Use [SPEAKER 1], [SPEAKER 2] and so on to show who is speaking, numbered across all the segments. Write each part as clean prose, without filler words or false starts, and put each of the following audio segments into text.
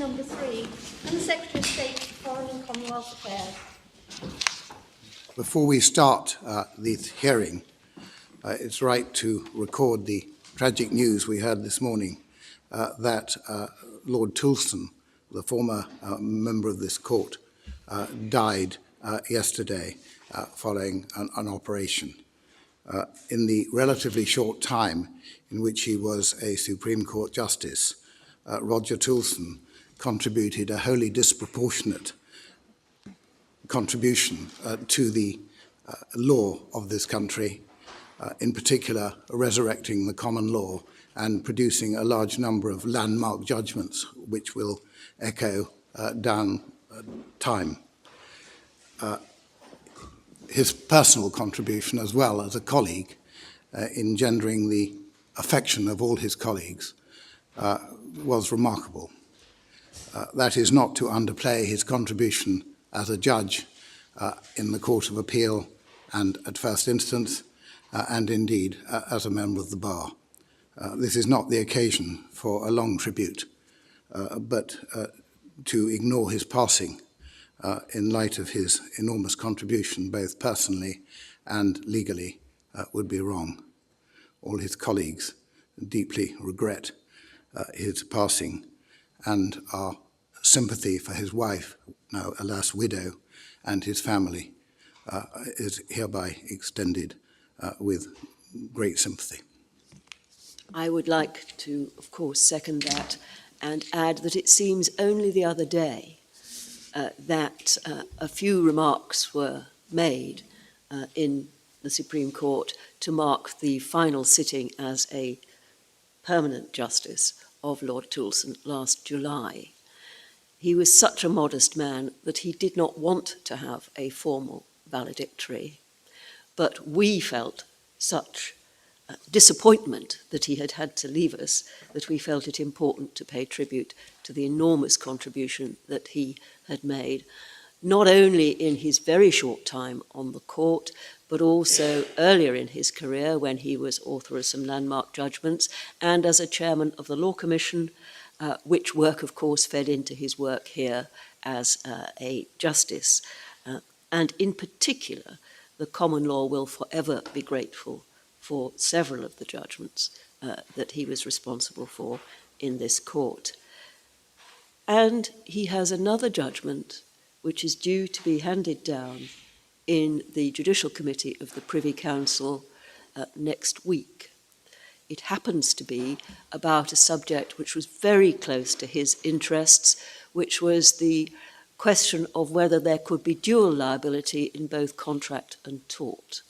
[SPEAKER 1] number 3, and the Secretary of State for Foreign and Commonwealth Affairs.
[SPEAKER 2] Before we start this hearing, it's right to record the tragic news we heard this morning that Lord Toulson, the former member of this court, died yesterday following an operation. In the relatively short time in which he was a Supreme Court Justice, Roger Toulson contributed a wholly disproportionate contribution to the law of this country, in particular resurrecting the common law and producing a large number of landmark judgments which will echo down time. His personal contribution, as well as a colleague, engendering the affection of all his colleagues, was remarkable. That is not to underplay his contribution as a judge in the Court of Appeal and at first instance, and indeed as a member of the bar. This is not the occasion for a long tribute, but to ignore his passing in light of his enormous contribution, both personally and legally, would be wrong. All his colleagues deeply regret his passing, and our sympathy for his wife, now alas widow, and his family is hereby extended with great sympathy.
[SPEAKER 3] I would like to, of course, second that and add that it seems only the other day that a few remarks were made in the Supreme Court to mark the final sitting as a permanent justice of Lord Toulson last July. He was such a modest man that he did not want to have a formal valedictory, but we felt such disappointment that he had had to leave us that we felt it important to pay tribute to the enormous contribution that he had made, not only in his very short time on the court, but also earlier in his career when he was author of some landmark judgments and as a chairman of the Law Commission, which work, of course, fed into his work here as a justice. And in particular, the common law will forever be grateful for several of the judgments that he was responsible for in this court. And he has another judgment which is due to be handed down in the Judicial Committee of the Privy Council next week. It happens to be about a subject which was very close to his interests, which was the question of whether there could be dual liability in both contract and tort.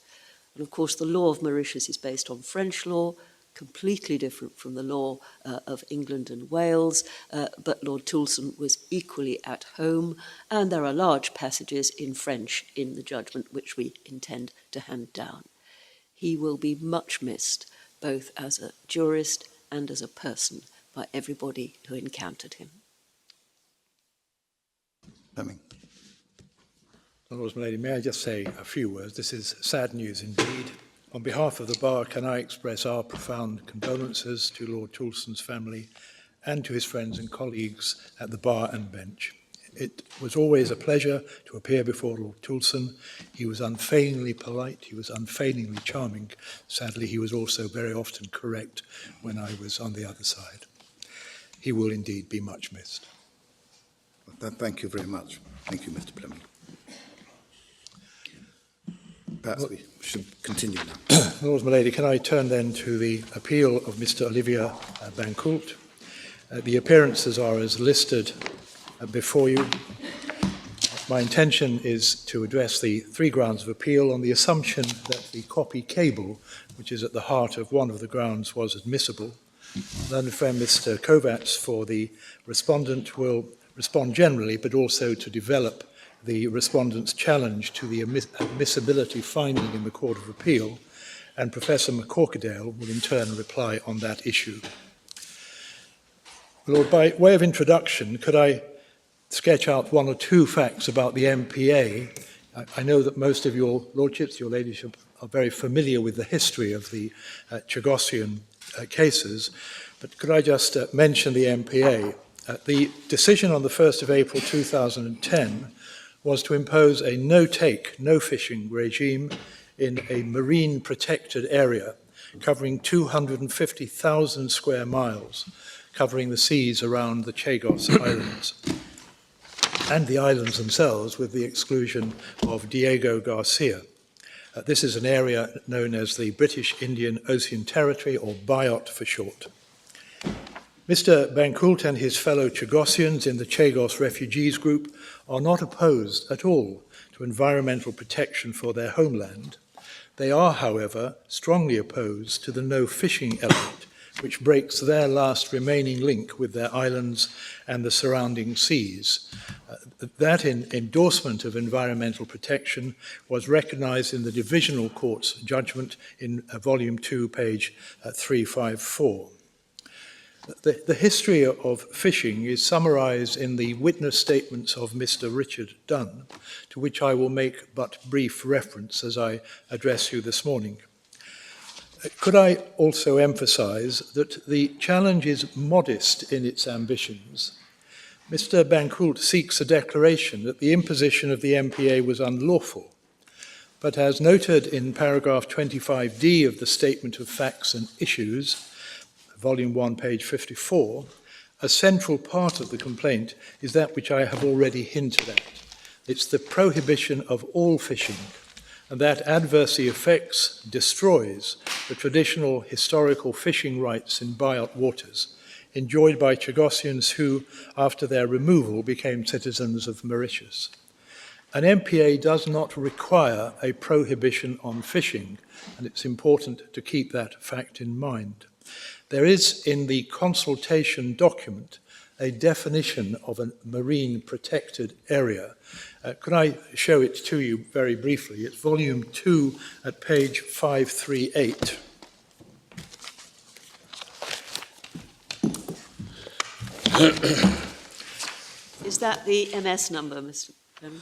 [SPEAKER 3] And of course, the law of Mauritius is based on French law, completely different from the law of England and Wales, but Lord Toulson was equally at home, and there are large passages in French in the judgment which we intend to hand down. He will be much missed, both as a jurist and as a person, by everybody who encountered him.
[SPEAKER 4] Lord Milady, may I just say a few words? This is sad news indeed. On behalf of the Bar, can I express our profound condolences to Lord Toulson's family and to his friends and colleagues at the Bar and Bench. It was always a pleasure to appear before Lord Toulson. He was unfailingly polite, he was unfailingly charming. Sadly, he was also very often correct when I was on the other side. He will indeed be much missed.
[SPEAKER 2] Thank you very much. Thank you, Mr. Fleming. Perhaps we should continue now.
[SPEAKER 4] Lord Milady, can I turn then to the appeal of Mr. Olivier Bancoult? The appearances are as listed before you. My intention is to address the 3 grounds of appeal on the assumption that the copy cable, which is at the heart of one of the grounds, was admissible. Learned friend Mr. Kovacs for the respondent will respond generally, but also to develop the respondent's challenge to the admissibility finding in the Court of Appeal, and Professor McCorkadale will in turn reply on that issue. Lord, by way of introduction, could I sketch out 1 or 2 facts about the MPA? I know that most of your lordships, your ladyship, are very familiar with the history of the Chagossian cases, but could I just mention the MPA? The decision on the 1st of April 2010 was to impose a no-take, no-fishing regime in a marine protected area covering 250,000 square miles, covering the seas around the Chagos Islands and the islands themselves, with the exclusion of Diego Garcia. This is an area known as the British Indian Ocean Territory, or BIOT for short. Mr. Bancoult and his fellow Chagosians in the Chagos Refugees Group are not opposed at all to environmental protection for their homeland. They are, however, strongly opposed to the no-fishing element, which breaks their last remaining link with their islands and the surrounding seas. That endorsement of environmental protection was recognised in the Divisional Court's judgment in Volume 2, page 354. The history of fishing is summarised in the witness statements of Mr. Richard Dunn, to which I will make but brief reference as I address you this morning. Could I also emphasise that the challenge is modest in its ambitions? Mr. Bancoult seeks a declaration that the imposition of the MPA was unlawful, but as noted in paragraph 25D of the Statement of Facts and Issues, Volume 1, page 54, a central part of the complaint is that which I have already hinted at. It's the prohibition of all fishing, and that adversely affects, destroys the traditional historical fishing rights in BIOT waters, enjoyed by Chagosians who, after their removal, became citizens of Mauritius. An MPA does not require a prohibition on fishing, and it's important to keep that fact in mind. There is in the consultation document a definition of a marine protected area. Could I show it to you very briefly? It's volume 2 at page 538.
[SPEAKER 3] Is that the MS number, Mr. Chairman?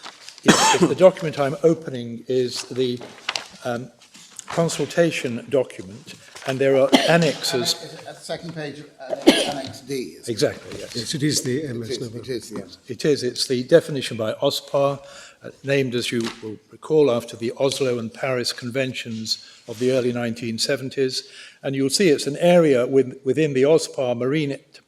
[SPEAKER 4] The document I'm opening is the consultation document, and there are annexes.
[SPEAKER 2] At the second page, Annex D.
[SPEAKER 4] Exactly, yes.
[SPEAKER 5] Yes, it is the MS number.
[SPEAKER 2] It is the MS.
[SPEAKER 4] It is. It's the definition by OSPAR, named, as you will recall, after the Oslo and Paris conventions of the early 1970s. And you'll see it's an area within the OSPAR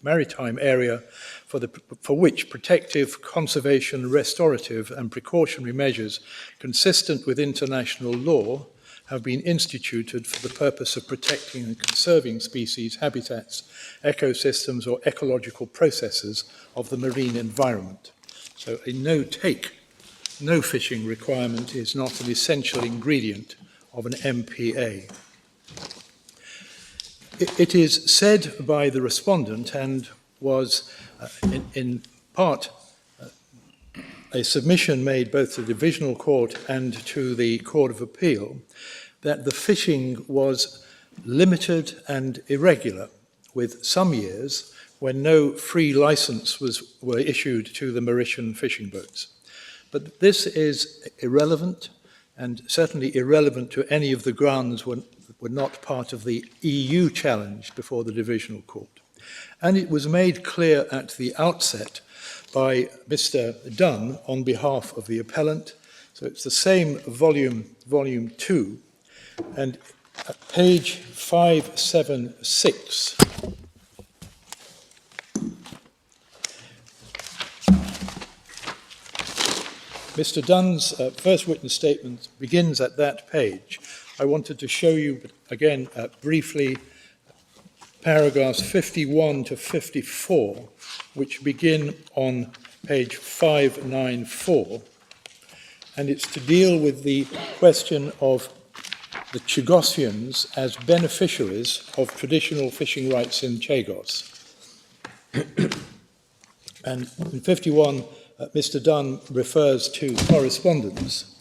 [SPEAKER 4] maritime area for which protective, conservation, restorative and precautionary measures consistent with international law have been instituted for the purpose of protecting and conserving species, habitats, ecosystems or ecological processes of the marine environment. So a no-take, no-fishing requirement is not an essential ingredient of an MPA. It is said by the respondent, and was in part a submission made both to the Divisional Court and to the Court of Appeal, that the fishing was limited and irregular, with some years when no free licence were issued to the Mauritian fishing boats. But this is irrelevant, and certainly irrelevant to any of the grounds were not part of the EU challenge before the Divisional Court. And it was made clear at the outset by Mr. Dunn on behalf of the appellant. So it's the same volume 2, and at page 576, Mr. Dunn's first witness statement begins at that page. I wanted to show you, again, briefly, paragraphs 51 to 54, which begin on page 594, and it's to deal with the question of the Chagosians as beneficiaries of traditional fishing rights in Chagos. And in 51, Mr. Dunn refers to correspondence,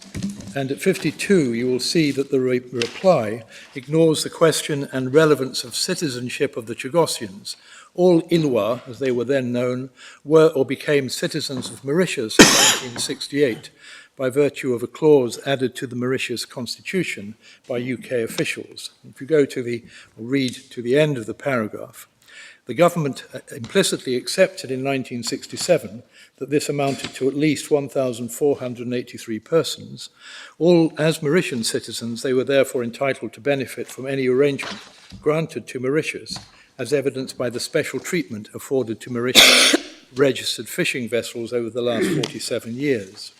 [SPEAKER 4] and at 52 you will see that the reply ignores the question and relevance of citizenship of the Chagosians. All Ilois, as they were then known, were or became citizens of Mauritius in 1968 by virtue of a clause added to the Mauritius Constitution by UK officials. If you go to read to the end of the paragraph, The government implicitly accepted in 1967 that this amounted to at least 1,483 persons. All as Mauritian citizens, they were therefore entitled to benefit from any arrangement granted to Mauritius, as evidenced by the special treatment afforded to Mauritius registered fishing vessels over the last 47 years.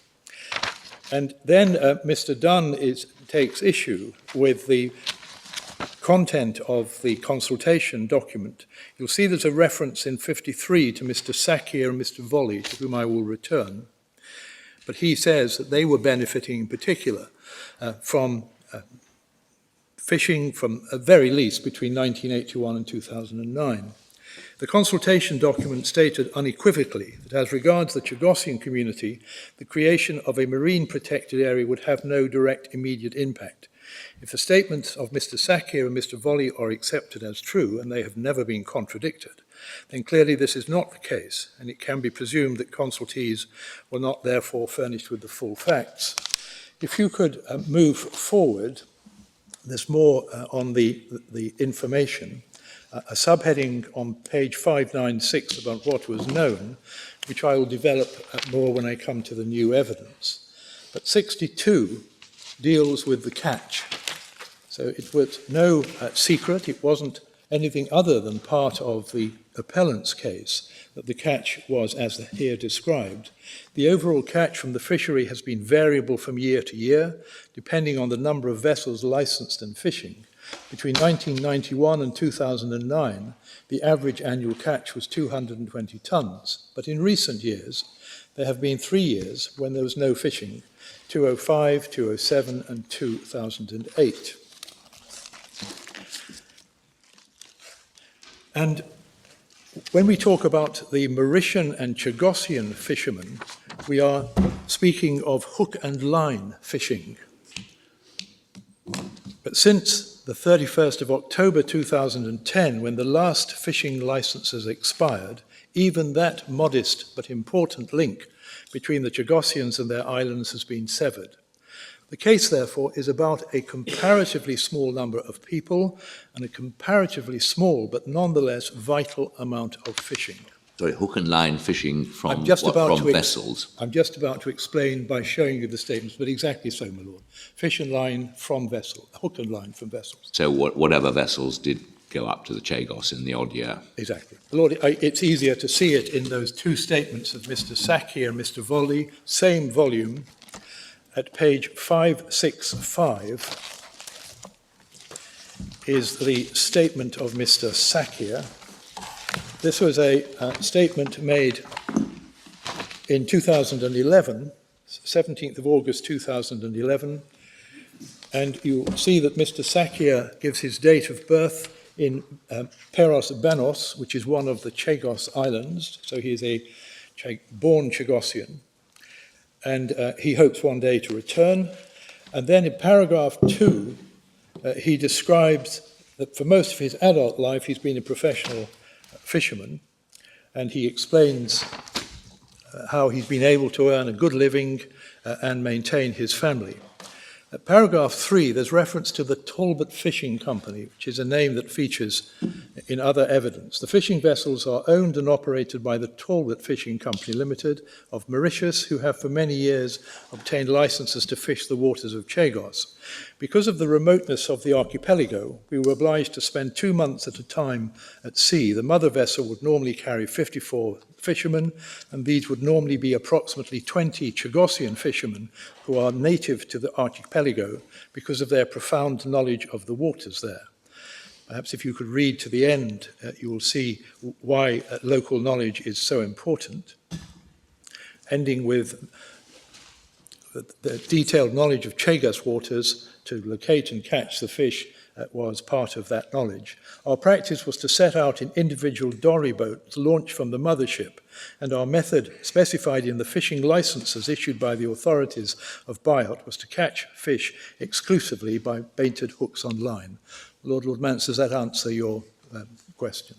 [SPEAKER 4] And then Mr. Dunn takes issue with the content of the consultation document. You'll see there's a reference in 53 to Mr. Sakir and Mr. Volley, to whom I will return. But he says that they were benefiting in particular from fishing from at very least between 1981 and 2009. The consultation document stated unequivocally that as regards the Chagossian community, the creation of a marine protected area would have no direct immediate impact. If the statements of Mr. Sakir and Mr. Volley are accepted as true, and they have never been contradicted, then clearly this is not the case, and it can be presumed that consultees were not therefore furnished with the full facts. If you could move forward, there's more on the information. A subheading on page 596 about what was known, which I will develop more when I come to the new evidence. But 62 deals with the catch. So it was no secret, it wasn't anything other than part of the appellant's case that the catch was as here described. The overall catch from the fishery has been variable from year to year, depending on the number of vessels licensed and fishing. Between 1991 and 2009, the average annual catch was 220 tonnes, but in recent years, there have been 3 years when there was no fishing, 2005, 2007 and 2008. And when we talk about the Mauritian and Chagossian fishermen, we are speaking of hook and line fishing. But since the 31st of October 2010, when the last fishing licenses expired, even that modest but important link between the Chagossians and their islands has been severed. The case, therefore, is about a comparatively small number of people and a comparatively small but nonetheless vital amount of fishing.
[SPEAKER 5] Sorry, hook and line fishing from vessels?
[SPEAKER 4] I'm just about to explain by showing you the statements, but exactly so, my lord. Fish and line from vessels, hook and line from vessels.
[SPEAKER 5] So whatever vessels did go up to the Chagos in the odd year?
[SPEAKER 4] Exactly. Lord, it's easier to see it in those two statements of Mr. Sakir and Mr. Volley, same volume, at page 565 is the statement of Mr. Sakir. This was a statement made in 2011, 17th of August 2011, and you'll see that Mr. Sakir gives his date of birth in Peros Banos, which is one of the Chagos Islands, so he is a born Chagossian, and he hopes one day to return. And then in paragraph 2, he describes that for most of his adult life he's been a professional fisherman, and he explains how he's been able to earn a good living and maintain his family. At paragraph 3, there's reference to the Talbot Fishing Company, which is a name that features in other evidence. The fishing vessels are owned and operated by the Talbot Fishing Company Limited of Mauritius, who have for many years obtained licenses to fish the waters of Chagos. Because of the remoteness of the archipelago, we were obliged to spend 2 months at a time at sea. The mother vessel would normally carry 54 fishermen, and these would normally be approximately 20 Chagossian fishermen who are native to the archipelago because of their profound knowledge of the waters there. Perhaps if you could read to the end, you will see why local knowledge is so important, ending with the detailed knowledge of Chagos waters to locate and catch the fish was part of that knowledge. Our practice was to set out in individual dory boats launched from the mothership, and our method specified in the fishing licenses issued by the authorities of Biot was to catch fish exclusively by baited hooks on line. Lord Mance, does that answer your question?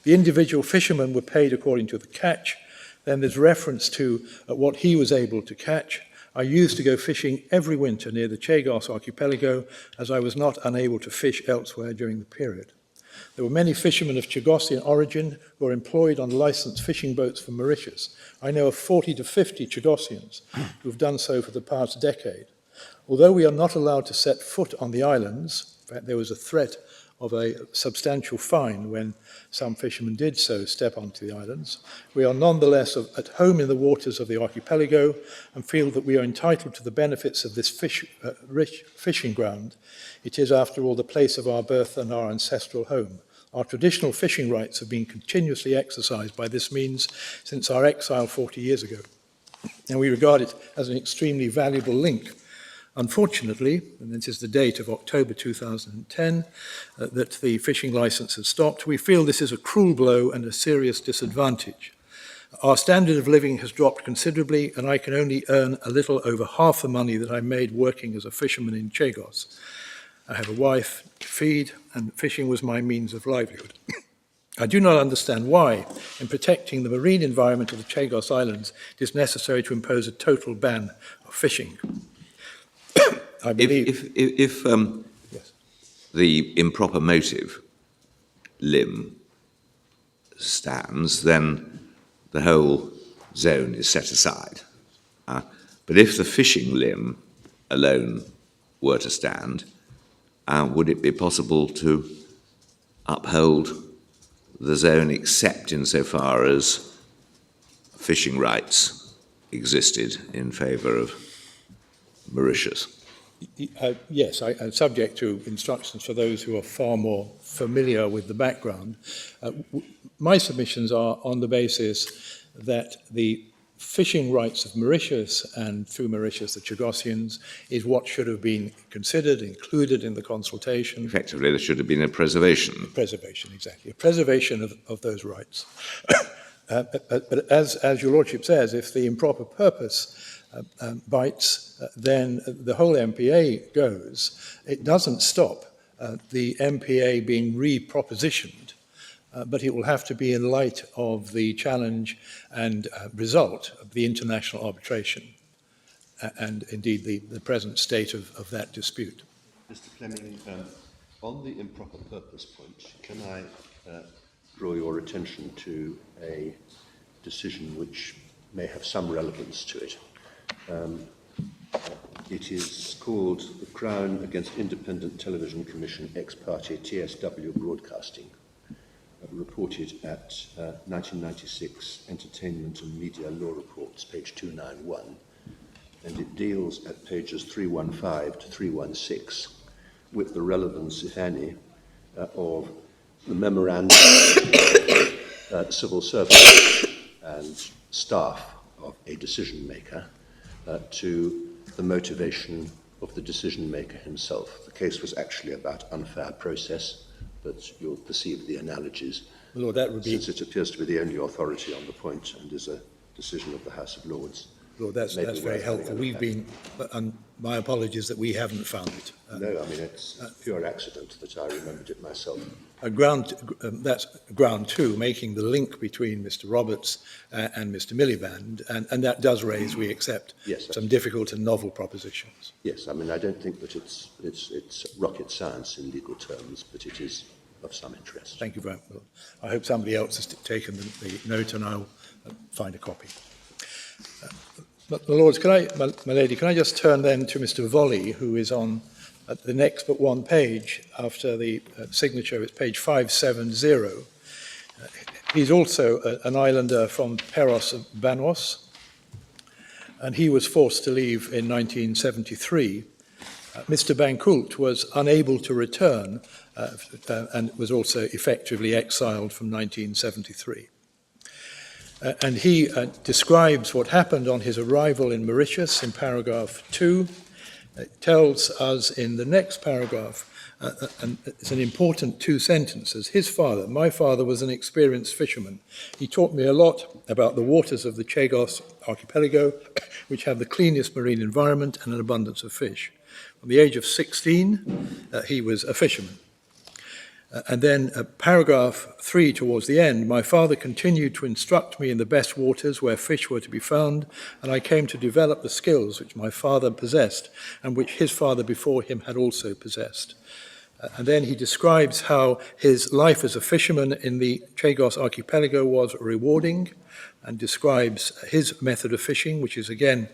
[SPEAKER 4] The individual fishermen were paid according to the catch. Then there's reference to what he was able to catch. I used to go fishing every winter near the Chagos archipelago, as I was not unable to fish elsewhere during the period. There were many fishermen of Chagossian origin who are employed on licensed fishing boats from Mauritius. I know of 40 to 50 Chagossians who have done so for the past decade. Although we are not allowed to set foot on the islands, in fact there was a threat of a substantial fine when some fishermen did so step onto the islands, we are nonetheless at home in the waters of the archipelago and feel that we are entitled to the benefits of this rich fishing ground. It is, after all, the place of our birth and our ancestral home. Our traditional fishing rights have been continuously exercised by this means since our exile 40 years ago, and we regard it as an extremely valuable link. Unfortunately, and this is the date of October 2010, that the fishing licence has stopped, we feel this is a cruel blow and a serious disadvantage. Our standard of living has dropped considerably, and I can only earn a little over half the money that I made working as a fisherman in Chagos. I have a wife to feed, and fishing was my means of livelihood. I do not understand why, in protecting the marine environment of the Chagos Islands, it is necessary to impose a total ban of fishing. I believe...
[SPEAKER 5] If
[SPEAKER 4] Yes.
[SPEAKER 5] the improper motive limb stands, then the whole zone is set aside. But if the fishing limb alone were to stand, would it be possible to uphold the zone except insofar as fishing rights existed in favour of Mauritius?
[SPEAKER 4] Yes, I'm subject to instructions for those who are far more familiar with the background. My submissions are on the basis that the fishing rights of Mauritius, and through Mauritius the Chagossians, is what should have been considered, included in the consultation.
[SPEAKER 5] Effectively, there should have been a preservation.
[SPEAKER 4] Preservation, exactly. A preservation of those rights. But as your Lordship says, if the improper purpose bites, then the whole MPA goes. It doesn't stop the MPA being re-propositioned, but it will have to be in light of the challenge and result of the international arbitration and indeed the present state of that dispute.
[SPEAKER 6] Mr. Fleming, on the improper purpose point, can I draw your attention to a decision which may have some relevance to it? It is called the Crown against Independent Television Commission ex parte TSW Broadcasting, reported at 1996 Entertainment and Media Law Reports, page 291, and it deals at pages 315 to 316 with the relevance, if any, of the memorandum of civil servants and staff of a decision maker to the motivation of the decision maker himself. The case was actually about unfair process, but you'll perceive the analogies,
[SPEAKER 4] Lord, that would be...
[SPEAKER 6] since it appears to be the only authority on the point and is a decision of the House of Lords.
[SPEAKER 4] Lord, that's very helpful. We've been, and my apologies that we haven't found it.
[SPEAKER 6] No, I mean, it's pure accident that I remembered it myself.
[SPEAKER 4] That's ground two, making the link between Mr. Roberts and Mr. Miliband, and that does raise, we accept,
[SPEAKER 6] Yes,
[SPEAKER 4] some difficult and novel propositions.
[SPEAKER 6] Yes, I mean, I don't think that it's rocket science in legal terms, but it is of some interest.
[SPEAKER 4] Thank you very much. I hope somebody else has taken the note, and I'll find a copy. My Lords, my lady, can I just turn then to Mr. Volley, who is on the next but one page after the signature. It's page 570. He's also an islander from Peros of Banos, and he was forced to leave in 1973. Mr. Bancoult was unable to return and was also effectively exiled from 1973. And he describes what happened on his arrival in Mauritius in paragraph 2. It tells us in the next paragraph, and it's an important two sentences. My father was an experienced fisherman. He taught me a lot about the waters of the Chagos archipelago, which have the cleanest marine environment and an abundance of fish. From the age of 16, he was a fisherman. And then paragraph 3 towards the end, my father continued to instruct me in the best waters where fish were to be found, and I came to develop the skills which my father possessed and which his father before him had also possessed. And then he describes how his life as a fisherman in the Chagos archipelago was rewarding, and describes his method of fishing, which is again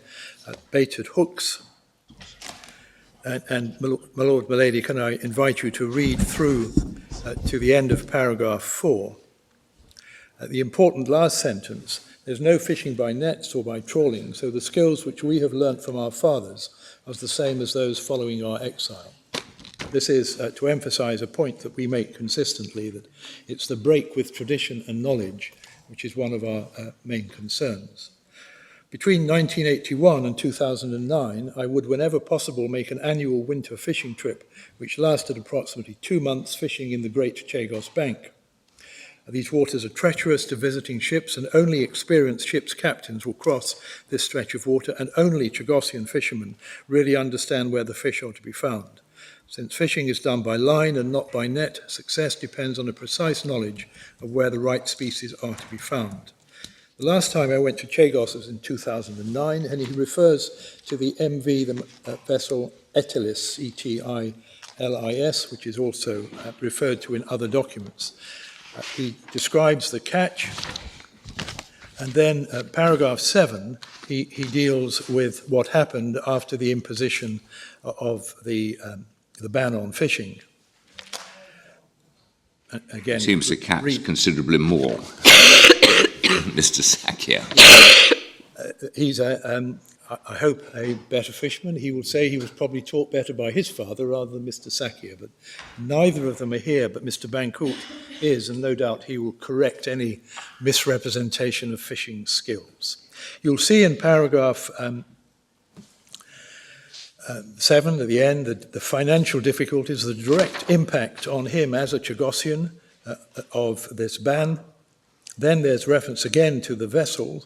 [SPEAKER 4] baited hooks. And my Lord, my Lady, can I invite you to read through to the end of paragraph 4. The important last sentence: there's no fishing by nets or by trawling, so the skills which we have learnt from our fathers are the same as those following our exile. This is to emphasize a point that we make consistently, that it's the break with tradition and knowledge which is one of our main concerns. Between 1981 and 2009, I would, whenever possible, make an annual winter fishing trip, which lasted approximately 2 months, fishing in the Great Chagos Bank. These waters are treacherous to visiting ships, and only experienced ship's captains will cross this stretch of water, and only Chagosian fishermen really understand where the fish are to be found. Since fishing is done by line and not by net, success depends on a precise knowledge of where the right species are to be found. The last time I went to Chagos was in 2009, and he refers to the MV, the vessel Etilis, E-T-I-L-I-S, which is also referred to in other documents. He describes the catch, and then paragraph 7, he deals with what happened after the imposition of the ban on fishing. Again,
[SPEAKER 5] seems to catch considerably more. Mr. Sakya.
[SPEAKER 4] He's, I hope, a better fisherman. He will say he was probably taught better by his father rather than Mr. Sakya, but neither of them are here, but Mr. Bancoult is, and no doubt he will correct any misrepresentation of fishing skills. You'll see in paragraph 7 at the end, the financial difficulties, the direct impact on him as a Chagosian of this ban. Then there's reference again to the vessel,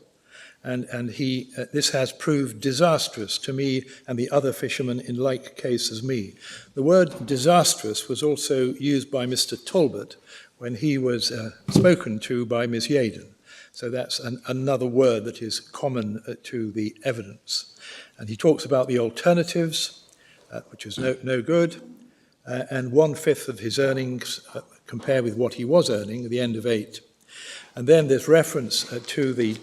[SPEAKER 4] and this has proved disastrous to me and the other fishermen in like case as me. The word disastrous was also used by Mr. Talbot when he was spoken to by Ms. Yaden. So that's another word that is common to the evidence. And he talks about the alternatives, which is no good, and 1/5 of his earnings compared with what he was earning at the end of 8. And then there's reference to the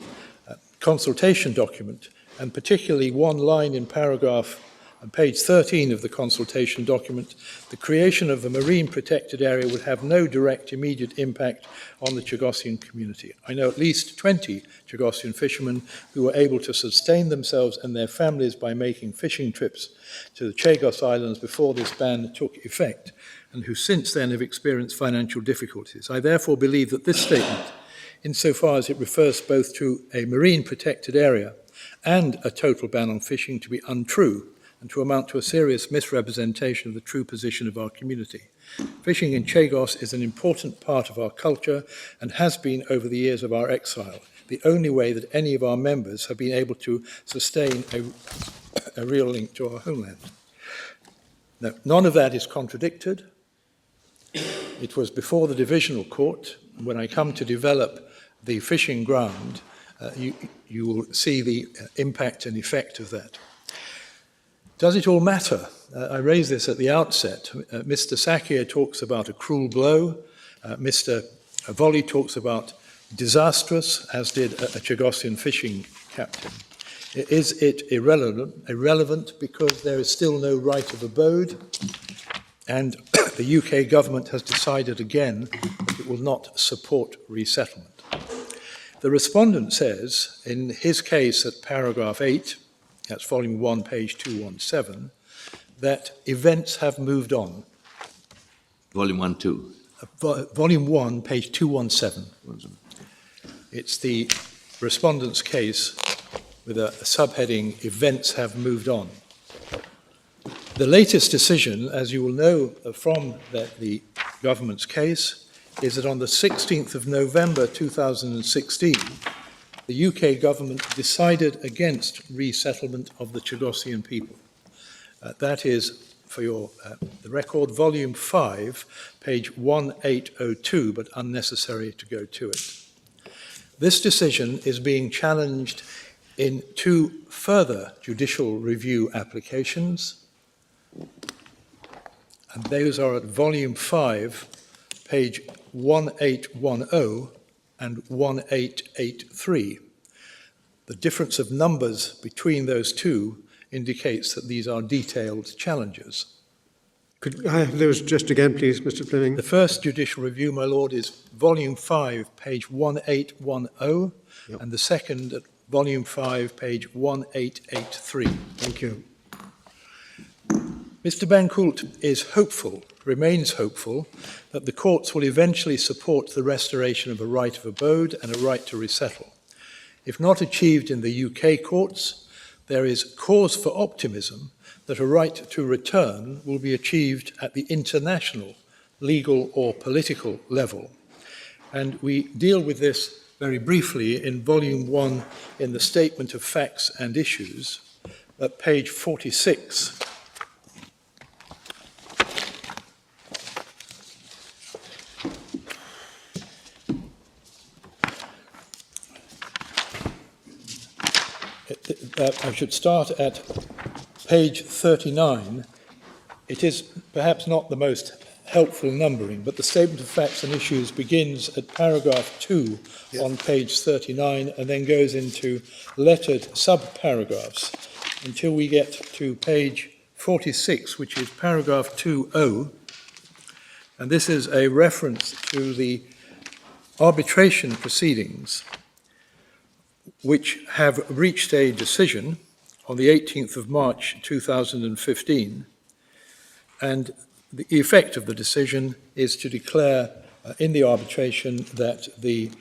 [SPEAKER 4] consultation document, and particularly one line in paragraph on page 13 of the consultation document: the creation of a marine protected area would have no direct immediate impact on the Chagosian community. I know at least 20 Chagosian fishermen who were able to sustain themselves and their families by making fishing trips to the Chagos Islands before this ban took effect, and who since then have experienced financial difficulties. I therefore believe that this statement, insofar as it refers both to a marine protected area and a total ban on fishing, to be untrue and to amount to a serious misrepresentation of the true position of our community. Fishing in Chagos is an important part of our culture and has been over the years of our exile, the only way that any of our members have been able to sustain a real link to our homeland. Now, none of that is contradicted. It was before the divisional court. When I come to develop the fishing ground, you will see the impact and effect of that. Does it all matter? I raised this at the outset. Mr. Sakya talks about a cruel blow. Mr. Volley talks about disastrous, as did a Chagosian fishing captain. Is it irrelevant? Irrelevant because there is still no right of abode, and the UK government has decided again that it will not support resettlement. The respondent says, in his case at paragraph 8, that's volume 1, page 217, that events have moved on.
[SPEAKER 5] Volume 1, 2.
[SPEAKER 4] Volume 1, page 217. It's the respondent's case with a subheading, Events Have Moved On. The latest decision, as you will know from the government's case, is that on the 16th of November 2016, the UK government decided against resettlement of the Chagosian people. That is, for the record, volume 5, page 1802, but unnecessary to go to it. This decision is being challenged in 2 further judicial review applications. and those are at volume 5, page 1810 and 1883. The difference of numbers between those two indicates that these are detailed challenges.
[SPEAKER 7] Could I have those just again, please, Mr. Fleming?
[SPEAKER 4] The first judicial review, my lord, is volume 5, page 1810,
[SPEAKER 7] Yep.
[SPEAKER 4] and the second at volume 5, page 1883.
[SPEAKER 7] Thank you.
[SPEAKER 4] Mr. Bancoult is hopeful, remains hopeful, that the courts will eventually support the restoration of a right of abode and a right to resettle. If not achieved in the UK courts, there is cause for optimism that a right to return will be achieved at the international, legal or political level. And we deal with this very briefly in volume 1 in the Statement of Facts and Issues at page 46. I should start at page 39. It is perhaps not the most helpful numbering, but the Statement of Facts and Issues begins at paragraph 2 on page 39 and then goes into lettered sub-paragraphs until we get to page 46, which is paragraph 2.0. And this is a reference to the arbitration proceedings which have reached a decision on the 18th of March 2015, and the effect of the decision is to declare in the arbitration that the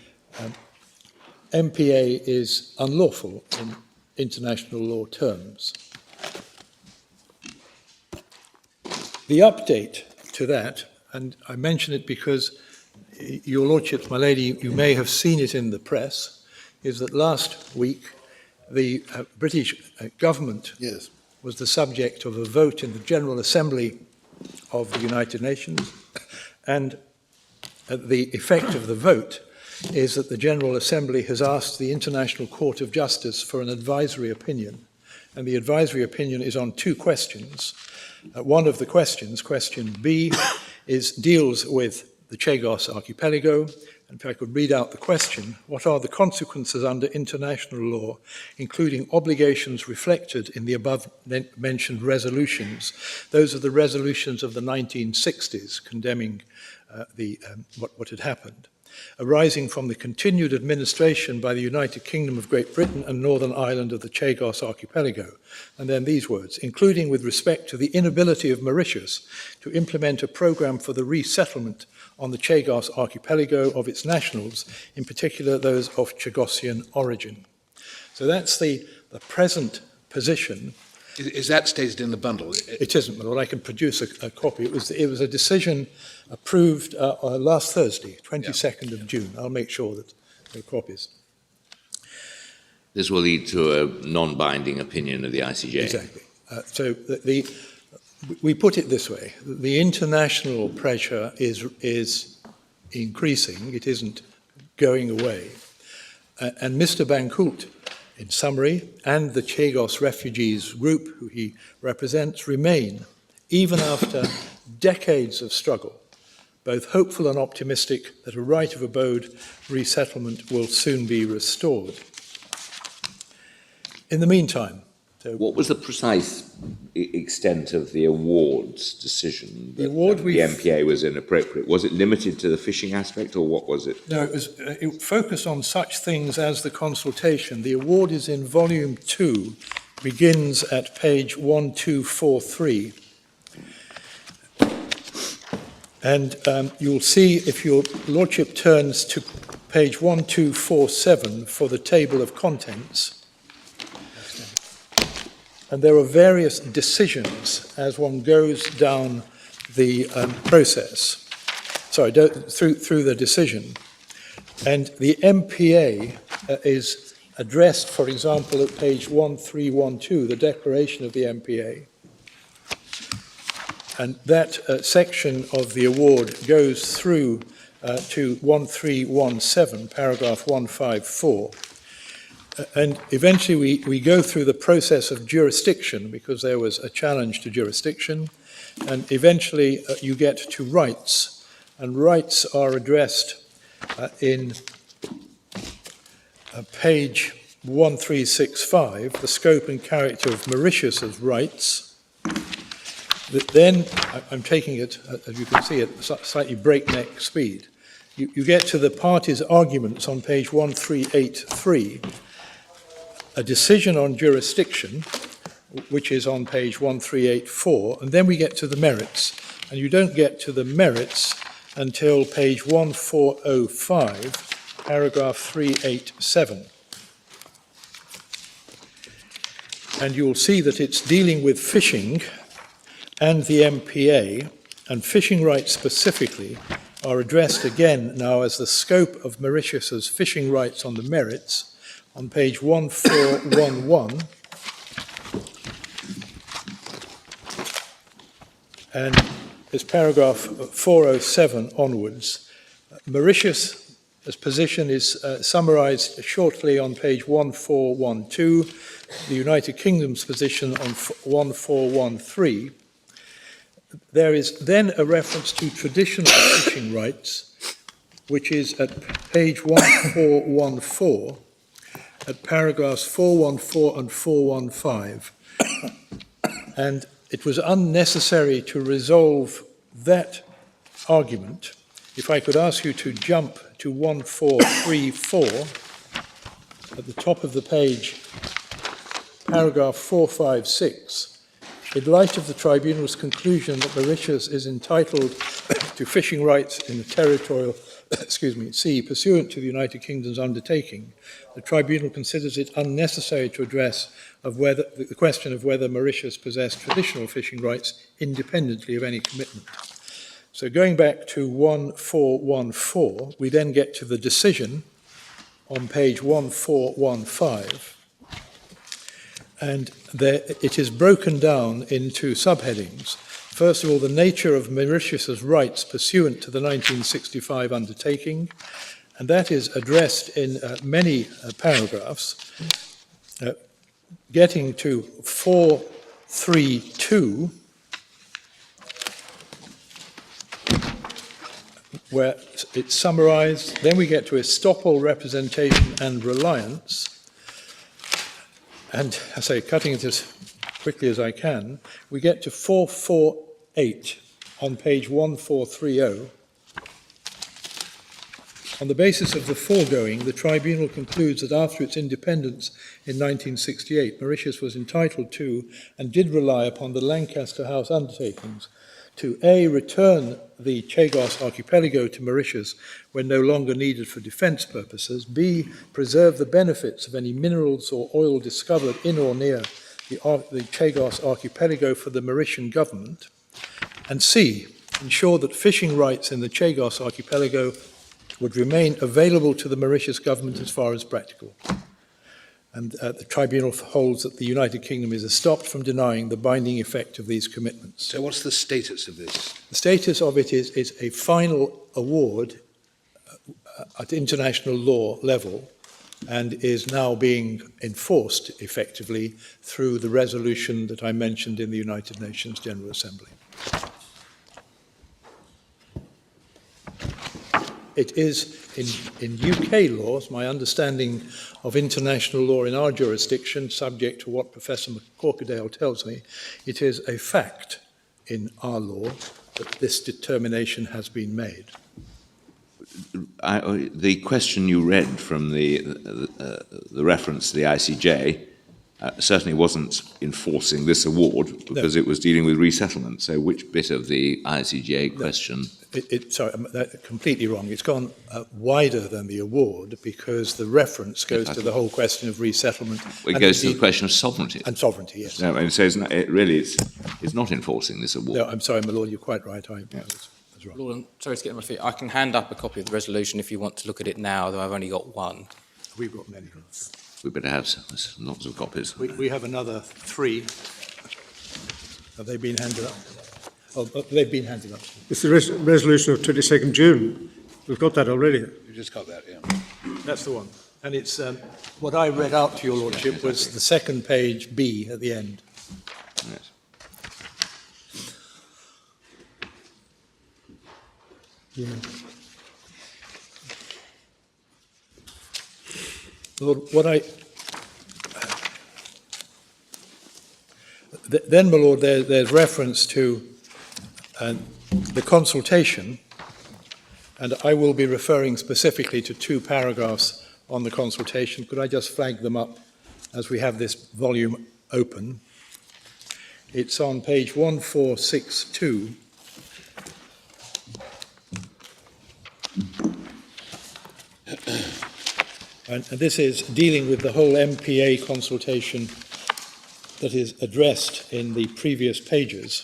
[SPEAKER 4] MPA is unlawful in international law terms. The update to that, and I mention it because your lordships, my lady, you may have seen it in the press, is that last week the British government was the subject of a vote in the General Assembly of the United Nations, and the effect of the vote is that the General Assembly has asked the International Court of Justice for an advisory opinion, and the advisory opinion is on 2 questions. One of the questions, question B, deals with the Chagos Archipelago. And if I could read out the question: what are the consequences under international law, including obligations reflected in the above-mentioned resolutions? Those are the resolutions of the 1960s condemning what had happened, arising from the continued administration by the United Kingdom of Great Britain and Northern Ireland of the Chagos Archipelago. And then these words: including with respect to the inability of Mauritius to implement a programme for the resettlement on the Chagos Archipelago of its nationals, in particular those of Chagosian origin. So that's the present position.
[SPEAKER 8] Is that stated in the bundle?
[SPEAKER 4] It isn't, my lord. I can produce a copy. It was a decision approved last Thursday, 22nd of June. I'll make sure that there are copies.
[SPEAKER 5] This will lead to a non-binding opinion of the ICJ.
[SPEAKER 4] Exactly. So we put it this way: the international pressure is increasing. It isn't going away. And Mr. Bancoult, in summary, and the Chagos refugees group who he represents remain, even after decades of struggle, both hopeful and optimistic that a right of abode resettlement will soon be restored. In the meantime,
[SPEAKER 5] what was the precise extent of the award's decision that the MPA was inappropriate? Was it limited to the fishing aspect, or what was it?
[SPEAKER 4] No, it focused on such things as the consultation. The award is in volume 2, begins at page 1243. And you'll see, if your lordship turns to page 1247 for the table of contents, and there are various decisions as one goes down the process, through the decision. And the MPA is addressed, for example, at page 1312, the declaration of the MPA. And that section of the award goes through to 1317, paragraph 154. And eventually we go through the process of jurisdiction, because there was a challenge to jurisdiction. and eventually you get to rights, and rights are addressed in page 1365, the scope and character of Mauritius's rights. Then, I'm taking it, as you can see, at slightly breakneck speed. You get to the parties' arguments on page 1383, a decision on jurisdiction, which is on page 1384, and then we get to the merits. And you don't get to the merits until page 1405, paragraph 387. And you'll see that it's dealing with fishing and the MPA, and fishing rights specifically are addressed again now as the scope of Mauritius's fishing rights on the merits on page 1411. And it's paragraph 407 onwards. Mauritius' position is summarised shortly on page 1412, the United Kingdom's position on 1413. There is then a reference to traditional fishing rights, which is at page 1414, at paragraphs 414 and 415. And it was unnecessary to resolve that argument. If I could ask you to jump to 1434, at the top of the page, paragraph 456, in light of the Tribunal's conclusion that Mauritius is entitled to fishing rights in the territorial sea pursuant to the United Kingdom's undertaking, the Tribunal considers it unnecessary to address the question of whether Mauritius possessed traditional fishing rights independently of any commitment. So going back to 1414, we then get to the decision on page 1415, and it is broken down into subheadings. First of all, the nature of Mauritius's rights pursuant to the 1965 undertaking, and that is addressed in many paragraphs, getting to 432, where it's summarised. Then we get to estoppel, representation and reliance. And I say, cutting it as quickly as I can, we get to 448 on page 1430. On the basis of the foregoing, the Tribunal concludes that after its independence in 1968, Mauritius was entitled to and did rely upon the Lancaster House undertakings to A, return the Chagos archipelago to Mauritius when no longer needed for defence purposes, B, preserve the benefits of any minerals or oil discovered in or near the Chagos archipelago for the Mauritian government, and C, ensure that fishing rights in the Chagos archipelago would remain available to the Mauritius government as far as practical. And the Tribunal holds that the United Kingdom is stopped from denying the binding effect of these commitments.
[SPEAKER 8] So what's the status of this?
[SPEAKER 4] The status of it is a final award at international law level and is now being enforced effectively through the resolution that I mentioned in the United Nations General Assembly. It is in UK laws, my understanding of international law in our jurisdiction, subject to what Professor Corkadale tells me, it is a fact in our law that this determination has been made.
[SPEAKER 5] The question you read from the reference to the ICJ certainly wasn't enforcing this award because it was dealing with resettlement. So which bit of the ICJ question?
[SPEAKER 4] Sorry, that's completely wrong. It's gone wider than the award because the reference goes to the whole question of resettlement.
[SPEAKER 5] It goes to the question of sovereignty.
[SPEAKER 4] And sovereignty, yes.
[SPEAKER 5] No, and so it's not enforcing this award.
[SPEAKER 4] No, I'm sorry, my lord, you're quite right. I was wrong.
[SPEAKER 9] Lord, I'm sorry to get on my feet. I can hand up a copy of the resolution if you want to look at it now, though I've only got one.
[SPEAKER 4] We've got many.
[SPEAKER 5] We better have lots of copies.
[SPEAKER 4] We have another 3. Have they been handed up? Oh, they've been handed up.
[SPEAKER 7] It's the resolution of 22nd June. We've got that already.
[SPEAKER 8] You just got that, yeah.
[SPEAKER 4] That's the one. And it's what I read out to your lordship was the second page B at the end.
[SPEAKER 5] Yes.
[SPEAKER 4] Lord, then, my Lord, there's reference to the consultation, and I will be referring specifically to 2 paragraphs on the consultation. Could I just flag them up as we have this volume open? It's on page 1462. And this is dealing with the whole MPA consultation that is addressed in the previous pages.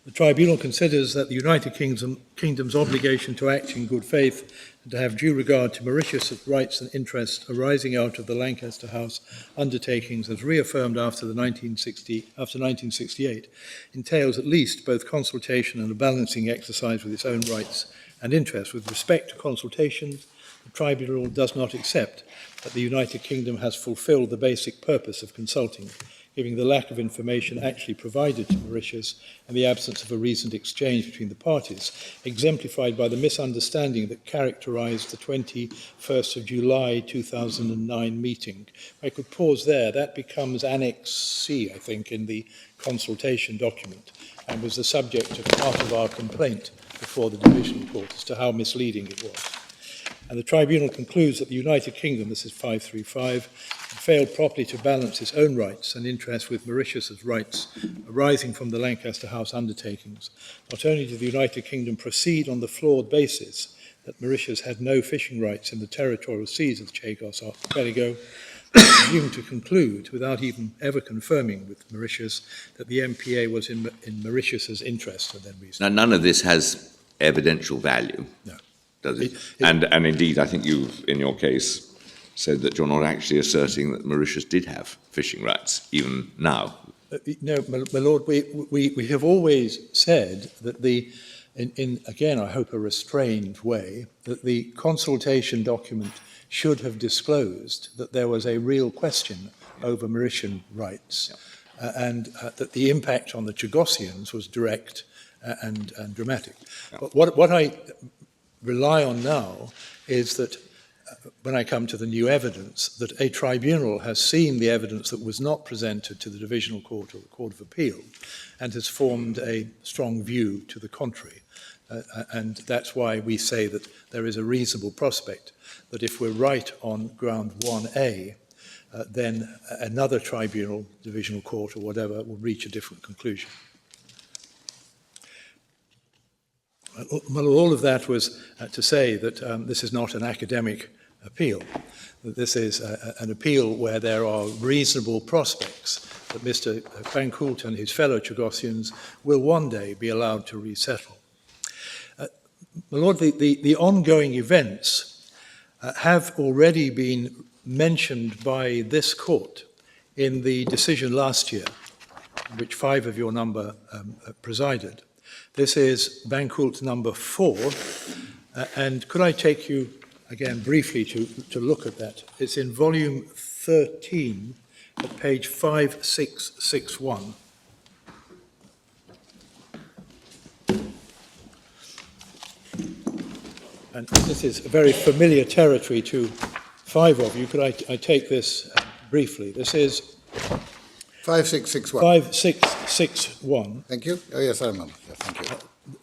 [SPEAKER 4] The Tribunal considers that the United Kingdom's obligation to act in good faith and to have due regard to Mauritius' rights and interests arising out of the Lancaster House undertakings as reaffirmed after 1968 entails at least both consultation and a balancing exercise with its own rights and interests. With respect to consultations, the Tribunal does not accept that the United Kingdom has fulfilled the basic purpose of consulting, given the lack of information actually provided to Mauritius and the absence of a reasoned exchange between the parties, exemplified by the misunderstanding that characterised the 21st of July 2009 meeting. I could pause there. That becomes Annex C, I think, in the consultation document, and was the subject of part of our complaint before the Divisional Court as to how misleading it was. And the Tribunal concludes that the United Kingdom, this is 535, failed properly to balance its own rights and interests with Mauritius's rights arising from the Lancaster House undertakings. Not only did the United Kingdom proceed on the flawed basis that Mauritius had no fishing rights in the territorial seas of the Chagos Archipelago, presumed to conclude, without even ever confirming with Mauritius, that the MPA was in Mauritius's interest. And then
[SPEAKER 5] now, none of this has evidential value.
[SPEAKER 4] No.
[SPEAKER 5] Does it? And indeed, I think you've, in your case, said that you're not actually asserting that Mauritius did have fishing rights, even now.
[SPEAKER 4] No, my Lord, we have always said that in again, I hope a restrained way, that the consultation document should have disclosed that there was a real question over Mauritian rights, and that the impact on the Chagosians was direct and dramatic. But what I rely on now is that when I come to the new evidence, that a tribunal has seen the evidence that was not presented to the Divisional Court or the Court of Appeal and has formed a strong view to the contrary. And that's why we say that there is a reasonable prospect that if we're right on ground 1A, then another tribunal, Divisional Court or whatever, will reach a different conclusion. Well, all of that was to say that this is not an academic appeal. This is an appeal where there are reasonable prospects that Mr. Bancoult and his fellow Chagosians will one day be allowed to resettle. My Lord, the ongoing events have already been mentioned by this court in the decision last year, which 5 of your number presided. This is Bancoult number 4, and could I take you again briefly to look at that? It's in volume 13 at page 5661. And this is very familiar territory to 5 of you. Could I take this briefly? This is
[SPEAKER 2] 5661.
[SPEAKER 4] 5661.
[SPEAKER 2] Thank you. Oh, yes, I remember. Yes, thank you.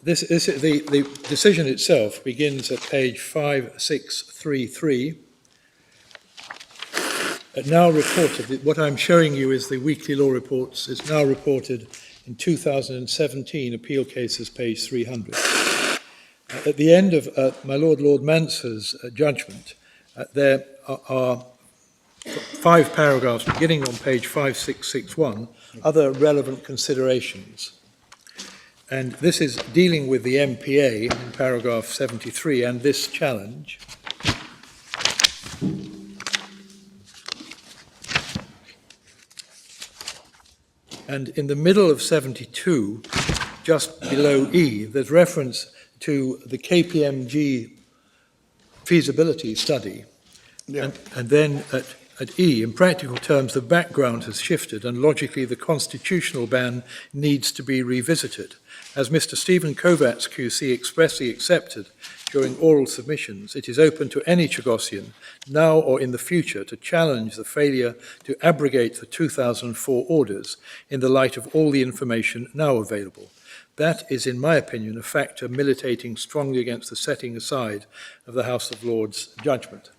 [SPEAKER 4] The decision itself begins at page 5633. Now reported, what I'm showing you is the weekly law reports. It's now reported in 2017, appeal cases, page 300. At the end of my Lord Manser's judgment, there are 5 paragraphs beginning on page 5661, other relevant considerations. And this is dealing with the MPA in paragraph 73 and this challenge. And in the middle of 72, just below E, there's reference to the KPMG feasibility study. Yeah. And then at At E, in practical terms, the background has shifted and logically the constitutional ban needs to be revisited. As Mr. Stephen Kovacs QC expressly accepted during oral submissions, it is open to any Chagossian, now or in the future, to challenge the failure to abrogate the 2004 orders in the light of all the information now available. That is, in my opinion, a factor militating strongly against the setting aside of the House of Lords judgment.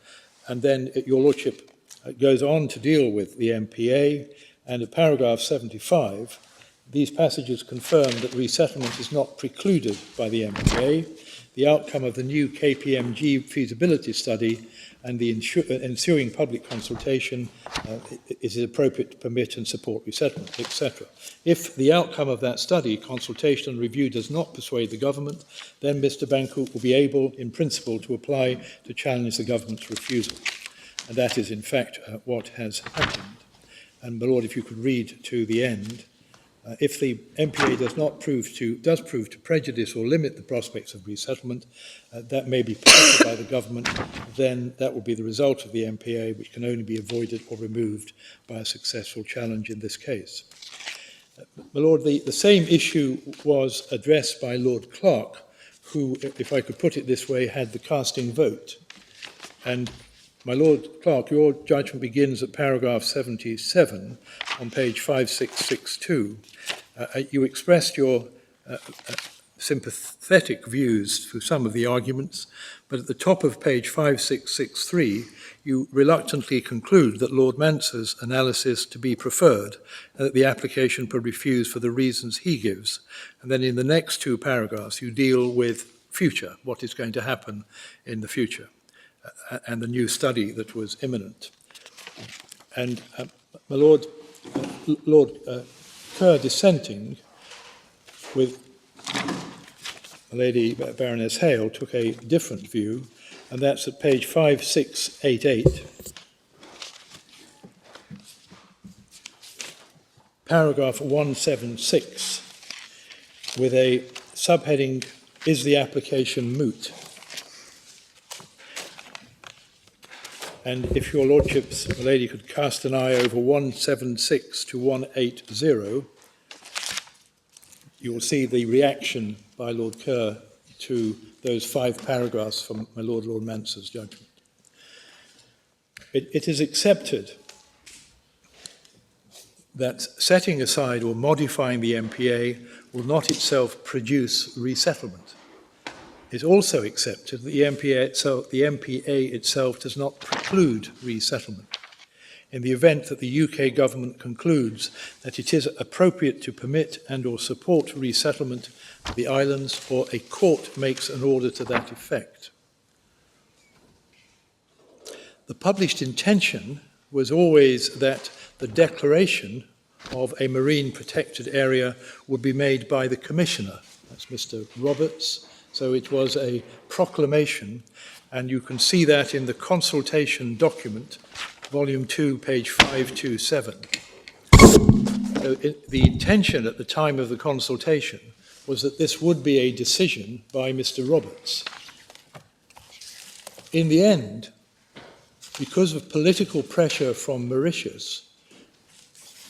[SPEAKER 4] And then your Lordship goes on to deal with the MPA, and at paragraph 75, these passages confirm that resettlement is not precluded by the MPA. The outcome of the new KPMG feasibility study and the ensuing public consultation is it appropriate to permit and support resettlement, etc. If the outcome of that study, consultation and review does not persuade the government, then Mr. Bancoult will be able, in principle, to apply to challenge the government's refusal. And that is, in fact, what has happened. And, my Lord, if you could read to the end, if the MPA does prove to prejudice or limit the prospects of resettlement, that may be permitted by the government, then that will be the result of the MPA, which can only be avoided or removed by a successful challenge in this case. My Lord, the same issue was addressed by Lord Clark, who, if I could put it this way, had the casting vote. And my Lord Clark, your judgment begins at paragraph 77 on page 5662. You expressed your sympathetic views to some of the arguments, but at the top of page 5663, you reluctantly conclude that Lord Manser's analysis to be preferred, and that the application could refuse for the reasons he gives. And then in the next two paragraphs, you deal with future, what is going to happen in the future, and the new study that was imminent. And my Lord, Kerr dissenting with Lady Baroness Hale took a different view, and that's at page 5688, paragraph 176, with a subheading, "Is the application moot?" And if your Lordships, my lady, could cast an eye over 176 to 180, you will see the reaction by Lord Kerr to those 5 paragraphs from my Lord Manser's judgment. It is accepted that setting aside or modifying the MPA will not itself produce resettlement. It's also accepted that the MPA itself does not preclude resettlement. In the event that the UK government concludes that it is appropriate to permit and or support resettlement of the islands, or a court makes an order to that effect. The published intention was always that the declaration of a marine protected area would be made by the Commissioner, that's Mr. Roberts. So it was a proclamation, and you can see that in the consultation document, volume 2, page 527. So the intention at the time of the consultation was that this would be a decision by Mr. Roberts. In the end, because of political pressure from Mauritius,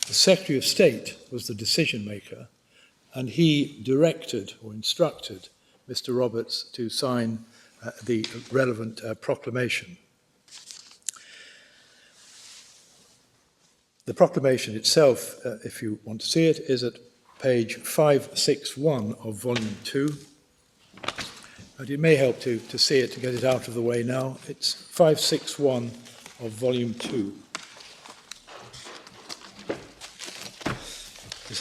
[SPEAKER 4] the Secretary of State was the decision maker, and he directed or instructed Mr. Roberts to sign the relevant proclamation. The proclamation itself, if you want to see it, is at page 561 of volume 2. And it may help to see it, to get it out of the way now. It's 561 of volume 2. This is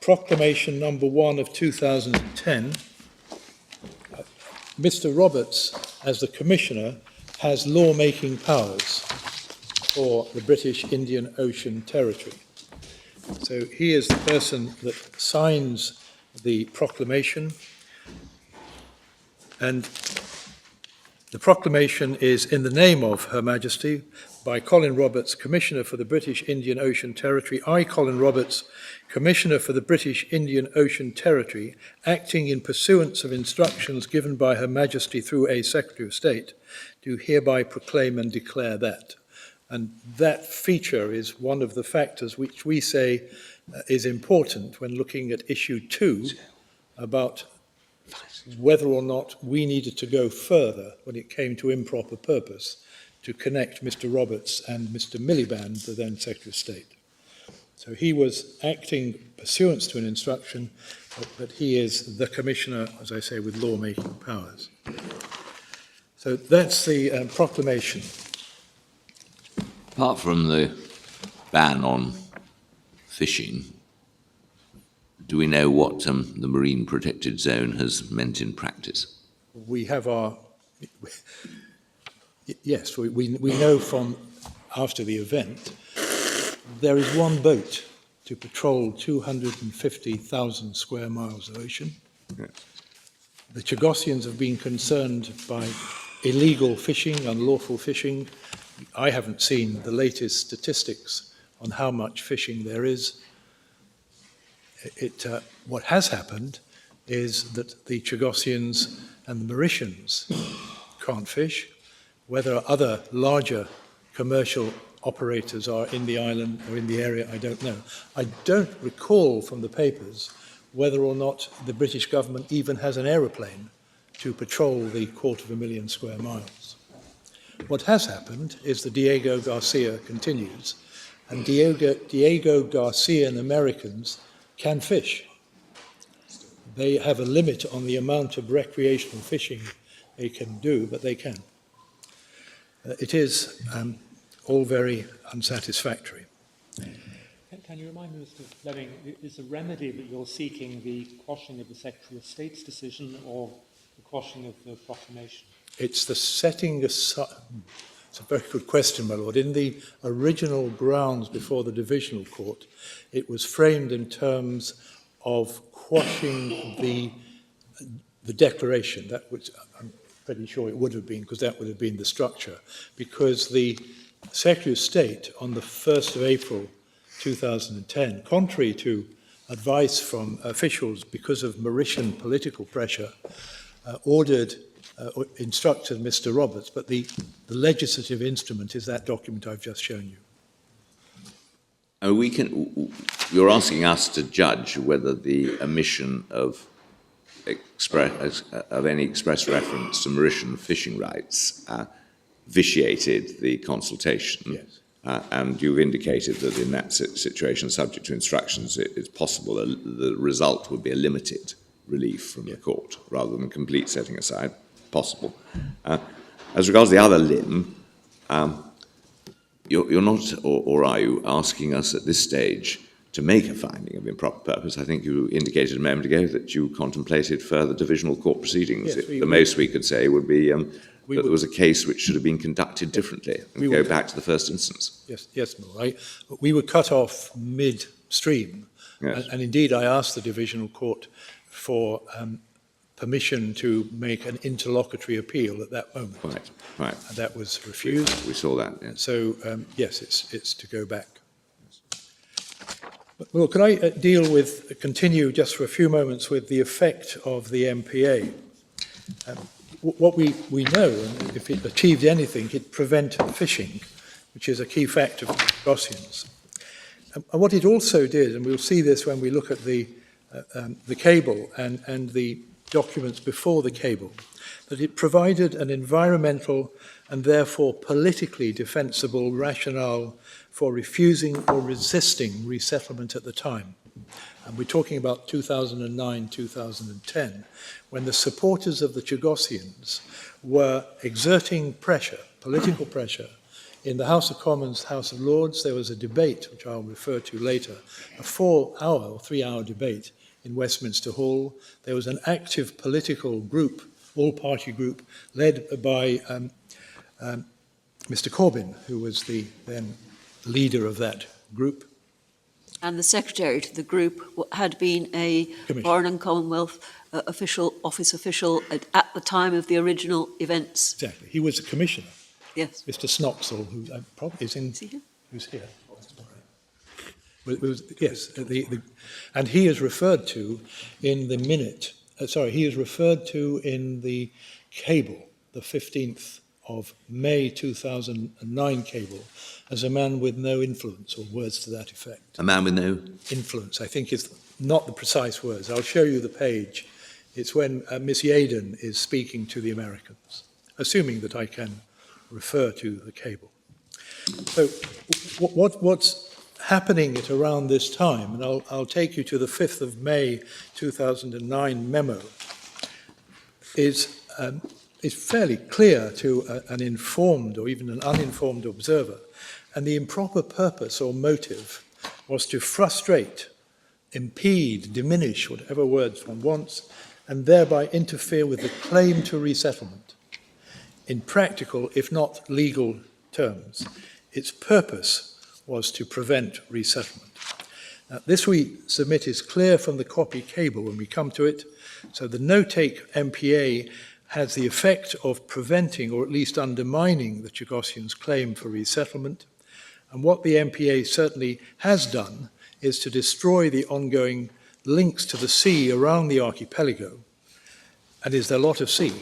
[SPEAKER 4] proclamation number 1 of 2010. Mr. Roberts, as the Commissioner, has law-making powers for the British Indian Ocean Territory. So he is the person that signs the proclamation, and the proclamation is in the name of Her Majesty by Colin Roberts, Commissioner for the British Indian Ocean Territory. I, Colin Roberts, Commissioner for the British Indian Ocean Territory, acting in pursuance of instructions given by Her Majesty through a Secretary of State, do hereby proclaim and declare that. And that feature is one of the factors which we say is important when looking at issue 2 about whether or not we needed to go further when it came to improper purpose to connect Mr. Roberts and Mr. Miliband, the then Secretary of State. So he was acting pursuant to an instruction, but he is the Commissioner, as I say, with law-making powers. So that's the proclamation.
[SPEAKER 5] Apart from the ban on fishing, do we know what the Marine Protected Zone has meant in practice?
[SPEAKER 4] We have our... Yes, we know from after the event, there is one boat to patrol 250,000 square miles of ocean.
[SPEAKER 5] Yes.
[SPEAKER 4] The Chagossians have been concerned by illegal fishing, unlawful fishing. I haven't seen the latest statistics on how much fishing there is. What has happened is that the Chagossians and the Mauritians can't fish. Whether other larger commercial operators are in the island or in the area, I don't know. I don't recall from the papers whether or not the British government even has an aeroplane to patrol the 250,000 square miles. What has happened is the Diego Garcia continues, and Diego Garcia and Americans can fish. They have a limit on the amount of recreational fishing they can do, but they can. It is all very unsatisfactory.
[SPEAKER 10] Can you remind me, Mr. Fleming, is the remedy that you're seeking the quashing of the Secretary of State's decision or the quashing of the proclamation?
[SPEAKER 4] It's the setting aside. It's a very good question, my Lord. In the original grounds before the Divisional Court, it was framed in terms of quashing the declaration. That was, I'm pretty sure it would have been, because that would have been the structure. Because the Secretary of State, on the 1st of April 2010, contrary to advice from officials because of Mauritian political pressure, instructed Mr. Roberts, but the legislative instrument is that document I've just shown you.
[SPEAKER 5] You're asking us to judge whether the omission of any express reference to Mauritian fishing rights vitiated the consultation.
[SPEAKER 4] Yes.
[SPEAKER 5] And you've indicated that in that situation, subject to instructions, it's possible the result would be a limited relief from the court rather than complete setting aside. Possible. As regards the other limb, you're not, or are you, asking us at this stage to make a finding of improper purpose? I think you indicated a moment ago that you contemplated further divisional court proceedings.
[SPEAKER 4] Yes,
[SPEAKER 5] the most we could say would be that there was a case which should have been conducted differently and go back to the first instance.
[SPEAKER 4] Yes, right. We were cut off midstream,
[SPEAKER 5] Yes.
[SPEAKER 4] and indeed I asked the Divisional Court for permission to make an interlocutory appeal at that moment.
[SPEAKER 5] Right.
[SPEAKER 4] And that was refused.
[SPEAKER 5] We saw that, yes.
[SPEAKER 4] So, yes, it's to go back. Well, can I continue just for a few moments with the effect of the MPA? What we know, and if it achieved anything, it prevented fishing, which is a key factor for the Chagossians. And what it also did, and we'll see this when we look at the cable and the documents before the cable, that it provided an environmental and therefore politically defensible rationale for refusing or resisting resettlement at the time. And we're talking about 2009, 2010, when the supporters of the Chagossians were exerting pressure, political pressure. In the House of Commons, House of Lords, there was a debate, which I'll refer to later, a 4-hour or 3-hour debate in Westminster Hall. There was an active political group, all-party group, led by Mr. Corbyn, who was the then leader of that group.
[SPEAKER 3] And the secretary to the group had been a Foreign and Commonwealth office official at the time of the original events.
[SPEAKER 4] Exactly. He was a commissioner.
[SPEAKER 3] Yes.
[SPEAKER 4] Mr. Snoxall, who probably is in...
[SPEAKER 3] Is he here?
[SPEAKER 4] Who's here? Yes, and he is referred to in the minute, he is referred to in the cable, the 15th of May 2009 cable as a man with no influence, or words to that effect.
[SPEAKER 5] A man with no...
[SPEAKER 4] Influence, I think, is not the precise words. I'll show you the page. It's when Miss Yaden is speaking to the Americans, assuming that I can refer to the cable. So what's happening at around this time, and I'll take you to the 5th of May 2009 memo, is fairly clear to an informed or even an uninformed observer, and the improper purpose or motive was to frustrate, impede, diminish, whatever words one wants, and thereby interfere with the claim to resettlement in practical, if not legal, terms. Its purpose was to prevent resettlement. Now, this we submit is clear from the copy cable when we come to it. So the no-take MPA has the effect of preventing, or at least undermining, the Chagossians' claim for resettlement. And what the MPA certainly has done is to destroy the ongoing links to the sea around the archipelago. And is there a lot of sea,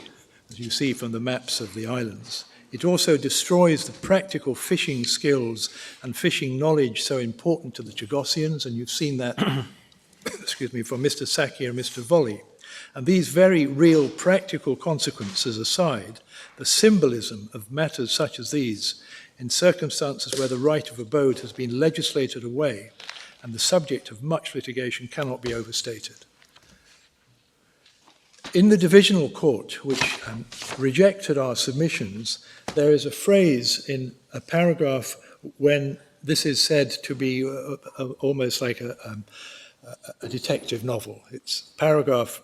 [SPEAKER 4] as you see from the maps of the islands. It also destroys the practical fishing skills and fishing knowledge so important to the Chagossians, and you've seen that, excuse me, from Mr. Saki and Mr. Volley. And these very real practical consequences aside, the symbolism of matters such as these, in circumstances where the right of abode has been legislated away and the subject of much litigation cannot be overstated. In the divisional court, which rejected our submissions, there is a phrase in a paragraph when this is said to be almost like a detective novel. It's paragraph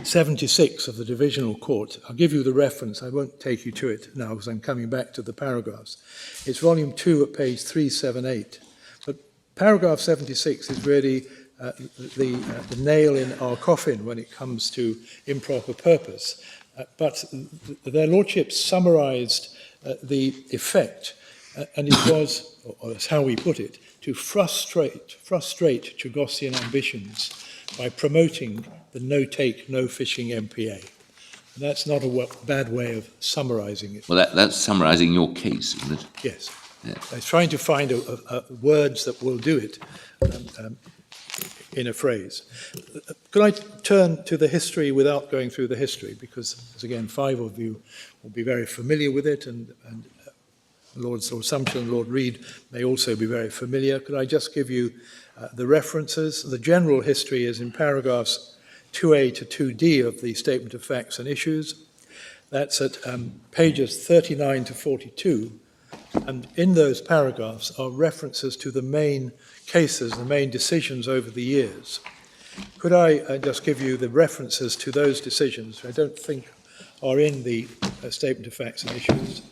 [SPEAKER 4] 76 of the divisional court. I'll give you the reference. I won't take you to it now because I'm coming back to the paragraphs. It's volume 2 at page 378. But paragraph 76 is really the nail in our coffin when it comes to improper purpose. But their lordships summarised the effect, and it was, or that's how we put it, to frustrate Chagossian ambitions by promoting the no-take, no-fishing MPA. And that's not a bad way of summarising it.
[SPEAKER 5] Well, that's summarising your case, isn't it?
[SPEAKER 4] Yes.
[SPEAKER 5] Yeah.
[SPEAKER 4] I was trying to find words that will do it in a phrase. Could I turn to the history without going through the history? Because, as again, 5 of you will be very familiar with it, and Lord Sumption and Lord Reid may also be very familiar. Could I just give you the references? The general history is in paragraphs 2A to 2D of the Statement of Facts and Issues. That's at pages 39 to 42. And in those paragraphs are references to the main cases, the main decisions over the years. Could I just give you the references to those decisions, which I don't think are in the Statement of Facts and Issues?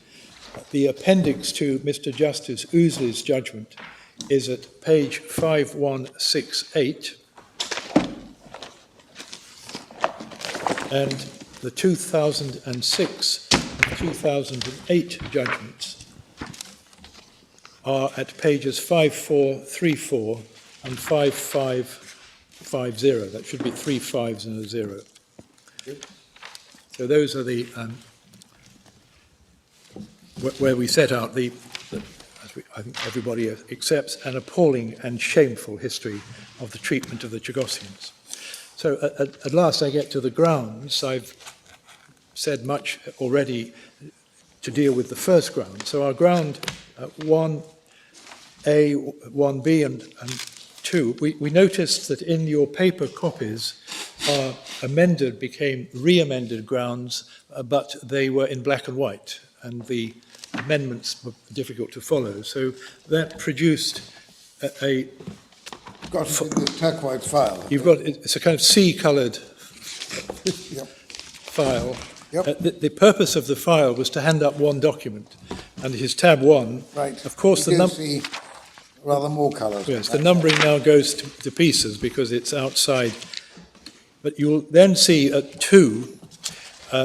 [SPEAKER 4] The appendix to Mr. Justice Ousley's judgment is at page 5168, and the 2006 and 2008 judgments are at pages 5434 and 5550. That should be 3 5s and a 0. So those are the where we set out the I think everybody accepts, an appalling and shameful history of the treatment of the Chagossians. So at last I get to the grounds. I've said much already to deal with the first ground. So our ground 1A, 1B and 2, we noticed that in your paper copies our amended became re-amended grounds, but they were in black and white, and the amendments were difficult to follow. So that produced a
[SPEAKER 2] got the turquoise file.
[SPEAKER 4] You've got, it's a kind of sea-coloured
[SPEAKER 2] Yep.
[SPEAKER 4] file.
[SPEAKER 2] Yep.
[SPEAKER 4] The purpose of the file was to hand up one document, and it is tab 1.
[SPEAKER 2] Right.
[SPEAKER 4] Of course,
[SPEAKER 2] You can see rather more colours.
[SPEAKER 4] yes, the numbering now goes to pieces because it's outside. But you'll then see at 2,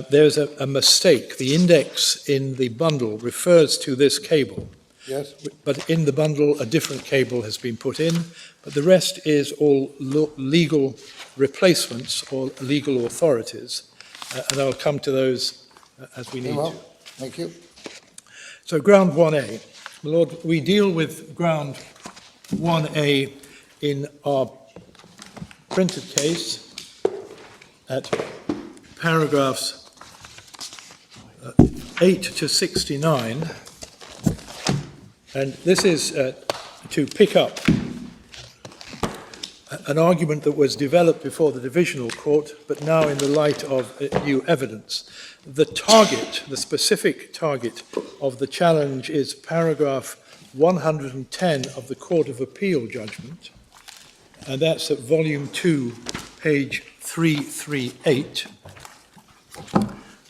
[SPEAKER 4] there's a mistake. The index in the bundle refers to this cable.
[SPEAKER 2] Yes.
[SPEAKER 4] But in the bundle, a different cable has been put in, but the rest is all legal replacements or legal authorities, and I'll come to those as we need to.
[SPEAKER 2] Thank you.
[SPEAKER 4] So ground 1A. My Lord, we deal with ground 1A in our printed case at paragraphs 8 to 69. And this is to pick up an argument that was developed before the divisional court, but now in the light of new evidence. The target, the specific target of the challenge is paragraph 110 of the Court of Appeal judgment, and that's at volume 2, page 338.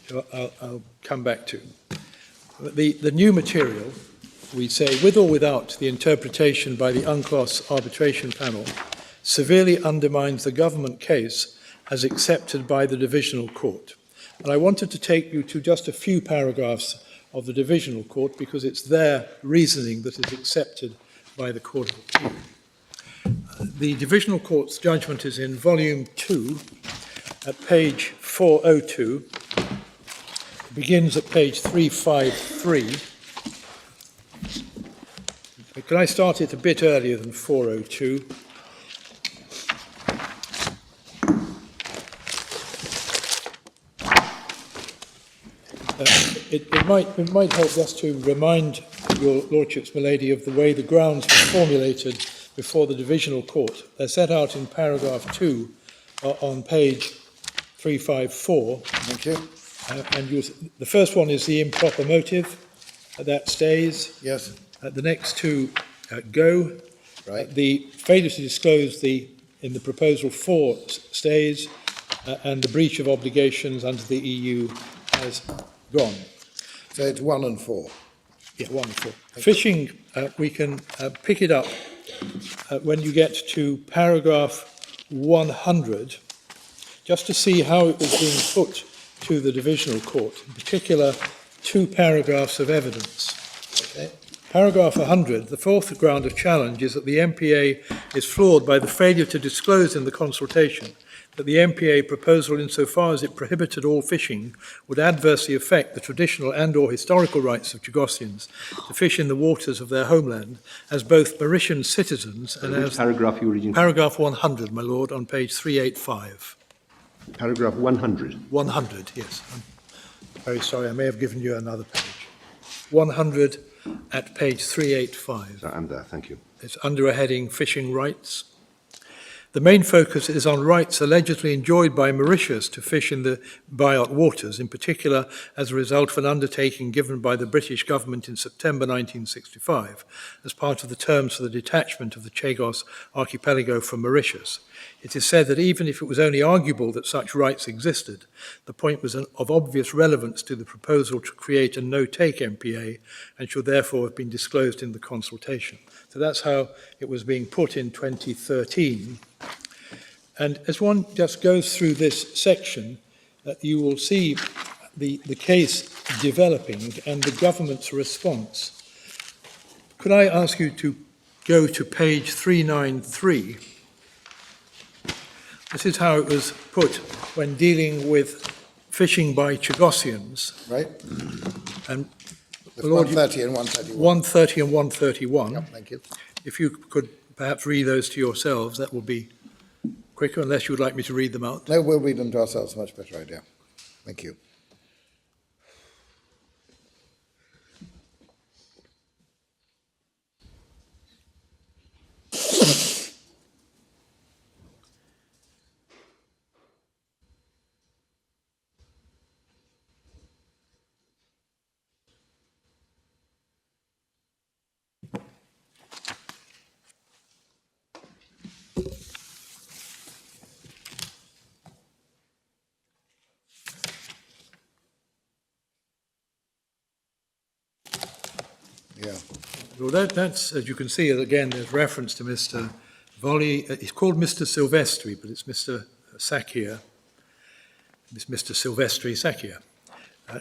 [SPEAKER 4] So I'll come back to. The new material, we say, with or without the interpretation by the UNCLOS arbitration panel, severely undermines the government case as accepted by the divisional court. And I wanted to take you to just a few paragraphs of the divisional court because it's their reasoning that is accepted by the Court of Appeal. The divisional court's judgment is in volume 2 at page 402. It begins at page 353. Can I start it a bit earlier than 402? It might help just to remind your lordships, my lady, of the way the grounds were formulated before the divisional court. They're set out in paragraph 2 on page 354.
[SPEAKER 2] Thank you.
[SPEAKER 4] The first one is the improper motive. That stays.
[SPEAKER 2] Yes.
[SPEAKER 4] The next two go.
[SPEAKER 2] Right.
[SPEAKER 4] The failure to disclose in the proposal 4 stays, and the breach of obligations under the EU has gone.
[SPEAKER 2] So it's 1 and 4.
[SPEAKER 4] Yeah, 1 and 4. Fishing, we can pick it up when you get to paragraph 100, just to see how it was being put to the divisional court, in particular 2 paragraphs of evidence.
[SPEAKER 2] Okay.
[SPEAKER 4] Paragraph 100, the fourth ground of challenge is that the MPA is flawed by the failure to disclose in the consultation that the MPA proposal, insofar as it prohibited all fishing, would adversely affect the traditional and/or historical rights of Chagossians to fish in the waters of their homeland as both Mauritian citizens and as...
[SPEAKER 6] paragraph you're reading?
[SPEAKER 4] Paragraph 100, my lord, on page 385.
[SPEAKER 6] Paragraph 100.
[SPEAKER 4] 100, yes. I'm very sorry, I may have given you another page. 100 at page 385.
[SPEAKER 6] I'm there, thank you.
[SPEAKER 4] It's under a heading, Fishing Rights. The main focus is on rights allegedly enjoyed by Mauritius to fish in the Biot waters, in particular as a result of an undertaking given by the British government in September 1965 as part of the terms for the detachment of the Chagos archipelago from Mauritius. It is said that even if it was only arguable that such rights existed, the point was of obvious relevance to the proposal to create a no-take MPA and should therefore have been disclosed in the consultation. So that's how it was being put in 2013. And as one just goes through this section, you will see the case developing and the government's response. Could I ask you to go to page 393? This is how it was put when dealing with fishing by Chagossians.
[SPEAKER 2] Right.
[SPEAKER 4] And
[SPEAKER 2] It's 130 and 131.
[SPEAKER 4] 130 and 131.
[SPEAKER 2] Yep, thank you.
[SPEAKER 4] If you could perhaps read those to yourselves, that will be quicker, unless you would like me to read them out.
[SPEAKER 2] No, we'll read them to ourselves. Much better idea. Thank you. Yeah.
[SPEAKER 4] Well, that's, as you can see, again, there's reference to Mr. Volley. He's called Mr. Silvestri, but it's Mr. Sakia. It's Mr. Silvestri Sakia.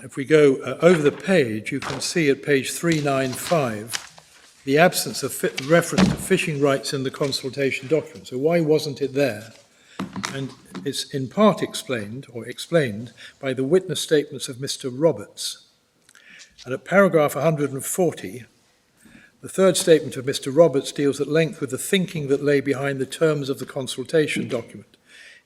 [SPEAKER 4] If we go over the page, you can see at page 395 the absence of reference to fishing rights in the consultation document. So why wasn't it there? And it's in part explained by the witness statements of Mr. Roberts. And at paragraph 140, the third statement of Mr. Roberts deals at length with the thinking that lay behind the terms of the consultation document.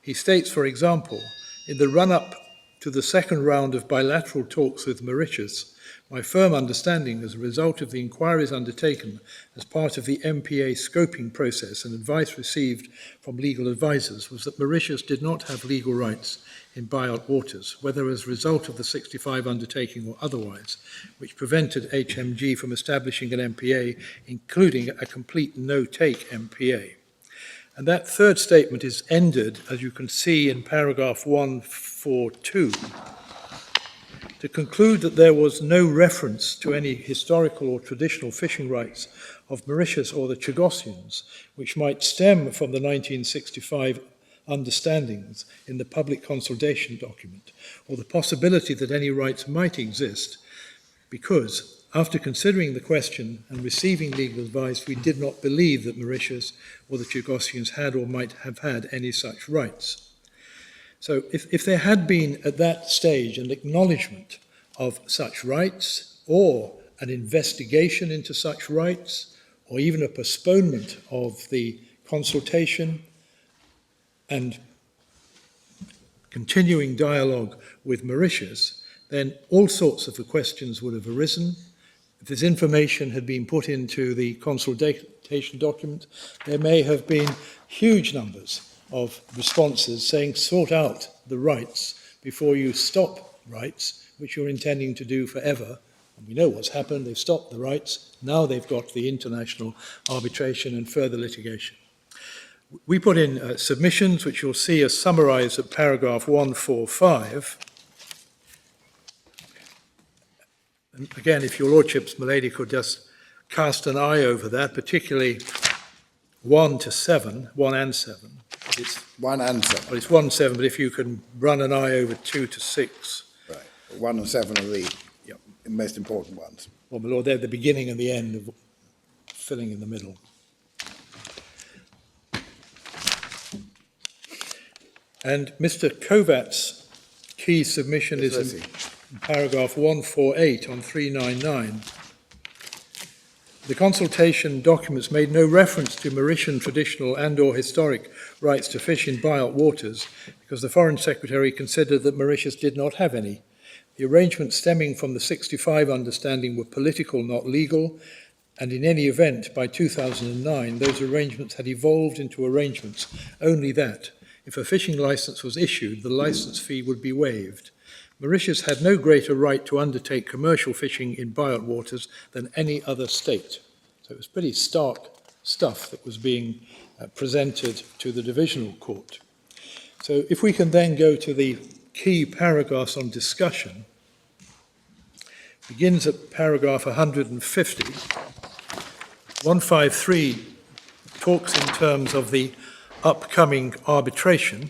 [SPEAKER 4] He states, for example, in the run-up to the second round of bilateral talks with Mauritius, my firm understanding as a result of the inquiries undertaken as part of the MPA scoping process and advice received from legal advisors was that Mauritius did not have legal rights in buyout waters, whether as a result of the 65 undertaking or otherwise, which prevented HMG from establishing an MPA, including a complete no-take MPA. And that third statement is ended, as you can see in paragraph 142, to conclude that there was no reference to any historical or traditional fishing rights of Mauritius or the Chagossians, which might stem from the 1965 understandings in the public consultation document, or the possibility that any rights might exist, because after considering the question and receiving legal advice, we did not believe that Mauritius or the Chagossians had or might have had any such rights. So if there had been at that stage an acknowledgement of such rights, or an investigation into such rights, or even a postponement of the consultation and continuing dialogue with Mauritius, then all sorts of the questions would have arisen. If this information had been put into the consultation document, there may have been huge numbers of responses saying, sort out the rights before you stop rights, which you're intending to do forever. And we know what's happened. They've stopped the rights. Now they've got the international arbitration and further litigation. We put in submissions, which you'll see are summarized at paragraph 145. And again, if your lordships, my lady, could just cast an eye over that, particularly 1 to 7, 1 and 7. It's
[SPEAKER 2] 1 and 7.
[SPEAKER 4] Well, it's 1 and 7, but if you can run an eye over 2 to 6.
[SPEAKER 2] Right. 1 and 7 are the most important ones.
[SPEAKER 4] Well, my lord, they're the beginning and the end of filling in the middle. And Mr. Kovat's key submission is in paragraph 148 on 399. The consultation documents made no reference to Mauritian traditional and or historic rights to fish in buyout waters because the Foreign Secretary considered that Mauritius did not have any. The arrangements stemming from the 65 understanding were political, not legal, and in any event, by 2009, those arrangements had evolved into arrangements only that, if a fishing license was issued, the license fee would be waived. Mauritius had no greater right to undertake commercial fishing in buyout waters than any other state. So it was pretty stark stuff that was being presented to the divisional court. So if we can then go to the key paragraphs on discussion, begins at paragraph 150. 153 talks in terms of the upcoming arbitration,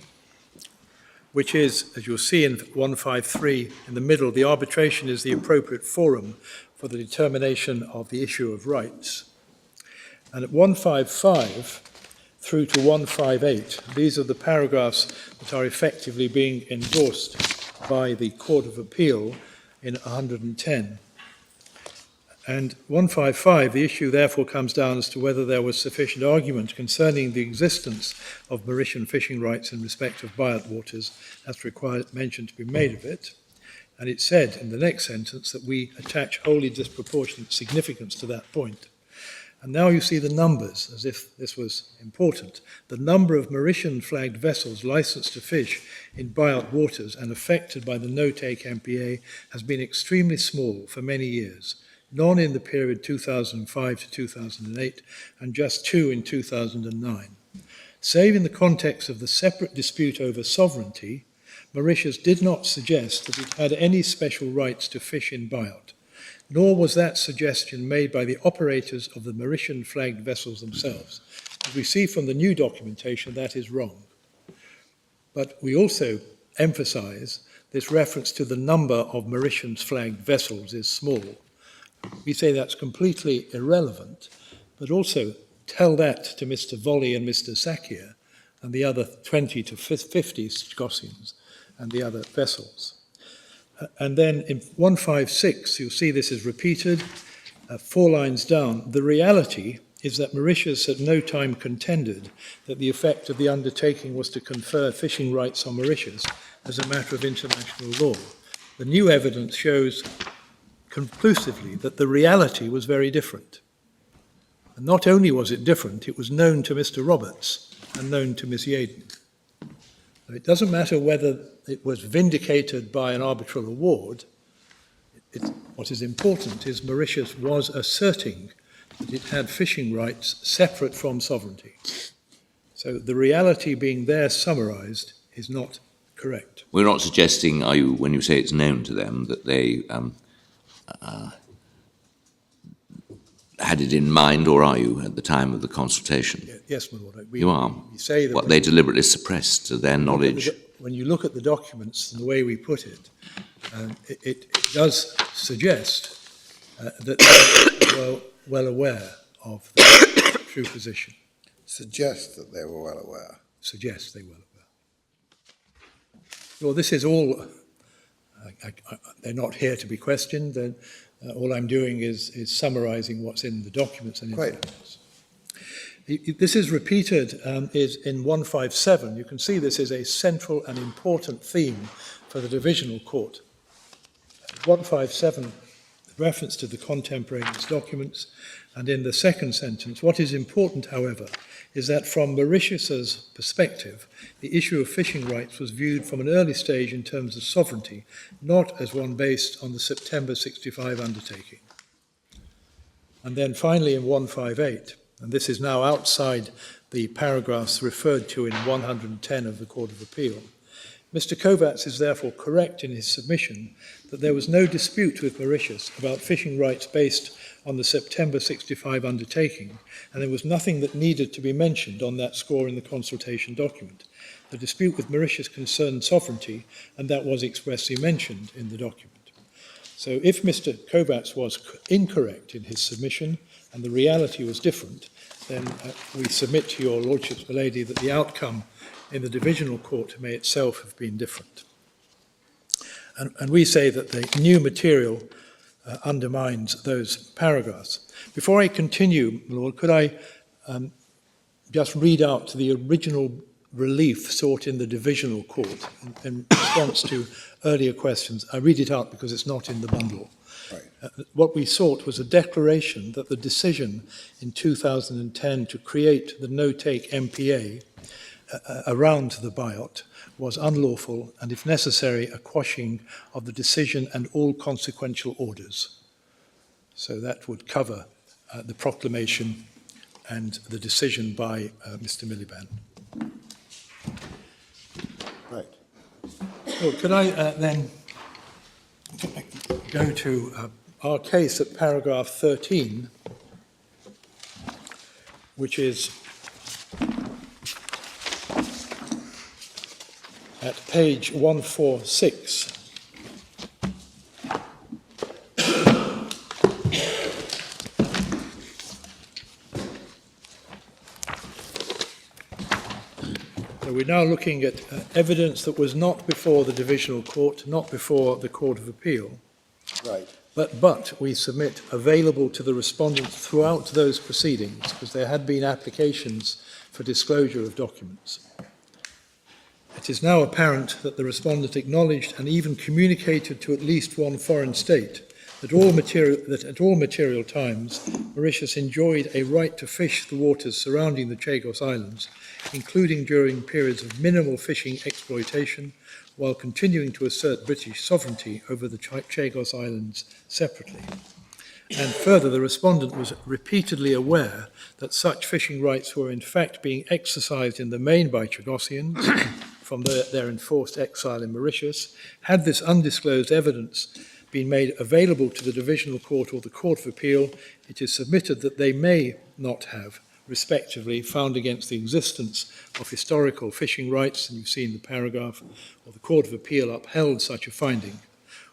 [SPEAKER 4] which is, as you'll see in 153 in the middle, the arbitration is the appropriate forum for the determination of the issue of rights. And at 155 through to 158, these are the paragraphs that are effectively being endorsed by the Court of Appeal in 110. And 155, the issue therefore comes down as to whether there was sufficient argument concerning the existence of Mauritian fishing rights in respect of buyout waters, as required mention to be made of it. And it said in the next sentence that we attach wholly disproportionate significance to that point. And now you see the numbers, as if this was important. The number of Mauritian flagged vessels licensed to fish in buyout waters and affected by the no-take MPA has been extremely small for many years. None in the period 2005 to 2008, and just 2 in 2009. Save in the context of the separate dispute over sovereignty, Mauritius did not suggest that it had any special rights to fish in buyout, nor was that suggestion made by the operators of the Mauritian flagged vessels themselves. As we see from the new documentation, that is wrong. But we also emphasize this reference to the number of Mauritian flagged vessels is small. We say that's completely irrelevant, but also tell that to Mr. Volley and Mr. Sakia and the other 20 to 50 Scotians and the other vessels. And then in 156, you'll see this is repeated, 4 lines down. The reality is that Mauritius at no time contended that the effect of the undertaking was to confer fishing rights on Mauritius as a matter of international law. The new evidence shows conclusively that the reality was very different. And not only was it different, it was known to Mr. Roberts and known to Miss Yaden. So it doesn't matter whether it was vindicated by an arbitral award. What is important is Mauritius was asserting that it had fishing rights separate from sovereignty. So the reality being there summarised is not correct.
[SPEAKER 5] We're not suggesting, are you, when you say it's known to them, that they had it in mind, or are you, at the time of the consultation?
[SPEAKER 4] Yes, my Lord.
[SPEAKER 5] You are?
[SPEAKER 4] We say that
[SPEAKER 5] What they deliberately suppressed to their knowledge?
[SPEAKER 4] when you look at the documents and the way we put it, it does suggest that they were well aware of the true position.
[SPEAKER 2] Suggest that they were well aware.
[SPEAKER 4] Suggest they were aware. Well, this is all, they're not here to be questioned. All I'm doing is summarising what's in the documents and in the documents. This is repeated is in 157. You can see this is a central and important theme for the divisional court. 157, reference to the contemporaneous documents, and in the second sentence, what is important, however, is that from Mauritius's perspective, the issue of fishing rights was viewed from an early stage in terms of sovereignty, not as one based on the September 65 undertaking. And then finally in 158, and this is now outside the paragraphs referred to in 110 of the Court of Appeal, Mr. Kovacs is therefore correct in his submission that there was no dispute with Mauritius about fishing rights based on the September 65 undertaking, and there was nothing that needed to be mentioned on that score in the consultation document. The dispute with Mauritius concerned sovereignty, and that was expressly mentioned in the document. So if Mr. Kovacs was incorrect in his submission, and the reality was different, then we submit to your lordships, my lady, that the outcome in the divisional court may itself have been different. And we say that the new material undermines those paragraphs. Before I continue, my Lord, could I just read out the original relief sought in the divisional court in response to earlier questions? I read it out because it's not in the bundle. Right. What we sought was a declaration that the decision in 2010 to create the no-take MPA around the BIOT was unlawful, and if necessary, a quashing of the decision and all consequential orders. So that would cover the proclamation and the decision by Mr. Miliband.
[SPEAKER 2] Right.
[SPEAKER 4] So could I then go to our case at paragraph 13, which is at page 146. So we're now looking at evidence that was not before the divisional court, not before the Court of Appeal.
[SPEAKER 2] Right.
[SPEAKER 4] But we submit available to the respondents throughout those proceedings, because there had been applications for disclosure of documents. It is now apparent that the respondent acknowledged and even communicated to at least one foreign state that at all material times Mauritius enjoyed a right to fish the waters surrounding the Chagos Islands, including during periods of minimal fishing exploitation, while continuing to assert British sovereignty over the Chagos Islands separately. And further, the respondent was repeatedly aware that such fishing rights were in fact being exercised in the main by Chagosians from their enforced exile in Mauritius. Had this undisclosed evidence been made available to the Divisional Court or the Court of Appeal, it is submitted that they may not have, respectively, found against the existence of historical fishing rights, and you've seen the paragraph, or the Court of Appeal upheld such a finding,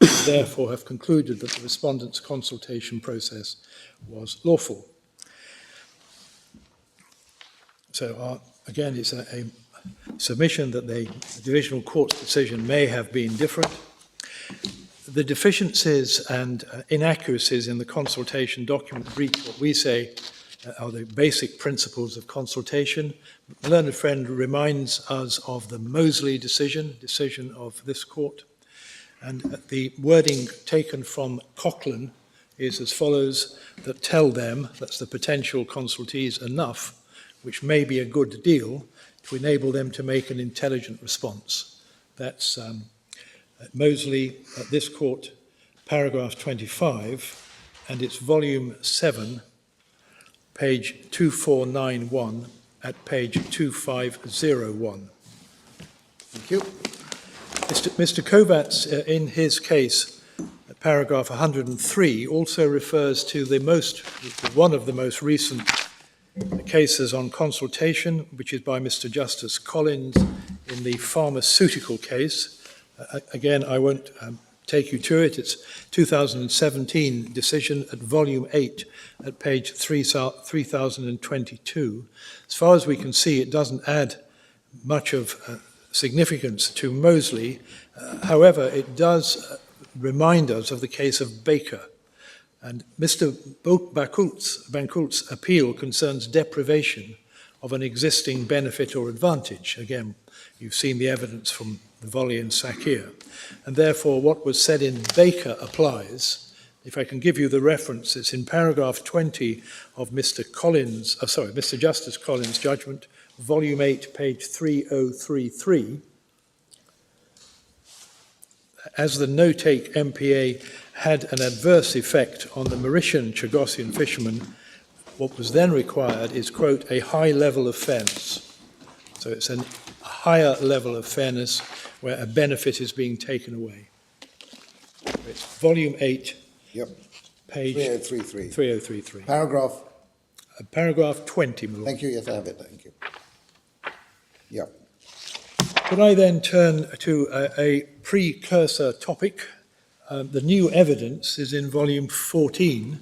[SPEAKER 4] and therefore have concluded that the respondent's consultation process was lawful. So again, it's a submission that the Divisional Court's decision may have been different. The deficiencies and inaccuracies in the consultation document breach what we say are the basic principles of consultation. The learned friend reminds us of the Mosley decision of this court, and the wording taken from Cochran is as follows: that tell them, that's the potential consultees, enough, which may be a good deal, to enable them to make an intelligent response. That's Mosley, at this court, paragraph 25, and it's volume 7, page 2491 at page 2501.
[SPEAKER 2] Thank you.
[SPEAKER 4] Mr. Kovacs, in his case, paragraph 103, also refers to one of the most recent cases on consultation, which is by Mr. Justice Collins in the pharmaceutical case. Again, I won't take you to it. It's 2017 decision at volume 8 at page 3022. As far as we can see, it doesn't add much of significance to Mosley. However, it does remind us of the case of Baker. And Mr. Bancoult's appeal concerns deprivation of an existing benefit or advantage. Again, you've seen the evidence from the volley in Sakir. And therefore, what was said in Baker applies. If I can give you the reference, it's in paragraph 20 of Mr. Justice Collins' judgment, volume 8, page 3033. As the no-take MPA had an adverse effect on the Mauritian Chagossian fishermen, what was then required is, quote, a high level of fairness. So it's a higher level of fairness where a benefit is being taken away. It's volume 8,
[SPEAKER 2] Yep.
[SPEAKER 4] page
[SPEAKER 2] 3033.
[SPEAKER 4] 3033.
[SPEAKER 2] Paragraph.
[SPEAKER 4] 20, my lord.
[SPEAKER 2] Thank you. Yes, I have it. Thank you. Yep.
[SPEAKER 4] Could I then turn to a precursor topic? The new evidence is in volume 14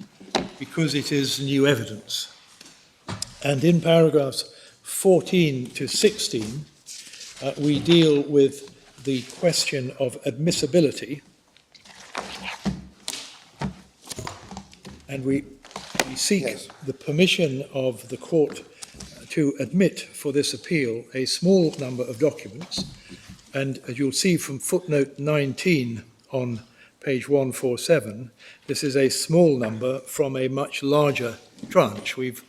[SPEAKER 4] because it is new evidence. And in paragraphs 14 to 16, we deal with the question of admissibility. And we seek the permission of the court to admit for this appeal a small number of documents. And as you'll see from footnote 19 on page 147, this is a small number from a much larger tranche. We've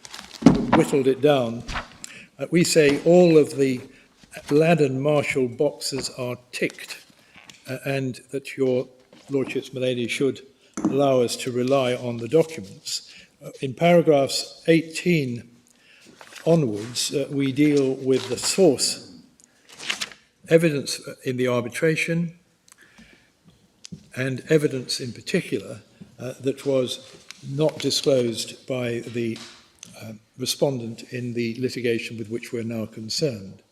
[SPEAKER 4] whittled it down. We say all of the Ladden Marshall boxes are ticked, and that your Lordships, my lady, should allow us to rely on the documents. In paragraphs 18 onwards, we deal with the source evidence in the arbitration and evidence in particular that was not disclosed by the respondent in the litigation with which we're now concerned.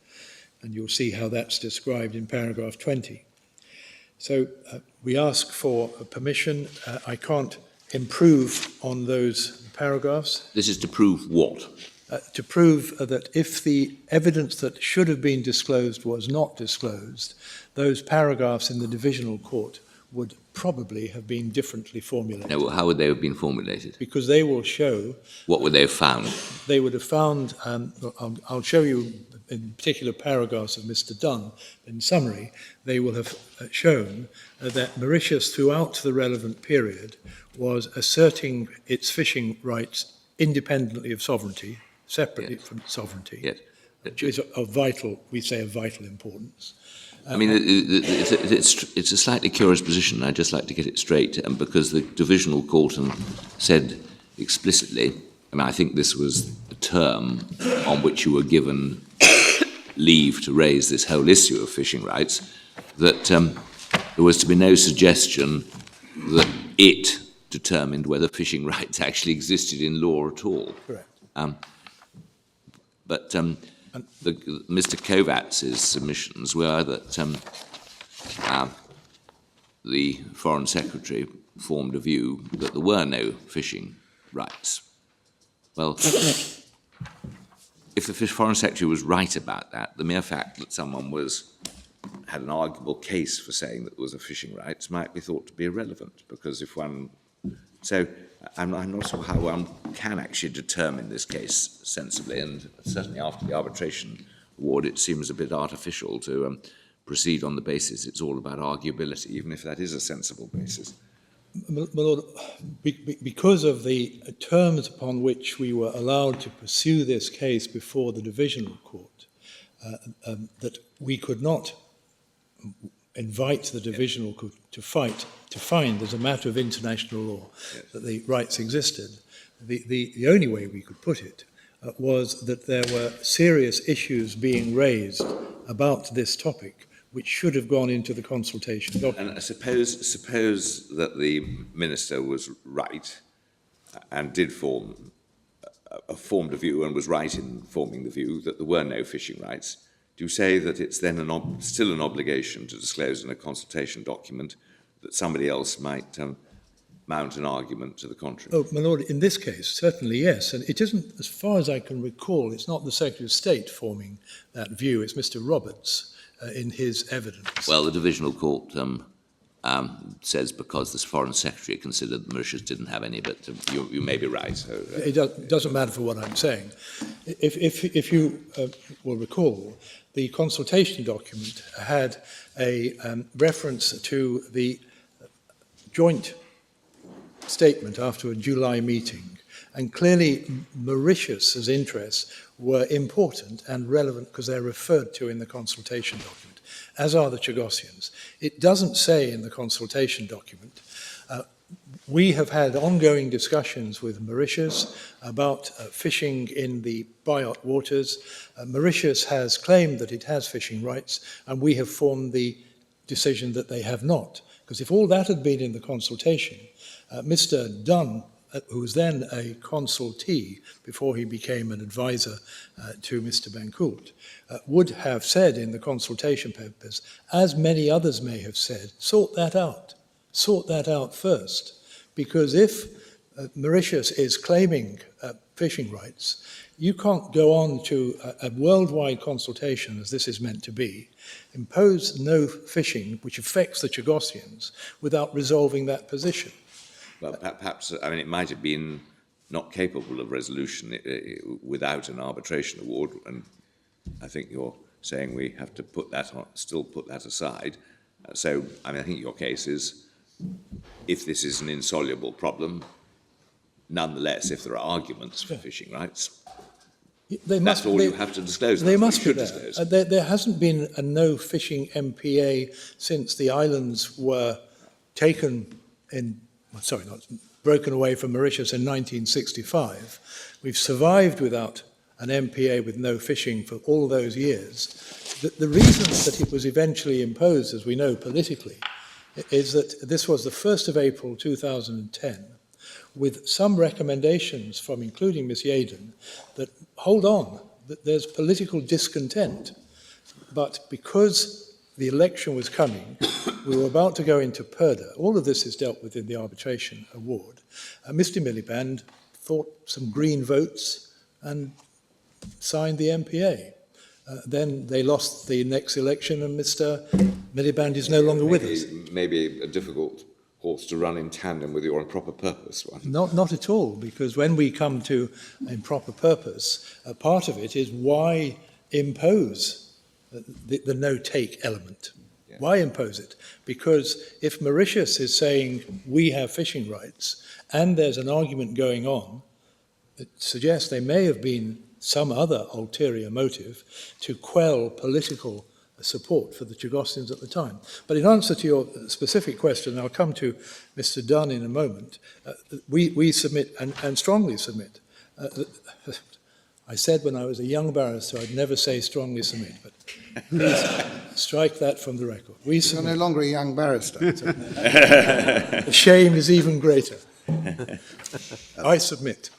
[SPEAKER 4] And you'll see how that's described in paragraph 20. So we ask for permission. I can't improve on those paragraphs.
[SPEAKER 5] This is to prove what?
[SPEAKER 4] To prove that if the evidence that should have been disclosed was not disclosed, those paragraphs in the divisional court would probably have been differently formulated.
[SPEAKER 5] No, how would they have been formulated?
[SPEAKER 4] Because they will show...
[SPEAKER 5] What would they have found?
[SPEAKER 4] They would have found, I'll show you in particular paragraphs of Mr. Dunn, in summary, they will have shown that Mauritius throughout the relevant period was asserting its fishing rights independently of sovereignty, separately from sovereignty, which is of vital, we say, of vital importance.
[SPEAKER 5] I mean, it's a slightly curious position. I'd just like to get it straight, because the divisional court said explicitly, I mean, I think this was a term on which you were given leave to raise this whole issue of fishing rights, that there was to be no suggestion that it determined whether fishing rights actually existed in law at all.
[SPEAKER 4] Correct.
[SPEAKER 5] But Mr. Kovacs' submissions were that the Foreign Secretary formed a view that there were no fishing rights. Well, if the Foreign Secretary was right about that, the mere fact that someone was had an arguable case for saying that there was a fishing rights might be thought to be irrelevant, because if one... So I'm not sure how one can actually determine this case sensibly, and certainly after the arbitration award it seems a bit artificial to proceed on the basis it's all about arguability, even if that is a sensible basis.
[SPEAKER 4] My Lord, because of the terms upon which we were allowed to pursue this case before the divisional court, that we could not invite the divisional court to find as a matter of international law that the rights existed. The only way we could put it was that there were serious issues being raised about this topic which should have gone into the consultation document.
[SPEAKER 5] And suppose that the minister was right and did formed a view and was right in forming the view that there were no fishing rights. Do you say that it's then still an obligation to disclose in a consultation document that somebody else might mount an argument to the contrary?
[SPEAKER 4] Oh, my Lord, in this case, certainly yes. And it isn't, as far as I can recall, it's not the Secretary of State forming that view, it's Mr. Roberts in his evidence.
[SPEAKER 5] Well, the divisional court says because the Foreign Secretary considered that Mauritius didn't have any, but you may be right. So,
[SPEAKER 4] It doesn't matter for what I'm saying. If you will recall, the consultation document had a reference to the joint statement after a July meeting, and clearly Mauritius's interests were important and relevant because they're referred to in the consultation document, as are the Chagossians. It doesn't say in the consultation document, we have had ongoing discussions with Mauritius about fishing in the Biot waters. Mauritius has claimed that it has fishing rights, and we have formed the decision that they have not. Because if all that had been in the consultation, Mr. Dunn, who was then a consultee before he became an advisor to Mr. Bancoult, would have said in the consultation papers, as many others may have said, sort that out first. Because if Mauritius is claiming fishing rights, you can't go on to a worldwide consultation, as this is meant to be, impose no fishing, which affects the Chagossians, without resolving that position.
[SPEAKER 5] Well, perhaps, I mean, it might have been not capable of resolution without an arbitration award, and I think you're saying we have to put that on, still put that aside. So, I mean, I think your case is, if this is an insoluble problem, nonetheless, if there are arguments for fishing rights, that's all you have to disclose.
[SPEAKER 4] They must be there. There hasn't been a no fishing MPA since the islands were taken in, broken away from Mauritius in 1965. We've survived without an MPA with no fishing for all those years. The reason that it was eventually imposed, as we know politically, is that this was the 1st of April 2010, with some recommendations from including Ms. Yaden that, hold on, that there's political discontent, but because the election was coming, we were about to go into Purdah. All of this is dealt with in the arbitration award. Mr. Miliband thought some green votes and signed the MPA. Then they lost the next election and Mr. Miliband is no longer with us.
[SPEAKER 5] Maybe a difficult horse to run in tandem with your improper purpose one.
[SPEAKER 4] Not at all, because when we come to improper purpose, part of it is why impose the no-take element. Yeah. Why impose it? Because if Mauritius is saying we have fishing rights and there's an argument going on that suggests there may have been some other ulterior motive to quell political support for the Chagossians at the time. But in answer to your specific question, I'll come to Mr. Dunn in a moment, we submit and strongly submit. I said when I was a young barrister I'd never say strongly submit, but please strike that from the record.
[SPEAKER 2] You're no longer a young barrister.
[SPEAKER 4] The shame is even greater. I submit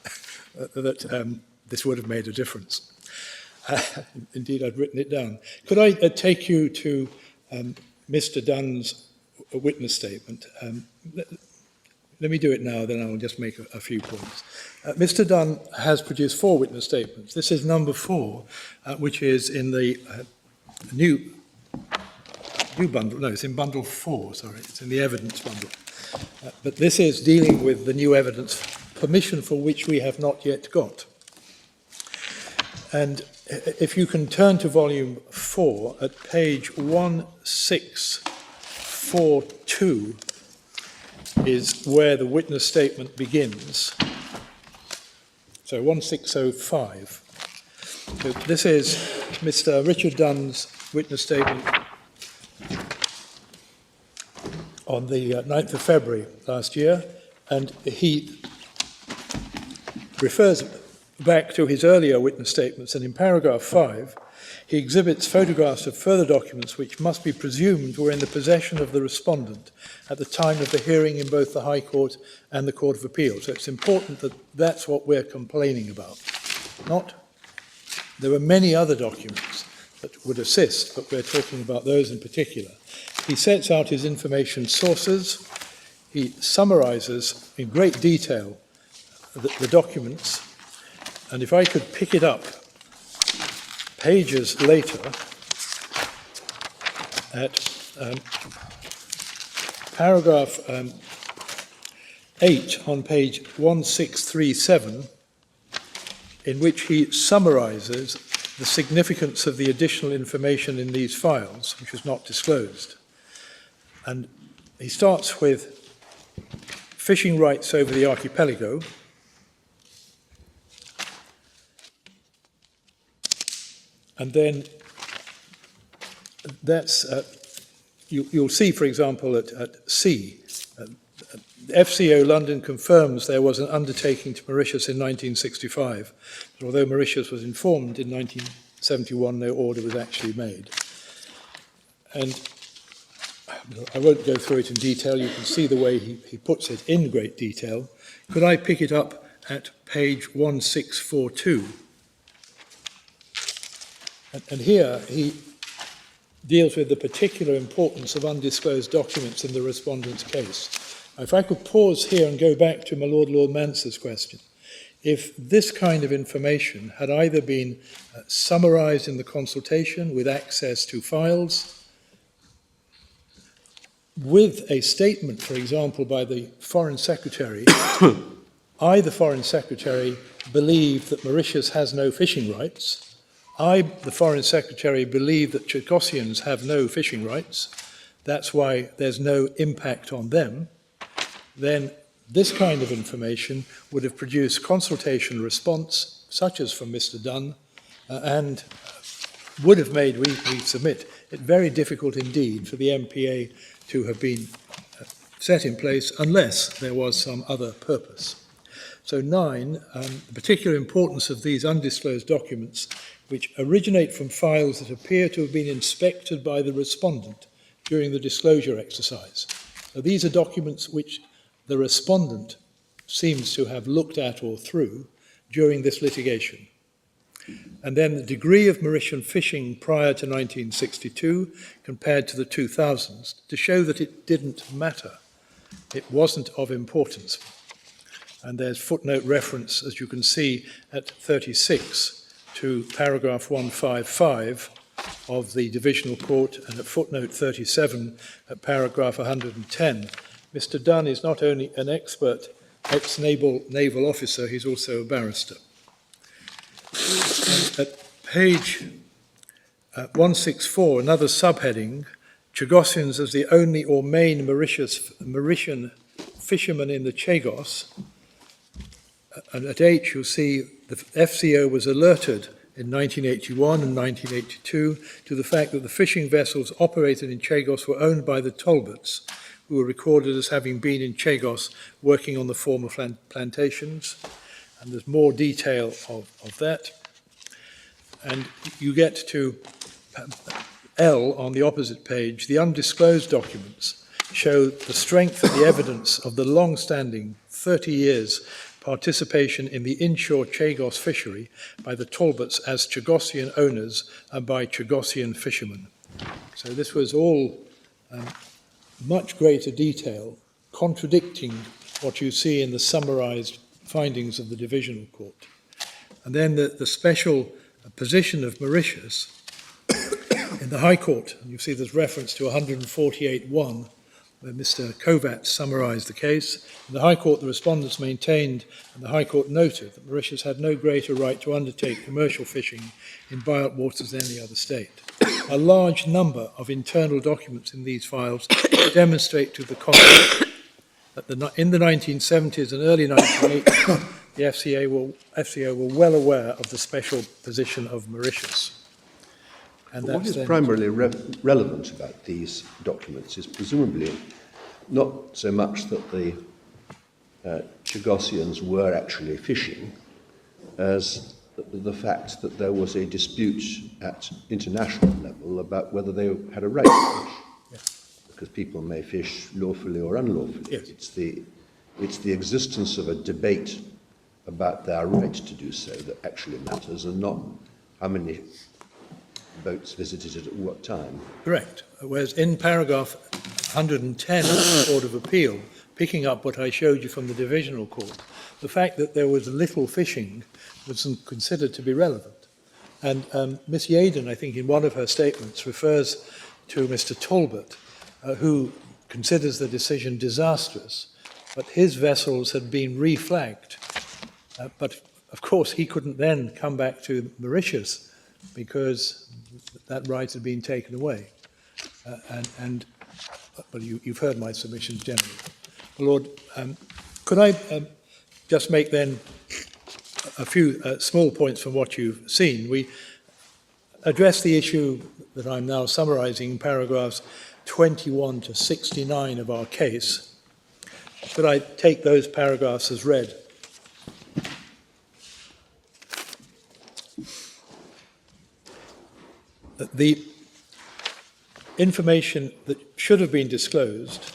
[SPEAKER 4] that this would have made a difference. Indeed, I'd written it down. Could I take you to Mr. Dunn's witness statement? Let me do it now, then I'll just make a few points. Mr. Dunn has produced 4 witness statements. This is number 4, which is in the new new bundle, no, it's in bundle 4, sorry, it's in the evidence bundle. But this is dealing with the new evidence, permission for which we have not yet got. And if you can turn to volume 4 at page 1642 is where the witness statement begins. So 1605. So this is Mr. Richard Dunn's witness statement on the 9th of February last year, and he refers back to his earlier witness statements, and in paragraph 5, he exhibits photographs of further documents which must be presumed were in the possession of the respondent at the time of the hearing in both the High Court and the Court of Appeal. So it's important that that's what we're complaining about. There were many other documents that would assist, but we're talking about those in particular. He sets out his information sources. He summarizes in great detail the documents. And if I could pick it up pages later at paragraph 8 on page 1637, in which he summarizes the significance of the additional information in these files, which was not disclosed. And he starts with fishing rights over the archipelago, and then that's, you'll see, for example, at C, FCO London confirms there was an undertaking to Mauritius in 1965, but although Mauritius was informed in 1971, no order was actually made. And I won't go through it in detail. You can see the way he puts it in great detail. Could I pick it up at page 1642? And here he deals with the particular importance of undisclosed documents in the respondent's case. Now, if I could pause here and go back to my Lord Manser's question. If this kind of information had either been summarized in the consultation with access to files, with a statement, for example, by the Foreign Secretary, I, the Foreign Secretary, believe that Mauritius has no fishing rights. I, the Foreign Secretary, believe that Chagosians have no fishing rights. That's why there's no impact on them. Then this kind of information would have produced consultation response, such as from Mr. Dunn, and would have made, we submit, it very difficult indeed for the MPA to have been set in place unless there was some other purpose. So 9, the particular importance of these undisclosed documents which originate from files that appear to have been inspected by the respondent during the disclosure exercise. So these are documents which the respondent seems to have looked at or through during this litigation. And then the degree of Mauritian fishing prior to 1962 compared to the 2000s to show that it didn't matter. It wasn't of importance. And there's footnote reference, as you can see, at 36 to paragraph 155 of the Divisional Court, and at footnote 37 at paragraph 110. Mr. Dunn is not only an expert ex-naval officer, he's also a barrister. And at page 164, another subheading, Chagosians as the only or main Mauritian fishermen in the Chagos. And at H, you'll see the FCO was alerted in 1981 and 1982 to the fact that the fishing vessels operated in Chagos were owned by the Talbots, who were recorded as having been in Chagos working on the former plantations. And there's more detail of that. And you get to L on the opposite page. The undisclosed documents show the strength of the evidence of the long-standing 30 years participation in the inshore Chagos fishery by the Talbots as Chagosian owners and by Chagosian fishermen. So this was all much greater detail, contradicting what you see in the summarized findings of the Divisional Court. And then the special position of Mauritius in In the High Court, and you see there's reference to 148.1, where Mr. Kovacs summarised the case. In the High Court, the respondents maintained, and the High Court noted, that Mauritius had no greater right to undertake commercial fishing in buyout waters than any other state. A large number of internal documents in these files demonstrate to the contrary that in the 1970s and early 1980s, the FCA were well aware of the special position of Mauritius. And
[SPEAKER 6] what is primarily relevant about these documents is presumably not so much that the Chagossians were actually fishing as the fact that there was a dispute at international level about whether they had a right to fish.
[SPEAKER 4] Yes.
[SPEAKER 6] Because people may fish lawfully or unlawfully.
[SPEAKER 4] Yes.
[SPEAKER 6] It's the existence of a debate about their right to do so that actually matters, and not how many boats visited it at what time.
[SPEAKER 4] Correct. Whereas in paragraph 110 of the Court of Appeal, picking up what I showed you from the Divisional Court, the fact that there was little fishing was considered to be relevant. And Miss Yaden, I think, in one of her statements, refers to Mr. Talbot, who considers the decision disastrous, but his vessels had been reflagged. But, of course, he couldn't then come back to Mauritius because that right had been taken away. Well, you've heard my submissions generally. Lord, could I just make then a few small points from what you've seen? We address the issue that I'm now summarising in paragraphs 21 to 69 of our case. Could I take those paragraphs as read? The information that should have been disclosed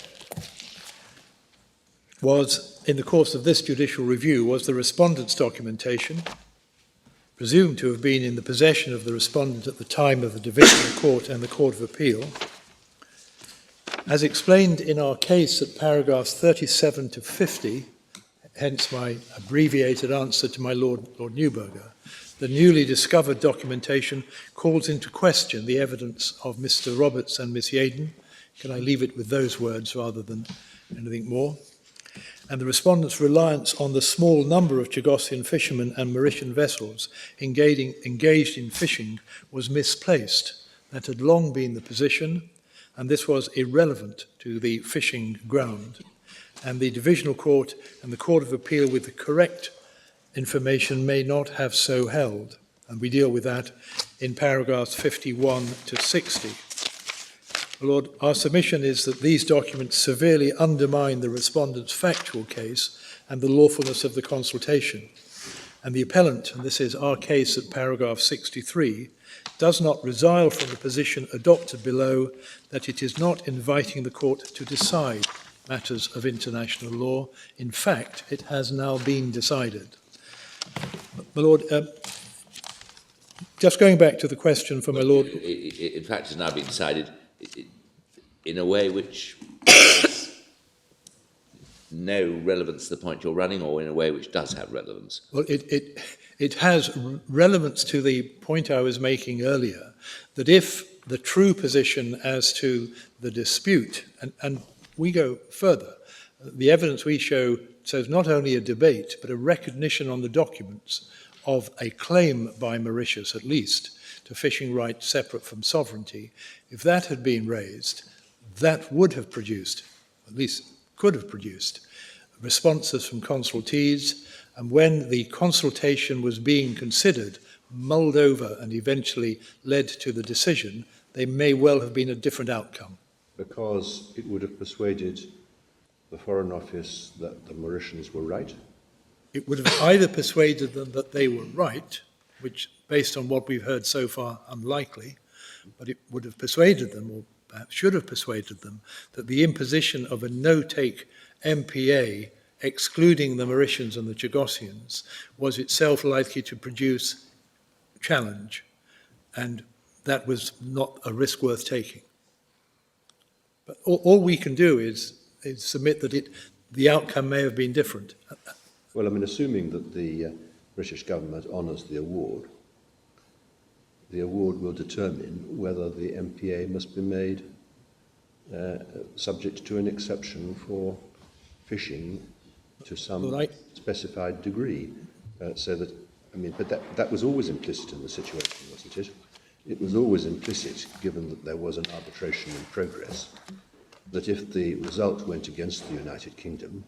[SPEAKER 4] was, in the course of this judicial review, was the respondent's documentation, presumed to have been in the possession of the respondent at the time of the Divisional Court and the Court of Appeal. As explained in our case at paragraphs 37 to 50, hence my abbreviated answer to my Lord Newburger, the newly discovered documentation calls into question the evidence of Mr. Roberts and Miss Yaden. Can I leave it with those words rather than anything more? And the respondent's reliance on the small number of Chagossian fishermen and Mauritian vessels engaged in fishing was misplaced. That had long been the position, and this was irrelevant to the fishing ground. And the Divisional Court and the Court of Appeal, with the correct information, may not have so held. And we deal with that in paragraphs 51 to 60. Lord, our submission is that these documents severely undermine the respondent's factual case and the lawfulness of the consultation. And the appellant, and this is our case at paragraph 63, does not resile from the position adopted below that it is not inviting the court to decide matters of international law. In fact, it has now been decided. My Lord, just going back to the question from my Lord...
[SPEAKER 5] In fact, it's now been decided in a way which has no relevance to the point you're running, or in a way which does have relevance?
[SPEAKER 4] Well, it has relevance to the point I was making earlier, that if the true position as to the dispute, and we go further, the evidence we show shows not only a debate, but a recognition on the documents of a claim by Mauritius, at least, to fishing rights separate from sovereignty. If that had been raised, that would have produced, at least could have produced, responses from consultees, and when the consultation was being considered, mulled over, and eventually led to the decision, they may well have been a different outcome.
[SPEAKER 6] Because it would have persuaded the Foreign Office that the Mauritians were right?
[SPEAKER 4] It would have either persuaded them that they were right, which, based on what we've heard so far, unlikely, but it would have persuaded them, or perhaps should have persuaded them, that the imposition of a no-take MPA, excluding the Mauritians and the Chagossians, was itself likely to produce challenge, and that was not a risk worth taking. But all we can do is submit that the outcome may have been different.
[SPEAKER 6] Well, I mean, assuming that the British government honours the award, the award will determine whether the MPA must be made subject to an exception for fishing to some specified degree. So that, I mean, but that was always implicit in the situation, wasn't it? It was always implicit, given that there was an arbitration in progress, that if the result went against the United Kingdom,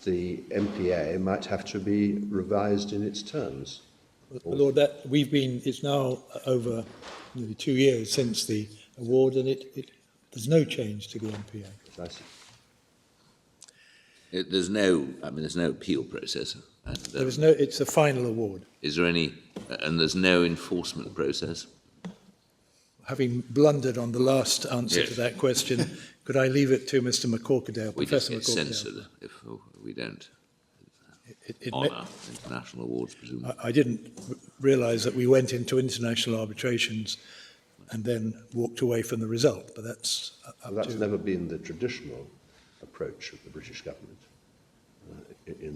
[SPEAKER 6] the MPA might have to be revised in its terms.
[SPEAKER 4] Lord, that it's now over nearly 2 years since the award, and there's no change to the MPA.
[SPEAKER 6] Precisely.
[SPEAKER 5] There's no appeal process. And,
[SPEAKER 4] It's a final award.
[SPEAKER 5] is there any, and there's no enforcement process?
[SPEAKER 4] Having blundered on the last answer to that question, could I leave it to Mr. McCorkadale,
[SPEAKER 5] We just
[SPEAKER 4] Professor
[SPEAKER 5] get
[SPEAKER 4] McCorkadale?
[SPEAKER 5] censored if we don't
[SPEAKER 4] It
[SPEAKER 5] honour international awards, presumably.
[SPEAKER 4] I didn't realise that we went into international arbitrations and then walked away from the result, but that's up
[SPEAKER 6] Well, that's
[SPEAKER 4] to...
[SPEAKER 6] never been the traditional approach of the British government.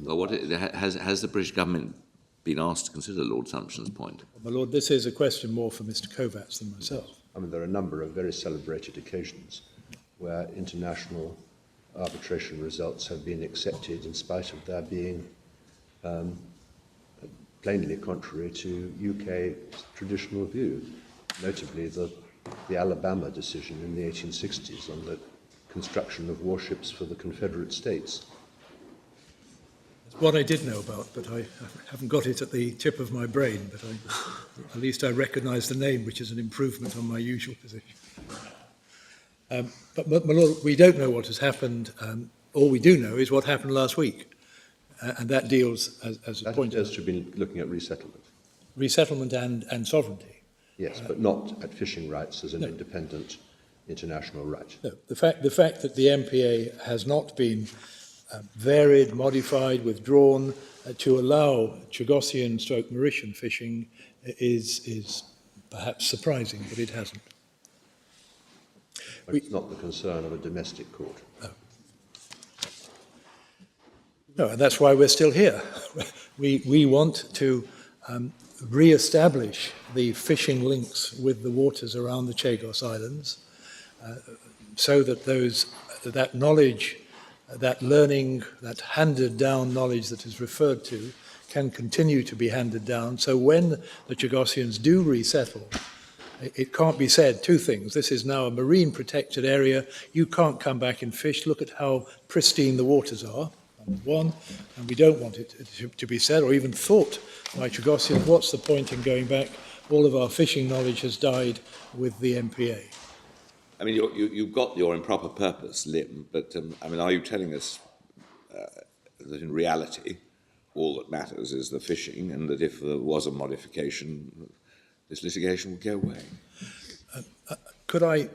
[SPEAKER 5] Well, has the British government been asked to consider Lord Sumption's point?
[SPEAKER 4] My Lord, this is a question more for Mr. Kovacs than myself.
[SPEAKER 6] I mean, there are a number of very celebrated occasions where international arbitration results have been accepted in spite of their being plainly contrary to UK traditional view, notably the Alabama decision in the 1860s on the construction of warships for the Confederate States.
[SPEAKER 4] It's what I did know about, but I haven't got it at the tip of my brain, but at least I recognise the name, which is an improvement on my usual position. But my Lord, we don't know what has happened. All we do know is what happened last week. And that deals, as a point...
[SPEAKER 6] That appears to have been looking at resettlement.
[SPEAKER 4] Resettlement and sovereignty.
[SPEAKER 6] Yes, but not at fishing rights as an independent international right.
[SPEAKER 4] No, the fact that the MPA has not been varied, modified, withdrawn to allow Chagosian/Mauritian fishing is perhaps surprising, but it hasn't.
[SPEAKER 6] But it's not the concern of a domestic court.
[SPEAKER 4] No, and that's why we're still here. We want to re-establish the fishing links with the waters around the Chagos Islands, so that that knowledge, that learning, that handed down knowledge that is referred to can continue to be handed down. So when the Chagosians do resettle, it can't be said two things. This is now a marine protected area. You can't come back and fish. Look at how pristine the waters are. One, and we don't want it to be said or even thought by Chagosians, what's the point in going back? All of our fishing knowledge has died with the MPA.
[SPEAKER 5] I mean, you've got your improper purpose, Lim, but I mean, are you telling us that in reality all that matters is the fishing, and that if there was a modification, this litigation would go away?
[SPEAKER 4] Could I...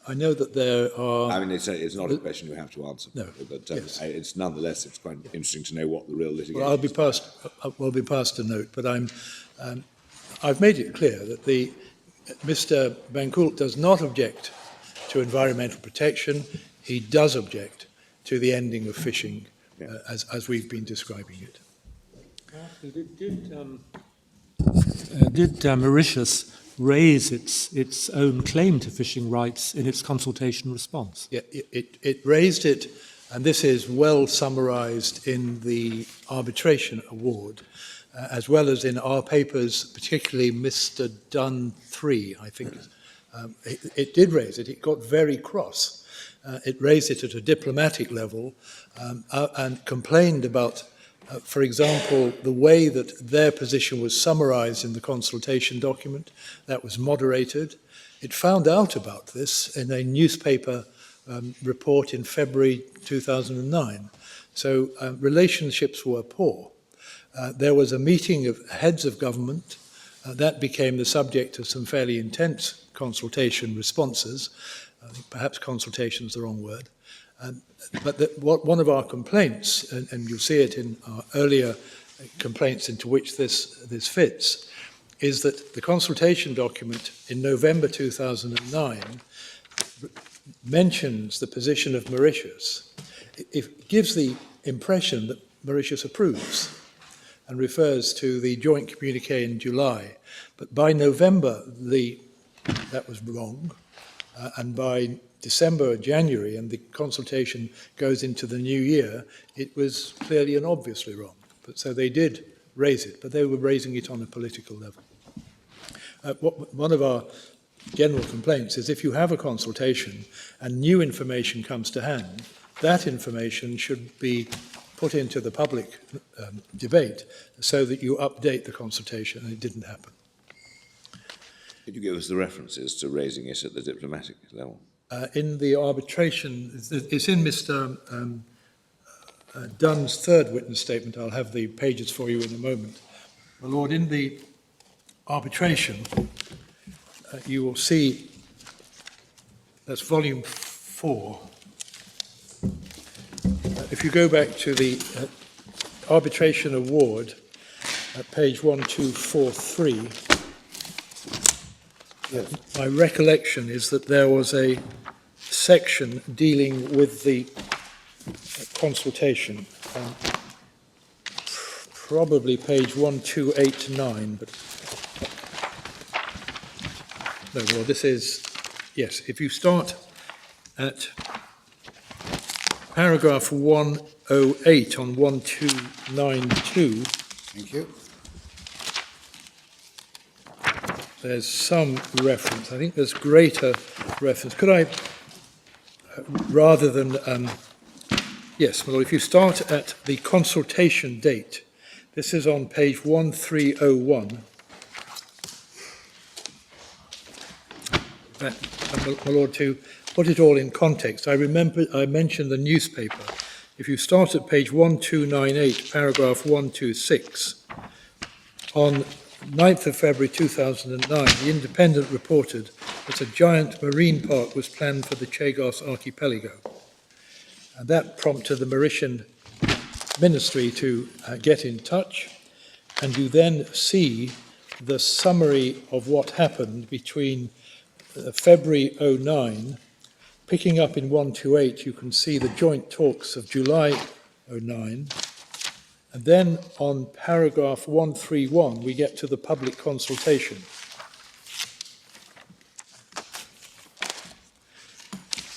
[SPEAKER 4] I know that there are...
[SPEAKER 5] I mean, it's not a question you have to answer,
[SPEAKER 4] no,
[SPEAKER 5] but
[SPEAKER 4] yes.
[SPEAKER 5] It's nonetheless, it's quite interesting to know what the real litigation
[SPEAKER 4] well, will be passed a note, but I've made it clear that Mr. Bancoult does not object to environmental protection. He does object to the ending of fishing, as we've been describing it.
[SPEAKER 10] Did Mauritius raise its own claim to fishing rights in its consultation response?
[SPEAKER 4] Yeah, it raised it, and this is well summarised in the arbitration award, as well as in our papers, particularly Mr. Dunn 3, I think. It did raise it. It got very cross. It raised it at a diplomatic level and complained about, for example, the way that their position was summarised in the consultation document. That was moderated. It found out about this in a newspaper report in February 2009. So relationships were poor. There was a meeting of heads of government. That became the subject of some fairly intense consultation responses. I think perhaps consultation is the wrong word. But one of our complaints, and you'll see it in our earlier complaints into which this fits, is that the consultation document in November 2009 mentions the position of Mauritius. It gives the impression that Mauritius approves. and refers to the joint communique in July. But by November, that was wrong, and by December or January, and the consultation goes into the new year, it was clearly and obviously wrong. But so they did raise it, but they were raising it on a political level. One of our general complaints is if you have a consultation and new information comes to hand, that information should be put into the public debate so that you update the consultation, and it didn't happen.
[SPEAKER 5] Could you give us the references to raising it at the diplomatic level?
[SPEAKER 4] In the arbitration, it's in Mr. Dunn's third witness statement. I'll have the pages for you in a moment. My Lord, in the arbitration, you will see, that's volume 4. If you go back to the arbitration award at page 1243, my recollection is that there was a section dealing with the consultation, probably page 1289, but no, well, this is, yes, if you start at paragraph 108 on 1292.
[SPEAKER 2] Thank you.
[SPEAKER 4] There's some reference. I think there's greater reference. Could I, rather than, yes, well, if you start at the consultation date, this is on page 1301. My Lord, to put it all in context, I remember I mentioned the newspaper. If you start at page 1298, paragraph 126, on 9th of February 2009, the Independent reported that a giant marine park was planned for the Chagos archipelago. And that prompted the Mauritian Ministry to get in touch, and you then see the summary of what happened between February 09, picking up in 128, you can see the joint talks of July 09, and then on paragraph 131, we get to the public consultation.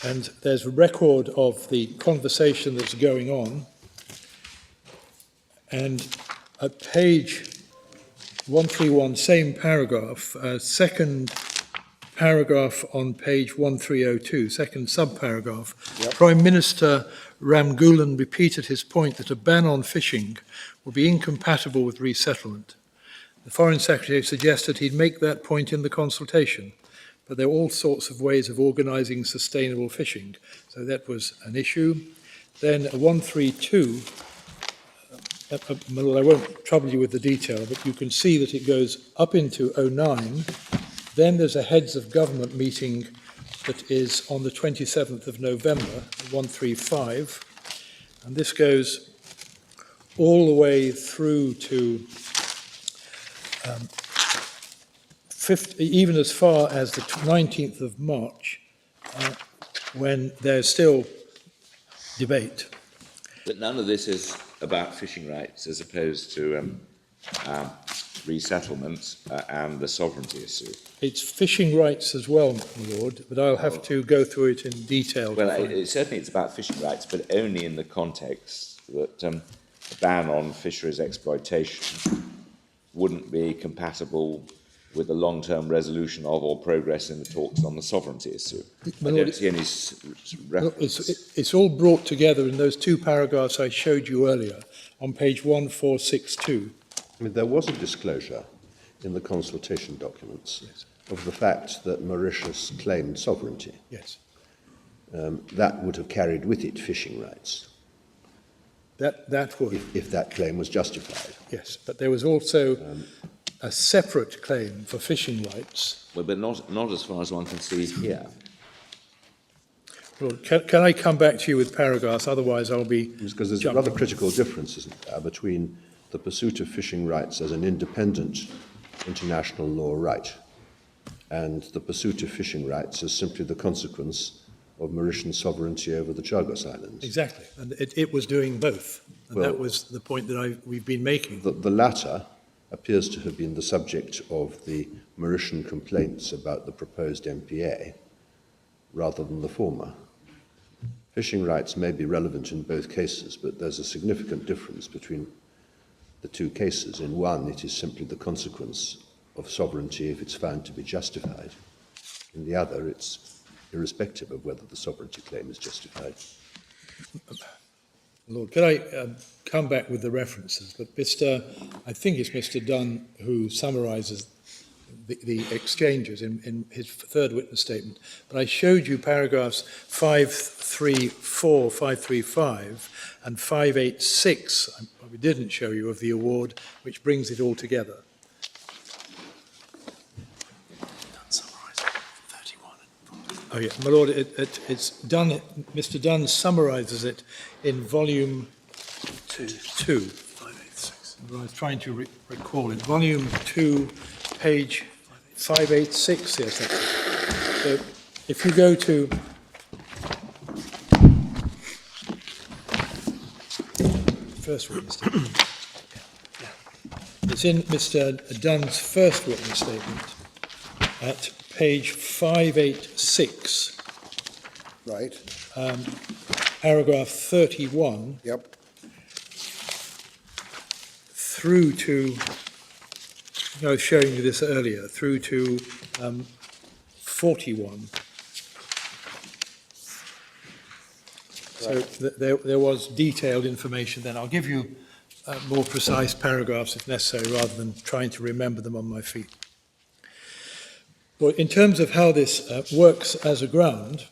[SPEAKER 4] And there's a record of the conversation that's going on, and at page 131, same paragraph, second paragraph on page 1302, second subparagraph, Prime Minister Ramgoolan repeated his point that a ban on fishing would be incompatible with resettlement. The Foreign Secretary suggested he'd make that point in the consultation, but there are all sorts of ways of organising sustainable fishing, so that was an issue. Then 132, I won't trouble you with the detail, but you can see that it goes up into 09. Then there's a Heads of Government meeting that is on the 27th of November, 135, and this goes all the way through to even as far as the 19th of March, when there's still debate.
[SPEAKER 5] But none of this is about fishing rights as opposed to resettlement and the sovereignty issue.
[SPEAKER 4] It's fishing rights as well, my Lord, but I'll have to go through it in detail.
[SPEAKER 5] Well, certainly it's about fishing rights, but only in the context that a ban on fisheries exploitation wouldn't be compatible with the long-term resolution of or progress in the talks on the sovereignty issue. I don't see any reference.
[SPEAKER 4] It's all brought together in those two paragraphs I showed you earlier on page 1462.
[SPEAKER 6] I mean, there was a disclosure in the consultation documents of the fact that Mauritius claimed sovereignty.
[SPEAKER 4] Yes.
[SPEAKER 6] That would have carried with it fishing rights.
[SPEAKER 4] That would.
[SPEAKER 6] If that claim was justified.
[SPEAKER 4] Yes, but there was also a separate claim for fishing rights.
[SPEAKER 5] Well, but not as far as one can see here.
[SPEAKER 4] Well, can I come back to you with paragraphs? Otherwise, I'll be.
[SPEAKER 6] Because there's a rather critical difference, isn't there, between the pursuit of fishing rights as an independent international law right and the pursuit of fishing rights as simply the consequence of Mauritian sovereignty over the Chagos Islands.
[SPEAKER 4] Exactly, and it was doing both. And
[SPEAKER 6] Well,
[SPEAKER 4] that was the point that we've been making.
[SPEAKER 6] The latter appears to have been the subject of the Mauritian complaints about the proposed MPA, rather than the former. Fishing rights may be relevant in both cases, but there's a significant difference between the two cases. In one, it is simply the consequence of sovereignty if it's found to be justified. In the other, it's irrespective of whether the sovereignty claim is justified.
[SPEAKER 4] Lord, could I come back with the references? But I think it's Mr. Dunn who summarises the exchanges in his third witness statement. But I showed you paragraphs 534, 535 and 586. I probably didn't show you of the award, which brings it all together. Oh yeah, my lord, it's done. Mr. Dunn summarises it in volume 2. 586. I was trying to recall it. Volume 2, page 586. Yes, that's it. So if you go to first witness statement, it's in Mr. Dunn's first witness statement at page 586.
[SPEAKER 2] Right.
[SPEAKER 4] Paragraph 31.
[SPEAKER 2] Yep.
[SPEAKER 4] Through to, I was showing you this earlier, through to 41. So there was detailed information then. I'll give you more precise paragraphs if necessary, rather than trying to remember them on my feet. Well, in terms of how this works as a ground,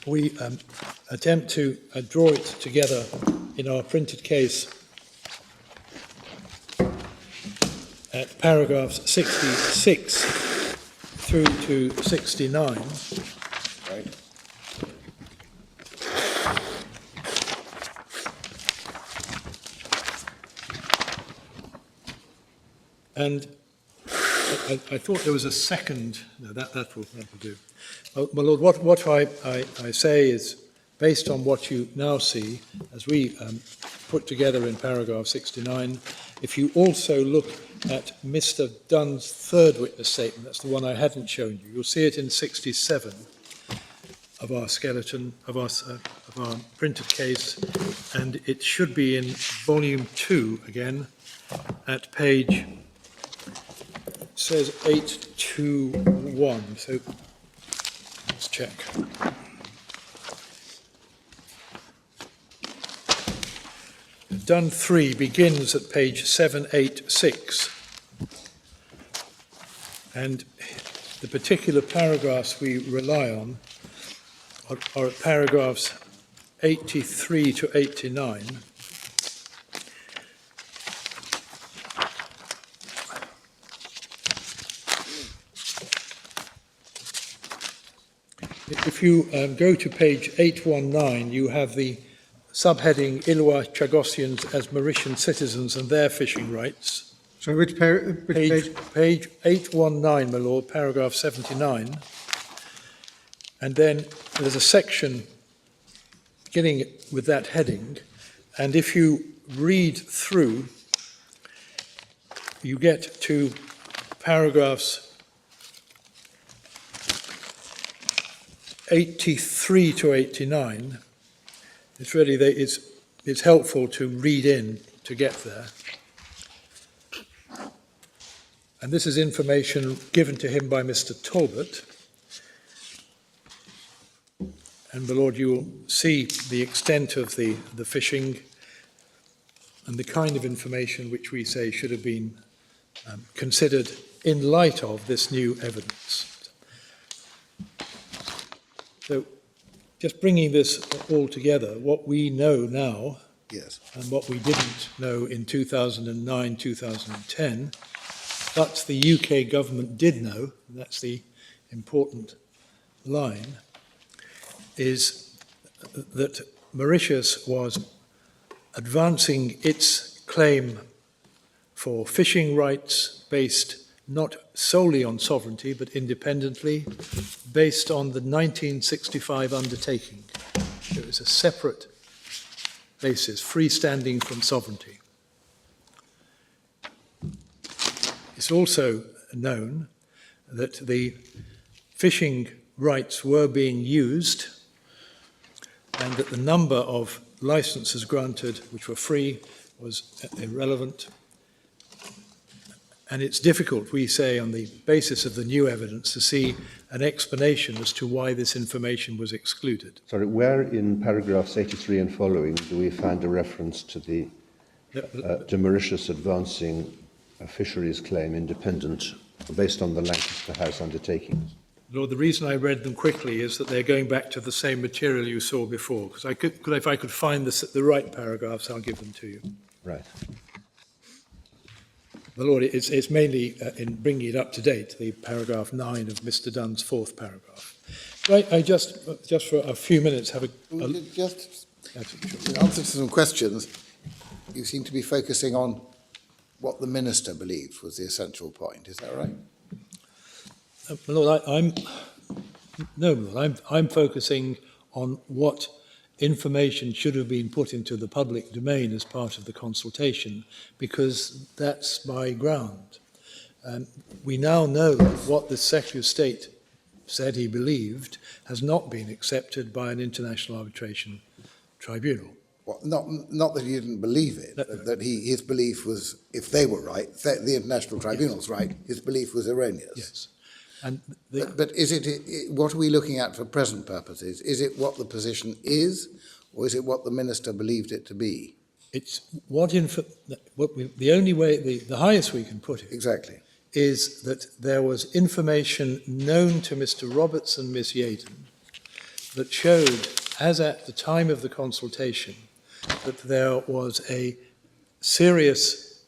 [SPEAKER 4] we attempt to draw it together in our printed case at paragraphs 66 through to 69.
[SPEAKER 2] Right.
[SPEAKER 4] And I thought there was a second. No, that will do. Well, my lord, what I say is, based on what you now see, as we put together in paragraph 69, if you also look at Mr. Dunn's third witness statement, that's the one I hadn't shown you, you'll see it in 67 of our skeleton, of our printed case, and it should be in volume 2 again, at page, it says 821, so let's check. Dunn 3 begins at page 786, and the particular paragraphs we rely on are at paragraphs 83 to 89. If you go to page 819, you have the subheading Iloa Chagosians as Mauritian citizens and their fishing rights.
[SPEAKER 7] So which page?
[SPEAKER 4] Page 819, my lord, paragraph 79. And then there's a section beginning with that heading, and if you read through, you get to paragraphs 83 to 89. It's really, it's helpful to read in to get there. And this is information given to him by Mr. Talbot. And, my lord, you will see the extent of the fishing and the kind of information which we say should have been considered in light of this new evidence. So, just bringing this all together, what we know now,
[SPEAKER 2] Yes.
[SPEAKER 4] and what we didn't know in 2009, 2010, but the UK government did know, that's the important line, is that Mauritius was advancing its claim for fishing rights based not solely on sovereignty, but independently, based on the 1965 undertaking. It was a separate basis, freestanding from sovereignty. It's also known that the fishing rights were being used and that the number of licenses granted which were free was irrelevant. And it's difficult, we say, on the basis of the new evidence, to see an explanation as to why this information was excluded.
[SPEAKER 6] Sorry, where in paragraphs 83 and following do we find a reference to the to Mauritius advancing a fisheries claim independent based on the Lancaster House undertakings?
[SPEAKER 4] Lord, the reason I read them quickly is that they're going back to the same material you saw before. Because if I could find the right paragraphs, I'll give them to you.
[SPEAKER 6] Right.
[SPEAKER 4] But Lord, it's mainly in bringing it up to date, the paragraph 9 of Mr. Dunn's fourth paragraph. So I just for a few minutes have
[SPEAKER 2] Just in answer to some questions, you seem to be focusing on what the minister believed was the essential point. Is that right?
[SPEAKER 4] Lord, I'm focusing on what information should have been put into the public domain as part of the consultation, because that's my ground. And we now know what the Secretary of State said he believed has not been accepted by an international arbitration tribunal.
[SPEAKER 2] Well, not that he didn't believe it, but that his belief was, if they were right, the international tribunal's right, his belief was erroneous.
[SPEAKER 4] Yes. And
[SPEAKER 2] but is it, what are we looking at for present purposes? Is it what the position is, or is it what the minister believed it to be?
[SPEAKER 4] it's the only way, the highest we can put it.
[SPEAKER 2] Exactly.
[SPEAKER 4] Is that there was information known to Mr. Roberts and Miss Yaden that showed, as at the time of the consultation, that there was a serious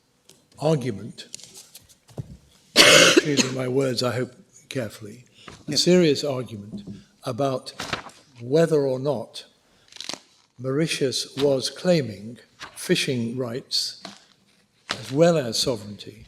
[SPEAKER 4] argument, choosing my words, I hope, carefully, a serious argument about whether or not Mauritius was claiming fishing rights as well as sovereignty,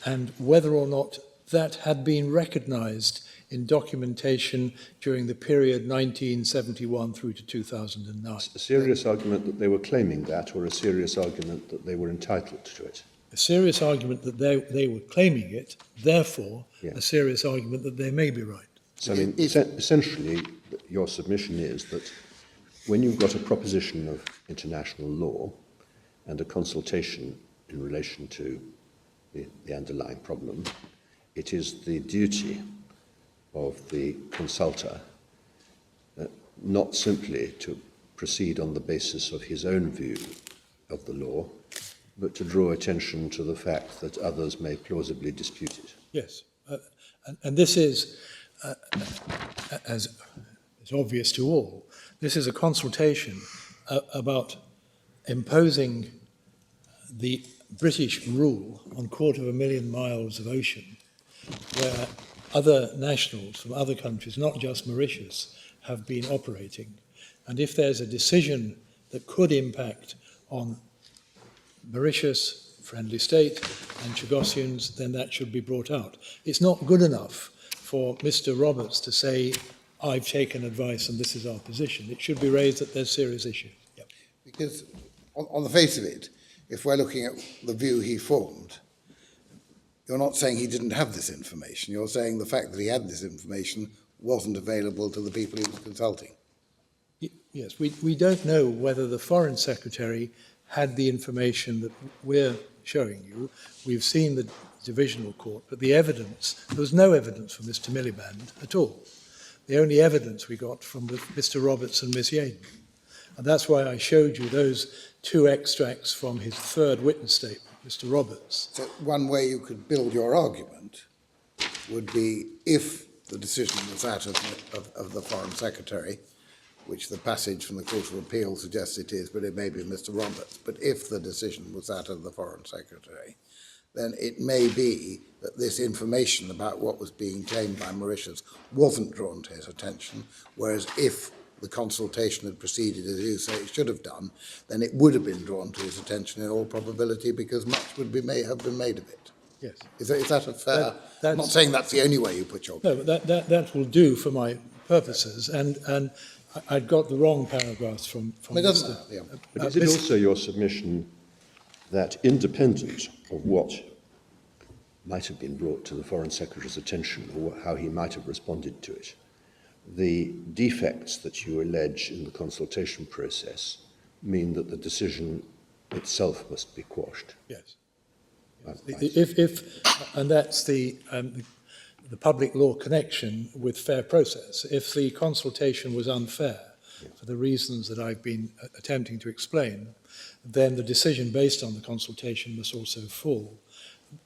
[SPEAKER 4] and whether or not that had been recognised in documentation during the period 1971 through to 2009.
[SPEAKER 6] A serious argument that they were claiming that, or a serious argument that they were entitled to it?
[SPEAKER 4] A serious argument that they were claiming it, therefore a serious argument that they may be right.
[SPEAKER 6] So, I mean, essentially, your submission is that when you've got a proposition of international law and a consultation in relation to the underlying problem, it is the duty of the consultor not simply to proceed on the basis of his own view of the law, but to draw attention to the fact that others may plausibly dispute it.
[SPEAKER 4] Yes, and this is, as is obvious to all, this is a consultation about imposing the British rule on 250,000 miles of ocean, where other nationals from other countries, not just Mauritius, have been operating. And if there's a decision that could impact on Mauritius, friendly state, and Chagossians, then that should be brought out. It's not good enough for Mr. Roberts to say, I've taken advice and this is our position. It should be raised that there's serious issue. Yep.
[SPEAKER 2] Because on the face of it, if we're looking at the view he formed, you're not saying he didn't have this information. You're saying the fact that he had this information wasn't available to the people he was consulting.
[SPEAKER 4] Yes, we don't know whether the Foreign Secretary had the information that we're showing you. We've seen the divisional court, but the evidence, there was no evidence from Mr. Miliband at all. The only evidence we got from Mr. Roberts and Miss Yaden. And that's why I showed you those two extracts from his third witness statement, Mr. Roberts.
[SPEAKER 2] So one way you could build your argument would be if the decision was that of the Foreign Secretary, which the passage from the Court of Appeal suggests it is, but it may be Mr. Roberts. But if the decision was that of the Foreign Secretary, then it may be that this information about what was being claimed by Mauritius wasn't drawn to his attention, whereas if the consultation had proceeded as you say it should have done, then it would have been drawn to his attention in all probability because much may have been made of it.
[SPEAKER 4] Yes.
[SPEAKER 2] Is that a fair... I'm not saying that's the only way you put your...
[SPEAKER 4] No, but that will do for my purposes. And I'd got the wrong paragraphs from
[SPEAKER 2] It doesn't
[SPEAKER 4] Mr.
[SPEAKER 2] matter, yeah.
[SPEAKER 6] But is it also your submission that, independent of what might have been brought to the Foreign Secretary's attention or how he might have responded to it, the defects that you allege in the consultation process mean that the decision itself must be quashed?
[SPEAKER 4] Yes.
[SPEAKER 6] Right.
[SPEAKER 4] And that's the public law connection with fair process. If the consultation was unfair, for the reasons that I've been attempting to explain, then the decision based on the consultation must also fall.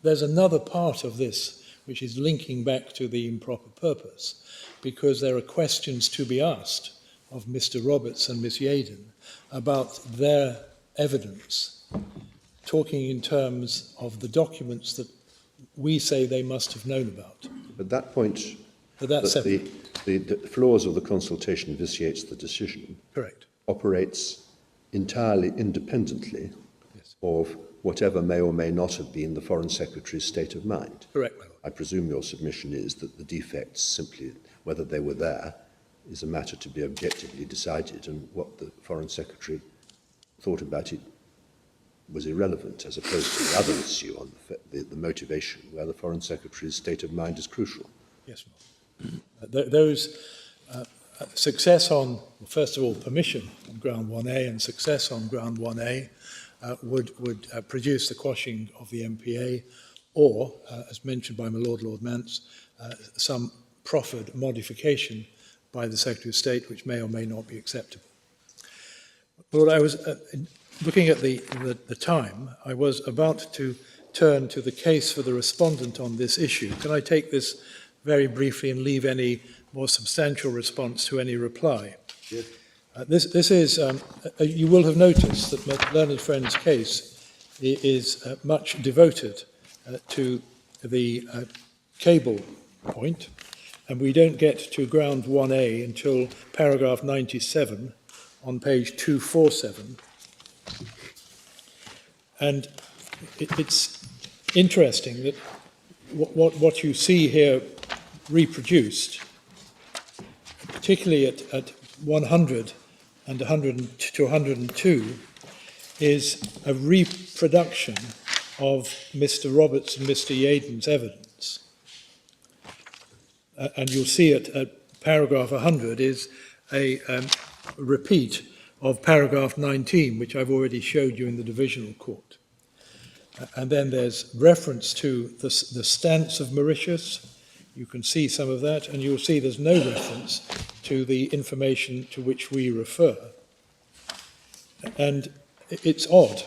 [SPEAKER 4] There's another part of this which is linking back to the improper purpose, because there are questions to be asked of Mr. Roberts and Miss Yaden about their evidence, talking in terms of the documents that we say they must have known about.
[SPEAKER 6] At that point,
[SPEAKER 4] But that's
[SPEAKER 6] that
[SPEAKER 4] separate.
[SPEAKER 6] the flaws of the consultation vitiates the decision,
[SPEAKER 4] Correct.
[SPEAKER 6] operates entirely independently
[SPEAKER 4] Yes.
[SPEAKER 6] of whatever may or may not have been the Foreign Secretary's state of mind.
[SPEAKER 4] Correct, my lord.
[SPEAKER 6] I presume your submission is that the defects, simply whether they were there, is a matter to be objectively decided, and what the Foreign Secretary thought about it was irrelevant, as opposed to the other issue on the motivation, where the Foreign Secretary's state of mind is crucial.
[SPEAKER 4] Yes, ma'am. Those success on, well, first of all, permission on ground 1A and success on ground 1A would produce the quashing of the MPA, or, as mentioned by my Lord Mance, some proffered modification by the Secretary of State, which may or may not be acceptable. Lord, I was looking at the time. I was about to turn to the case for the respondent on this issue. Can I take this very briefly and leave any more substantial response to any reply?
[SPEAKER 6] Yes.
[SPEAKER 4] This is, you will have noticed that my learned friend's case is much devoted to the cable point, and we don't get to ground 1A until paragraph 97 on page 247. And it's interesting that what you see here reproduced, particularly at 100 and 100 to 102, is a reproduction of Mr. Roberts and Mr. Yaden's evidence. And you'll see at paragraph 100 is a repeat of paragraph 19, which I've already showed you in the divisional court. And then there's reference to the stance of Mauritius. You can see some of that, and you'll see there's no reference to the information to which we refer. And it's odd,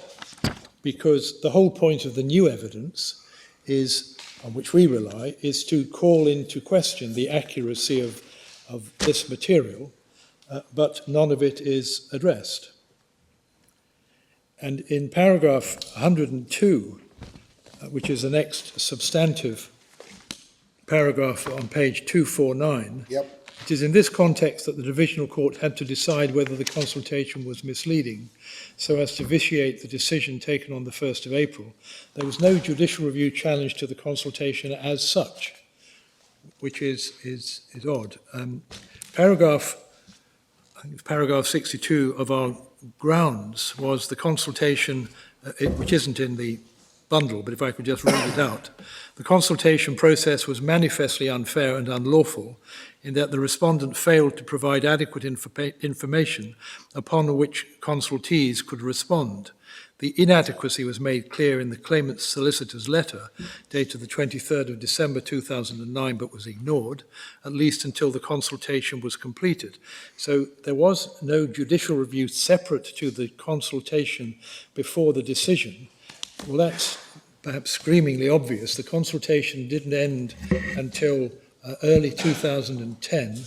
[SPEAKER 4] because the whole point of the new evidence is, on which we rely, is to call into question the accuracy of this material, but none of it is addressed. And in paragraph 102, which is the next substantive paragraph on page 249,
[SPEAKER 2] Yep.
[SPEAKER 4] it is in this context that the divisional court had to decide whether the consultation was misleading so as to vitiate the decision taken on the 1st of April. There was no judicial review challenge to the consultation as such, which is odd. Paragraph 62 of our grounds was the consultation, which isn't in the bundle, but if I could just read it out. The consultation process was manifestly unfair and unlawful in that the respondent failed to provide adequate information upon which consultees could respond. The inadequacy was made clear in the claimant's solicitor's letter, dated the 23rd of December 2009, but was ignored, at least until the consultation was completed. So there was no judicial review separate to the consultation before the decision. Well, that's perhaps screamingly obvious. The consultation didn't end until early 2010.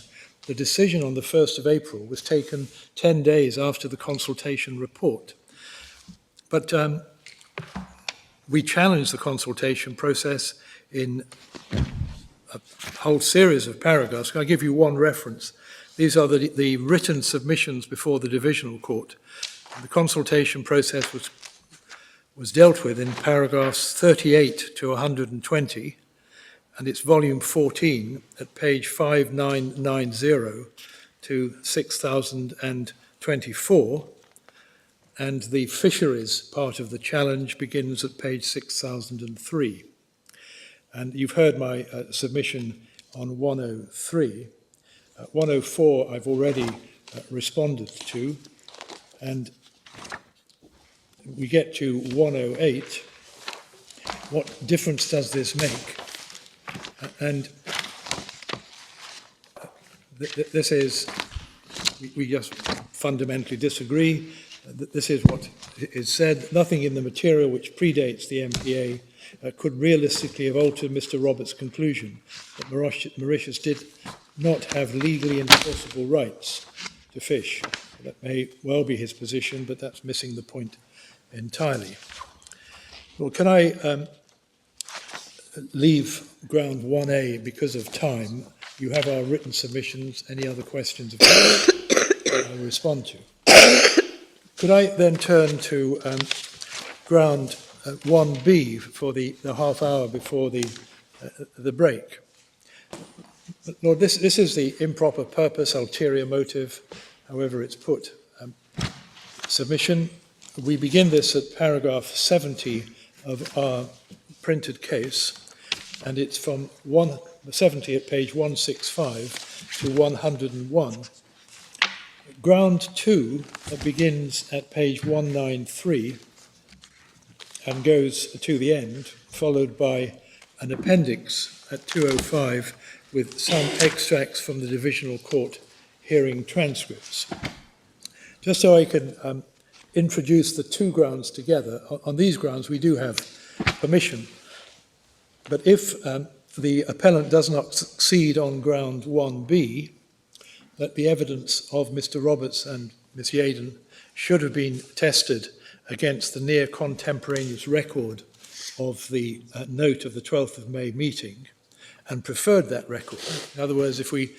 [SPEAKER 4] The decision on the 1st of April was taken 10 days after the consultation report. But we challenged the consultation process in a whole series of paragraphs. I'll give you one reference. These are the written submissions before the divisional court. The consultation process was dealt with in paragraphs 38 to 120, and it's volume 14 at page 5990 to 6024, and the fisheries part of the challenge begins at page 6003. And you've heard my submission on 103. 104 I've already responded to, and we get to 108. What difference does this make? And this is, we just fundamentally disagree. This is what is said. Nothing in the material which predates the MPA could realistically have altered Mr. Roberts' conclusion that Mauritius did not have legally enforceable rights to fish. That may well be his position, but that's missing the point entirely. Well, can I leave ground 1A because of time? You have our written submissions. Any other questions I'll respond to. Could I then turn to ground 1B for the half hour before the break? Lord, this is the improper purpose, ulterior motive, however it's put, submission. We begin this at paragraph 70 of our printed case, and it's from 70 at page 165 to 101. Ground 2 begins at page 193 and goes to the end, followed by an appendix at 205 with some extracts from the Divisional Court hearing transcripts. Just so I can introduce the two grounds together, on these grounds we do have permission, but if the appellant does not succeed on ground 1B, that the evidence of Mr. Roberts and Miss Yaden should have been tested against the near contemporaneous record of the note of the 12th of May meeting, and preferred that record. In other words, if we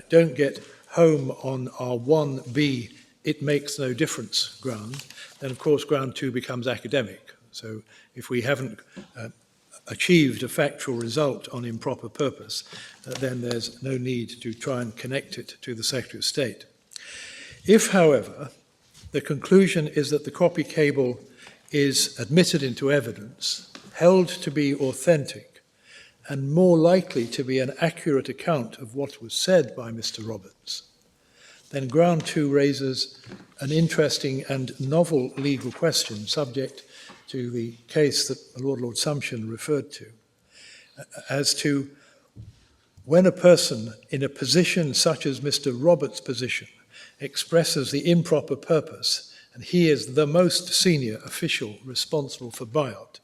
[SPEAKER 4] don't get home on our 1B, it makes no difference ground, then of course ground 2 becomes academic. So if we haven't achieved a factual result on improper purpose, then there's no need to try and connect it to the Secretary of State. If, however, the conclusion is that the copy cable is admitted into evidence, held to be authentic, and more likely to be an accurate account of what was said by Mr. Roberts, then ground 2 raises an interesting and novel legal question subject to the case that Lord Sumption referred to, as to when a person in a position such as Mr. Roberts' position expresses the improper purpose, and he is the most senior official responsible for buyout,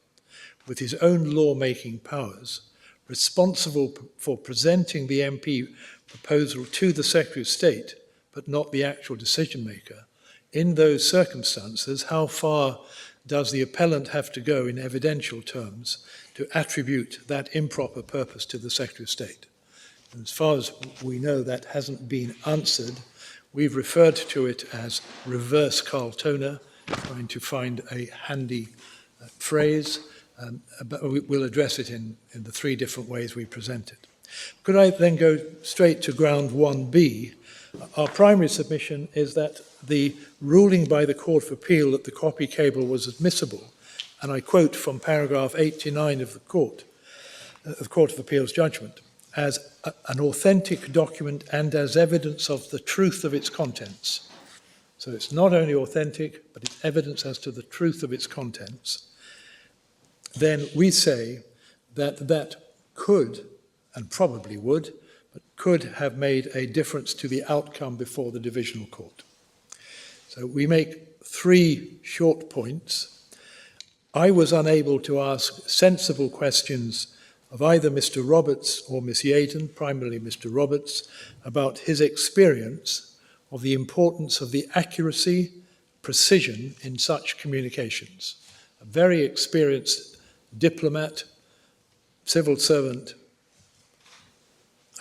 [SPEAKER 4] with his own law-making powers, responsible for presenting the MP proposal to the Secretary of State, but not the actual decision maker. In those circumstances, how far does the appellant have to go in evidential terms to attribute that improper purpose to the Secretary of State? And as far as we know, that hasn't been answered. We've referred to it as reverse Carltona, trying to find a handy phrase, but we'll address it in the three different ways we present it. Could I then go straight to ground 1B? Our primary submission is that the ruling by the Court of Appeal that the copy cable was admissible, and I quote from paragraph 89 of the Court of Appeal's judgment, as an authentic document and as evidence of the truth of its contents. So it's not only authentic, but it's evidence as to the truth of its contents. Then we say that that could, and probably would, but could have made a difference to the outcome before the Divisional Court. So we make three short points. I was unable to ask sensible questions of either Mr. Roberts or Miss Yaden, primarily Mr. Roberts, about his experience of the importance of the accuracy, precision in such communications. A very experienced diplomat, civil servant.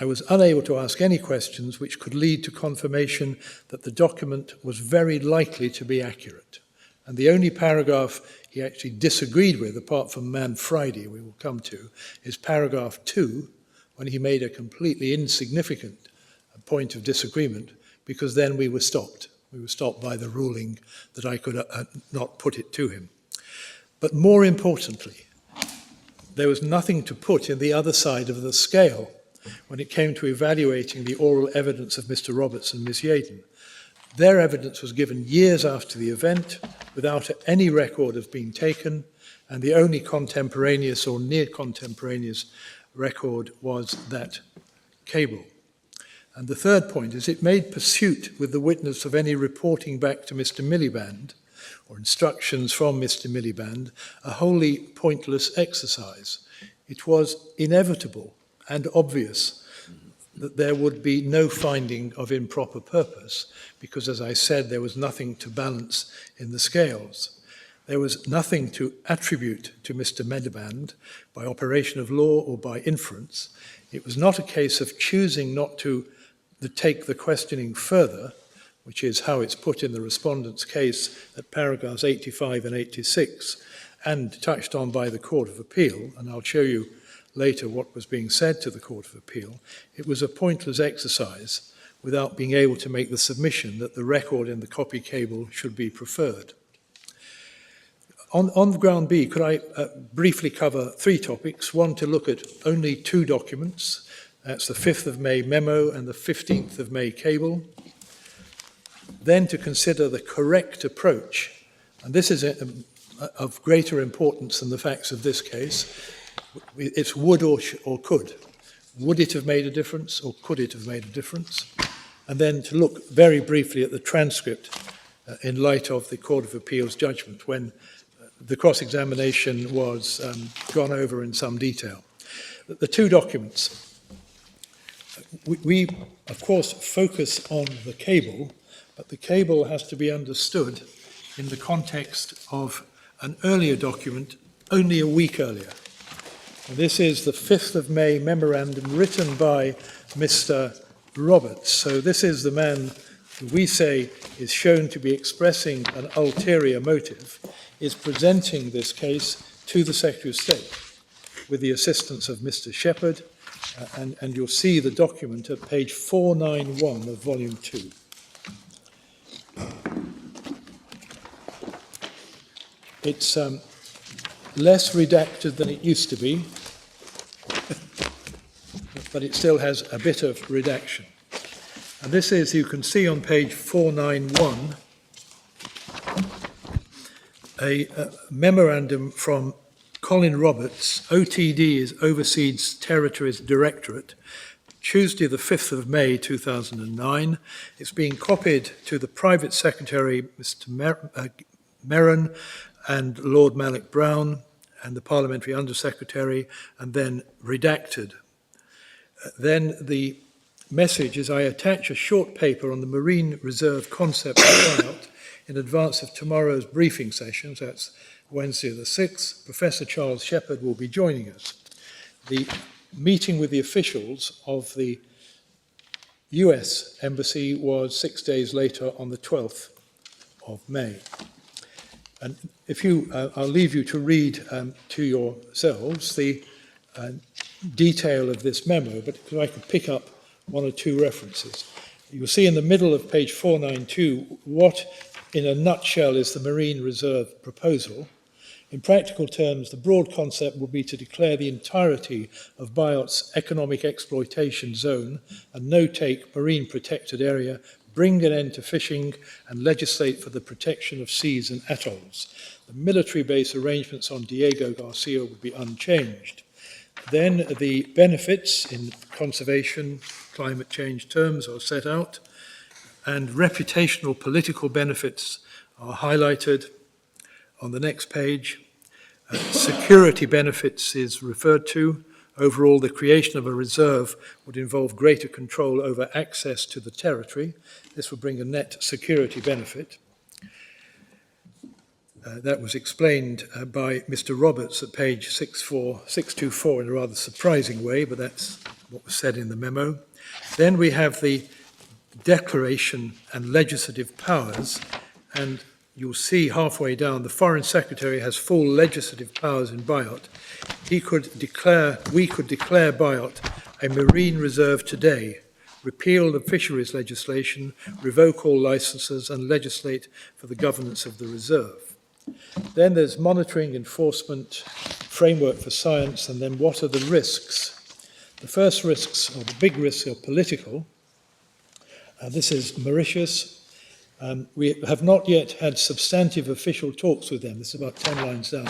[SPEAKER 4] I was unable to ask any questions which could lead to confirmation that the document was very likely to be accurate. And the only paragraph he actually disagreed with, apart from Man Friday, we will come to, is paragraph 2, when he made a completely insignificant point of disagreement because then we were stopped. We were stopped by the ruling that I could not put it to him. But more importantly, there was nothing to put in the other side of the scale when it came to evaluating the oral evidence of Mr. Roberts and Miss Yaden. Their evidence was given years after the event, without any record of being taken, and the only contemporaneous or near contemporaneous record was that cable. And the third point is it made pursuit with the witness of any reporting back to Mr. Miliband or instructions from Mr. Miliband a wholly pointless exercise. It was inevitable and obvious that there would be no finding of improper purpose because, as I said, there was nothing to balance in the scales. There was nothing to attribute to Mr. Miliband by operation of law or by inference. It was not a case of choosing not to take the questioning further, which is how it's put in the respondent's case at paragraphs 85 and 86, and touched on by the Court of Appeal, and I'll show you later what was being said to the Court of Appeal. It was a pointless exercise without being able to make the submission that the record in the copy cable should be preferred. On ground B, could I briefly cover three topics? One, to look at only two documents. That's the 5th of May memo and the 15th of May cable. Then to consider the correct approach, and this is of greater importance than the facts of this case. It's would or could. Would it have made a difference or could it have made a difference? And then to look very briefly at the transcript in light of the Court of Appeal's judgment when the cross-examination was gone over in some detail. The two documents. We, of course, focus on the cable, but the cable has to be understood in the context of an earlier document only a week earlier. And this is the 5th of May memorandum written by Mr. Roberts. So this is the man who we say is shown to be expressing an ulterior motive, is presenting this case to the Secretary of State with the assistance of Mr. Shepherd, and you'll see the document at page 491 of volume 2. It's less redacted than it used to be, but it still has a bit of redaction. And this is, you can see on page 491, a memorandum from Colin Roberts, OTD is Overseas Territories Directorate, Tuesday the 5th of May 2009. It's being copied to the Private Secretary, Mr. Merron, and Lord Malloch Brown, and the Parliamentary Undersecretary, and then redacted. Then the message is, I attach a short paper on the Marine Reserve concept layout in advance of tomorrow's briefing sessions. That's Wednesday the 6th. Professor Charles Shepherd will be joining us. The meeting with the officials of the US Embassy was 6 days later on the 12th of May. And if you, I'll leave you to read to yourselves the detail of this memo, but I could pick up one or two references. You'll see in the middle of page 492 what, in a nutshell, is the Marine Reserve proposal. In practical terms, the broad concept would be to declare the entirety of Biot's economic exploitation zone a no-take marine protected area, bring an end to fishing, and legislate for the protection of seas and atolls. The military base arrangements on Diego Garcia would be unchanged. Then the benefits in conservation, climate change terms are set out, and reputational political benefits are highlighted on the next page. Security benefits is referred to. Overall, the creation of a reserve would involve greater control over access to the territory. This would bring a net security benefit. That was explained by Mr. Roberts at page 624 in a rather surprising way, but that's what was said in the memo. Then we have the declaration and legislative powers, and you'll see halfway down, the Foreign Secretary has full legislative powers in Biot. We could declare Biot a marine reserve today repeal the fisheries legislation, revoke all licenses, and legislate for the governance of the reserve. Then there's monitoring, enforcement, framework for science, and then what are the risks? The first risks, or the big risks, are political. This is Mauritius. We have not yet had substantive official talks with them, this is about 10 lines down,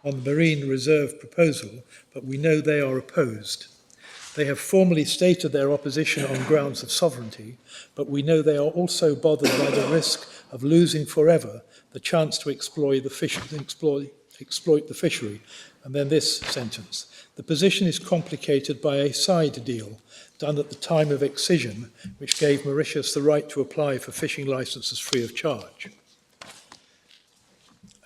[SPEAKER 4] on the Marine Reserve proposal, but we know they are opposed. They have formally stated their opposition on grounds of sovereignty, but we know they are also bothered by the risk of losing forever the chance to exploit the fishery. And then this sentence: the position is complicated by a side deal done at the time of excision, which gave Mauritius the right to apply for fishing licenses free of charge.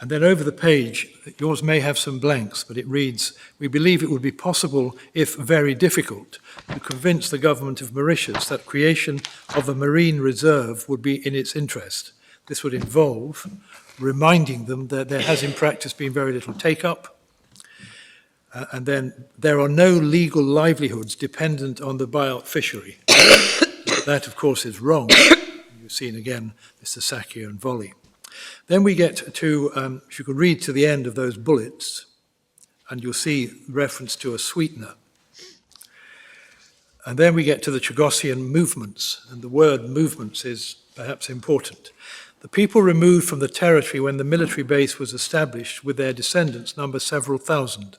[SPEAKER 4] And then over the page, yours may have some blanks, but it reads, we believe it would be possible, if very difficult, to convince the government of Mauritius that creation of a marine reserve would be in its interest. This would involve reminding them that there has in practice been very little take-up, and then there are no legal livelihoods dependent on the buyout fishery. That, of course, is wrong. You've seen again Mr. Sakya and Volley. Then we get to, if you could read to the end of those bullets, and you'll see reference to a sweetener. And then we get to the Chagossian movements, and the word movements is perhaps important. The people removed from the territory when the military base was established with their descendants number several thousand.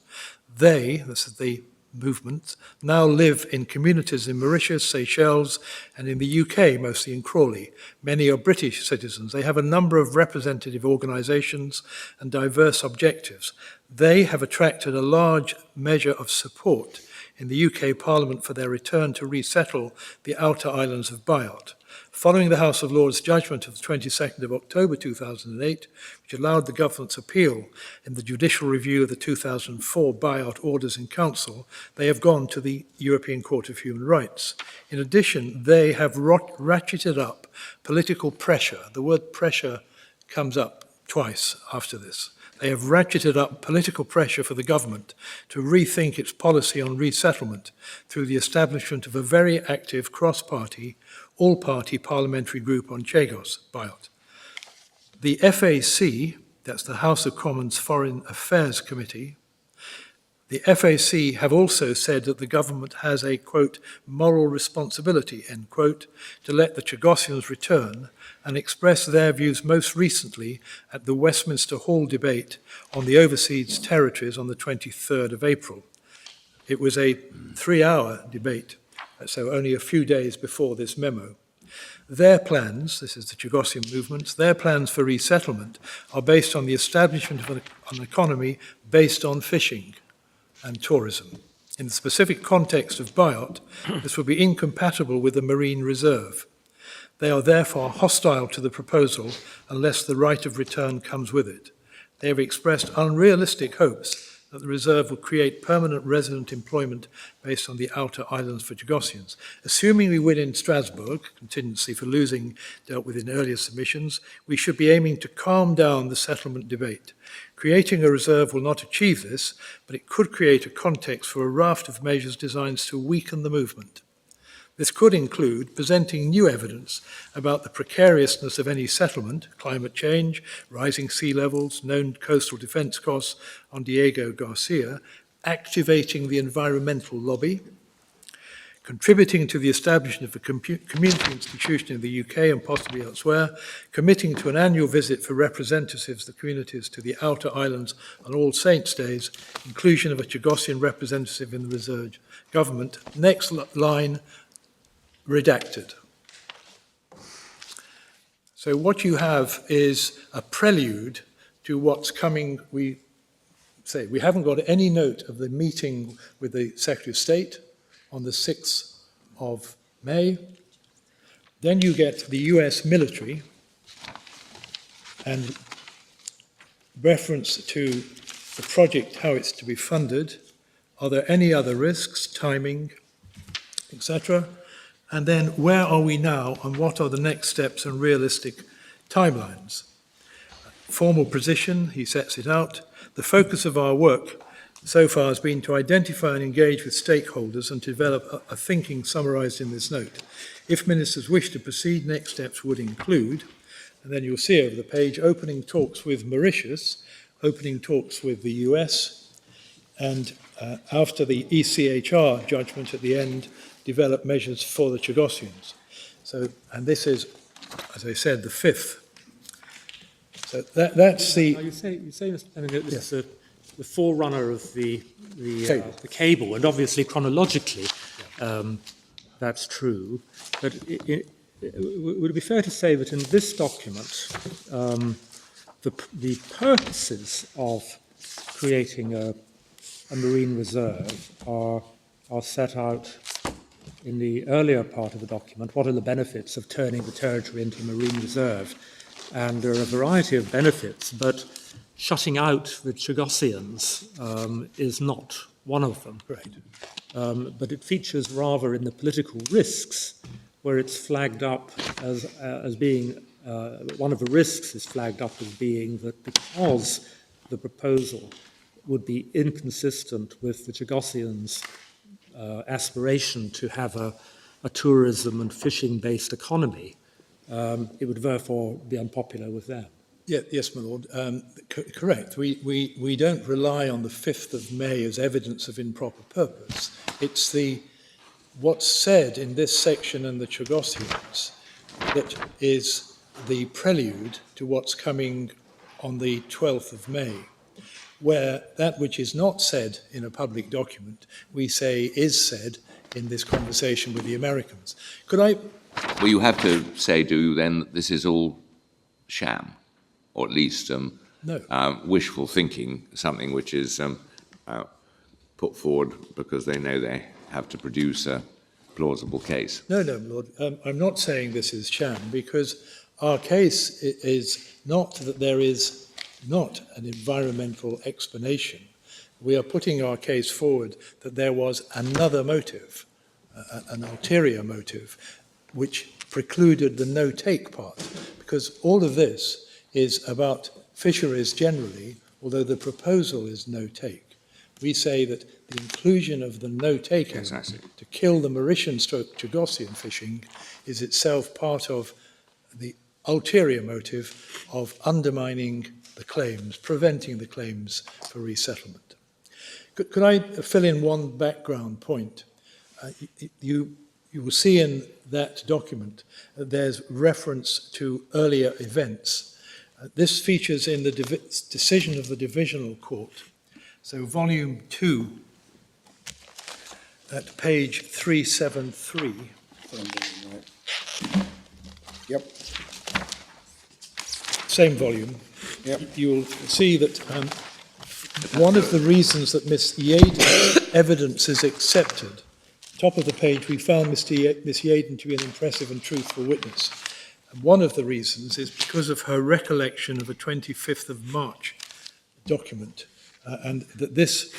[SPEAKER 4] They, this is the movement, now live in communities in Mauritius, Seychelles, and in the UK, mostly in Crawley. Many are British citizens. They have a number of representative organisations and diverse objectives. They have attracted a large measure of support in the UK Parliament for their return to resettle the outer islands of Biot. Following the House of Lords judgment of the 22nd of October 2008, which allowed the government's appeal in the judicial review of the 2004 buyout orders in council, they have gone to the European Court of Human Rights. In addition, they have ratcheted up political pressure. The word pressure comes up twice after this. They have ratcheted up political pressure for the government to rethink its policy on resettlement through the establishment of a very active cross-party, all-party parliamentary group on Chagos, Biot. The FAC, that's the House of Commons Foreign Affairs Committee, the FAC have also said that the government has a, quote, moral responsibility, end quote, to let the Chagossians return, and express their views most recently at the Westminster Hall debate on the overseas territories on the 23rd of April. It was a 3-hour debate, so only a few days before this memo. Their plans, this is the Chagossian movements, their plans for resettlement are based on the establishment of an economy based on fishing and tourism. In the specific context of Biot, this would be incompatible with the marine reserve. They are therefore hostile to the proposal unless the right of return comes with it. They have expressed unrealistic hopes that the reserve will create permanent resident employment based on the outer islands for Chagossians. Assuming we win in Strasbourg, contingency for losing dealt with in earlier submissions, we should be aiming to calm down the settlement debate. Creating a reserve will not achieve this, but it could create a context for a raft of measures designed to weaken the movement. This could include presenting new evidence about the precariousness of any settlement, climate change, rising sea levels, known coastal defence costs on Diego Garcia, activating the environmental lobby, contributing to the establishment of a community institution in the UK and possibly elsewhere, committing to an annual visit for representatives of the communities to the outer islands on All Saints' Days, inclusion of a Chagossian representative in the reserve government. Next line, redacted. So what you have is a prelude to what's coming. We say we haven't got any note of the meeting with the Secretary of State on the 6th of May. Then you get the US military and reference to the project, how it's to be funded. Are there any other risks, timing, etc.? And then where are we now and what are the next steps and realistic timelines? Formal position, he sets it out. The focus of our work so far has been to identify and engage with stakeholders and to develop a thinking summarised in this note. If ministers wish to proceed, next steps would include, and then you'll see over the page, opening talks with Mauritius, opening talks with the US, and after the ECHR judgment at the end, develop measures for the Chagossians. So, and this is, as I said, the fifth. So that's the...
[SPEAKER 10] Now you say, Mr. Fleming, that this is the forerunner of the cable, and obviously chronologically that's true. But would it be fair to say that in this document, the purposes of creating a marine reserve are set out in the earlier part of the document? What are the benefits of turning the territory into a marine reserve? And there are a variety of benefits, but shutting out the Chagossians is not one of them.
[SPEAKER 4] Right.
[SPEAKER 10] But it features rather in the political risks, where it's flagged up as being, one of the risks is flagged up as being that because the proposal would be inconsistent with the Chagossians' aspiration to have a tourism and fishing-based economy, it would therefore be unpopular with them.
[SPEAKER 4] Yeah, yes, my lord. Correct. We don't rely on the 5th of May as evidence of improper purpose. It's what's said in this section and the Chagossians that is the prelude to what's coming on the 12th of May, where that which is not said in a public document, we say is said in this conversation with the Americans. Could I...
[SPEAKER 5] Well, you have to say, do you then, that this is all sham, or at least
[SPEAKER 4] No.
[SPEAKER 5] Wishful thinking, something which is put forward because they know they have to produce a plausible case?
[SPEAKER 4] No, my lord. I'm not saying this is sham, because our case is not that there is not an environmental explanation. We are putting our case forward that there was another motive, an ulterior motive, which precluded the no-take part, because all of this is about fisheries generally, although the proposal is no-take. We say that the inclusion of the no-take to kill the Mauritian/Chagossian fishing is itself part of the ulterior motive of undermining the claims, preventing the claims for resettlement. Could I fill in one background point? You will see in that document that there's reference to earlier events. This features in the decision of the Divisional Court. So volume 2, at page 373.
[SPEAKER 2] Yep.
[SPEAKER 4] Same volume.
[SPEAKER 2] Yep.
[SPEAKER 4] You'll see that one of the reasons that Miss Yaden's evidence is accepted, top of the page, we found Miss Yaden to be an impressive and truthful witness. And one of the reasons is because of her recollection of a 25th of March document, and that this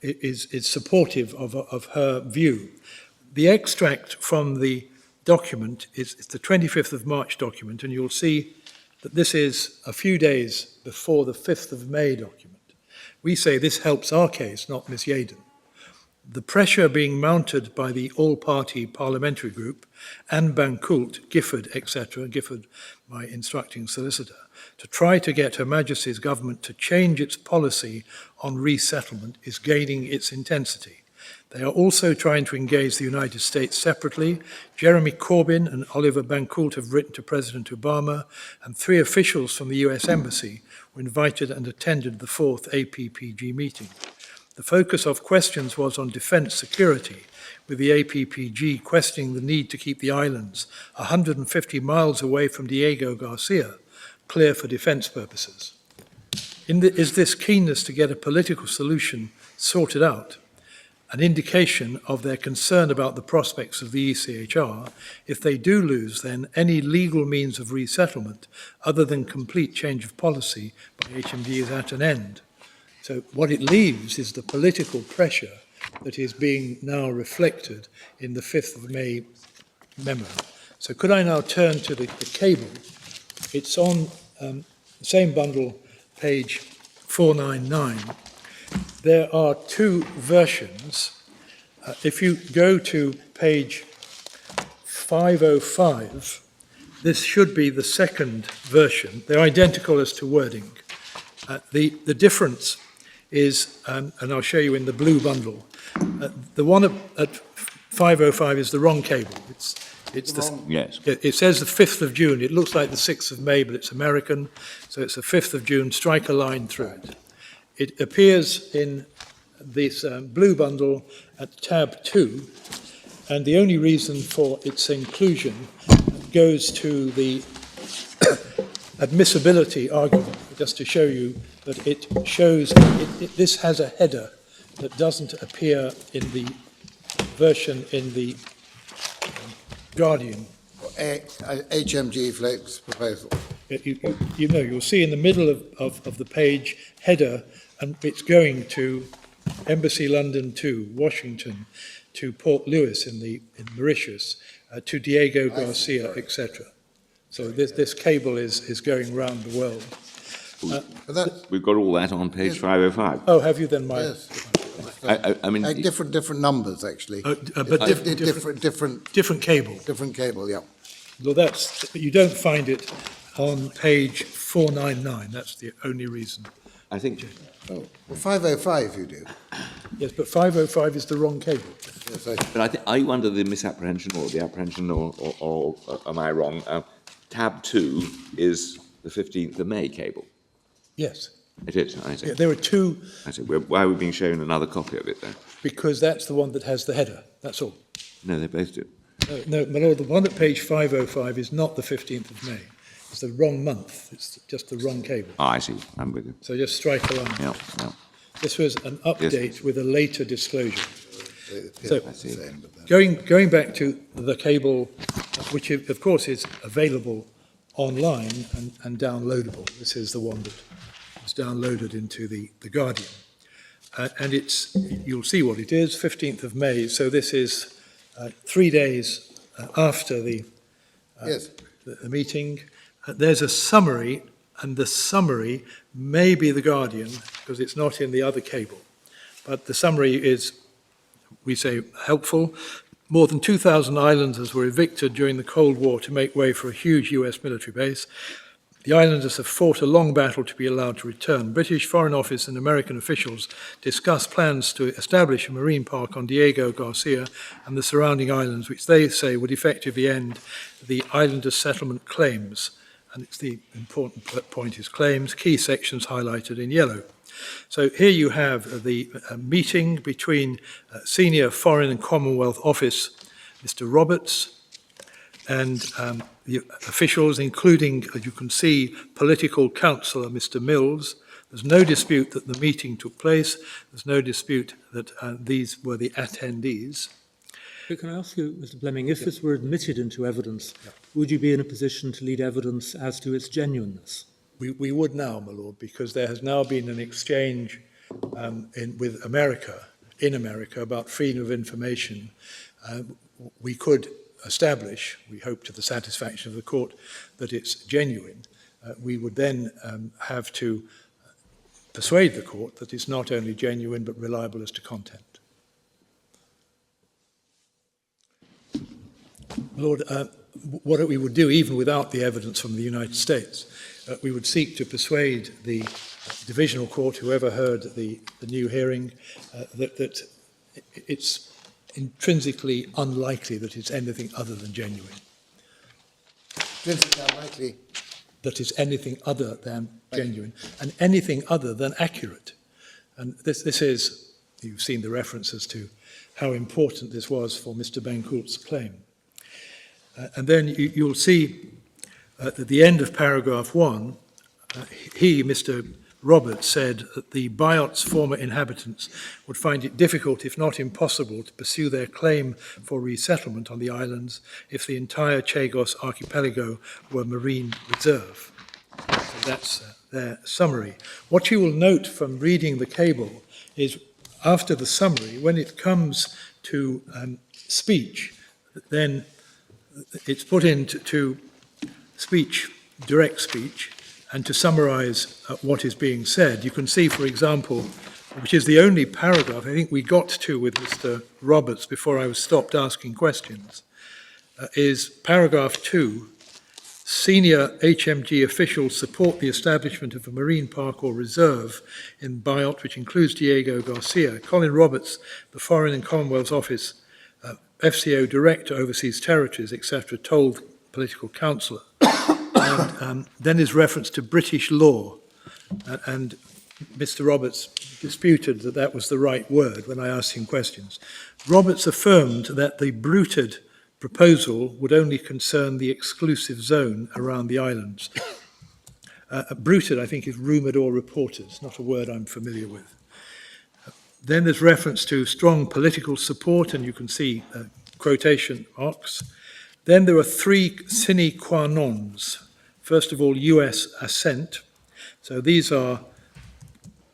[SPEAKER 4] is supportive of her view. The extract from the document is the 25th of March document, and you'll see that this is a few days before the 5th of May document. We say this helps our case, not Miss Yaden. The pressure being mounted by the all-party parliamentary group and Bancoult, Gifford, etc., Gifford, my instructing solicitor, to try to get Her Majesty's government to change its policy on resettlement is gaining its intensity. They are also trying to engage the United States separately. Jeremy Corbyn and Oliver Bancoult have written to President Obama, and 3 officials from the US Embassy were invited and attended the 4th APPG meeting. The focus of questions was on defence security, with the APPG questioning the need to keep the islands 150 miles away from Diego Garcia clear for defence purposes. Is this keenness to get a political solution sorted out an indication of their concern about the prospects of the ECHR? If they do lose, then any legal means of resettlement other than complete change of policy by HMG is at an end. So what it leaves is the political pressure that is being now reflected in the 5th of May memo. So could I now turn to the cable? It's on the same bundle, page 499. there are two versions. If you go to page 505, this should be the second version. They're identical as to wording. The difference is, and I'll show you in the blue bundle, the one at 505 is the wrong cable.
[SPEAKER 5] Yes.
[SPEAKER 4] It says the 5th of June. It looks like the 6th of May, but it's American. So it's the 5th of June. Strike a line through it. It appears in this blue bundle at tab 2. And the only reason for its inclusion goes to the admissibility argument, just to show you that it shows, this has a header that doesn't appear in the version in the Guardian.
[SPEAKER 2] HMG Flex proposal.
[SPEAKER 4] You'll see in the middle of the page header, and it's going to Embassy London to Washington, to Port Louis in Mauritius, to Diego Garcia, etc. So this cable is going round the world.
[SPEAKER 5] We've got all that on page 505.
[SPEAKER 4] Oh, have you then, Mike?
[SPEAKER 2] Yes.
[SPEAKER 5] I mean,
[SPEAKER 2] different numbers, actually.
[SPEAKER 4] But different cable.
[SPEAKER 2] Different cable, yeah.
[SPEAKER 4] Well, you don't find it on page 499. That's the only reason.
[SPEAKER 5] I think.
[SPEAKER 2] Oh, well, 505 you do.
[SPEAKER 4] Yes, but 505 is the wrong cable.
[SPEAKER 2] Yes,
[SPEAKER 5] But I think, are you under the misapprehension or the apprehension, or am I wrong? Tab 2 is the 15th of May cable.
[SPEAKER 4] Yes.
[SPEAKER 5] It is, I see.
[SPEAKER 4] Yeah, there are two,
[SPEAKER 5] I see. Why are we being shown another copy of it then?
[SPEAKER 4] because that's the one that has the header. That's all.
[SPEAKER 5] No, they both do.
[SPEAKER 4] No, my lord, the one at page 505 is not the 15th of May. It's the wrong month. It's just the wrong cable.
[SPEAKER 5] Oh, I see. I'm with you.
[SPEAKER 4] So just strike a line.
[SPEAKER 5] Yeah, yeah.
[SPEAKER 4] This was an update with a later disclosure. So,
[SPEAKER 2] I see.
[SPEAKER 4] going back to the cable, which of course is available online and downloadable. This is the one that was downloaded into the Guardian. And you'll see what it is, 15th of May. So this is 3 days after the meeting. There's a summary, and the summary may be the Guardian, because it's not in the other cable. But the summary is, we say, helpful. More than 2,000 islanders were evicted during the Cold War to make way for a huge US military base. The islanders have fought a long battle to be allowed to return. British Foreign Office and American officials discussed plans to establish a marine park on Diego Garcia and the surrounding islands, which they say would effectively end the islanders' settlement claims. And it's the important point is claims, key sections highlighted in yellow. So here you have the meeting between Senior Foreign and Commonwealth Office, Mr. Roberts, and the officials, including, as you can see, political counsellor Mr. Mills. There's no dispute that the meeting took place. There's no dispute that these were the attendees.
[SPEAKER 10] But can I ask you, Mr. Fleming, if this were admitted into evidence, would you be in a position to lead evidence as to its genuineness?
[SPEAKER 4] We would now, my lord, because there has now been an exchange with America, in America, about freedom of information. We could establish, we hope to the satisfaction of the court, that it's genuine. We would then have to persuade the court that it's not only genuine but reliable as to content. Lord, what we would do, even without the evidence from the United States, we would seek to persuade the divisional court, whoever heard the new hearing, that it's intrinsically unlikely that it's anything other than genuine.
[SPEAKER 2] Intrinsically unlikely.
[SPEAKER 4] That it's anything other than genuine and anything other than accurate. And this is, you've seen the references to how important this was for Mr. Bancoult's claim. And then you'll see at the end of paragraph 1, Mr. Roberts, said that the Biot's former inhabitants would find it difficult, if not impossible, to pursue their claim for resettlement on the islands if the entire Chagos archipelago were marine reserve. So that's their summary. What you will note from reading the cable is, after the summary, when it comes to speech, then it's put into speech, direct speech, and to summarise what is being said. You can see, for example, which is the only paragraph I think we got to with Mr. Roberts before I was stopped asking questions, is paragraph 2. Senior HMG officials support the establishment of a marine park or reserve in Biot, which includes Diego Garcia. Colin Roberts, the Foreign and Commonwealth Office FCO Director, Overseas Territories, etc., told political counsellor. And then is reference to British law. And Mr. Roberts disputed that that was the right word when I asked him questions. Roberts affirmed that the bruited proposal would only concern the exclusive zone around the islands. Bruited, I think, is rumoured or reported. It's not a word I'm familiar with. Then there's reference to strong political support, and you can see quotation marks. Then there are 3 sine qua nons. First of all, US assent. So these are,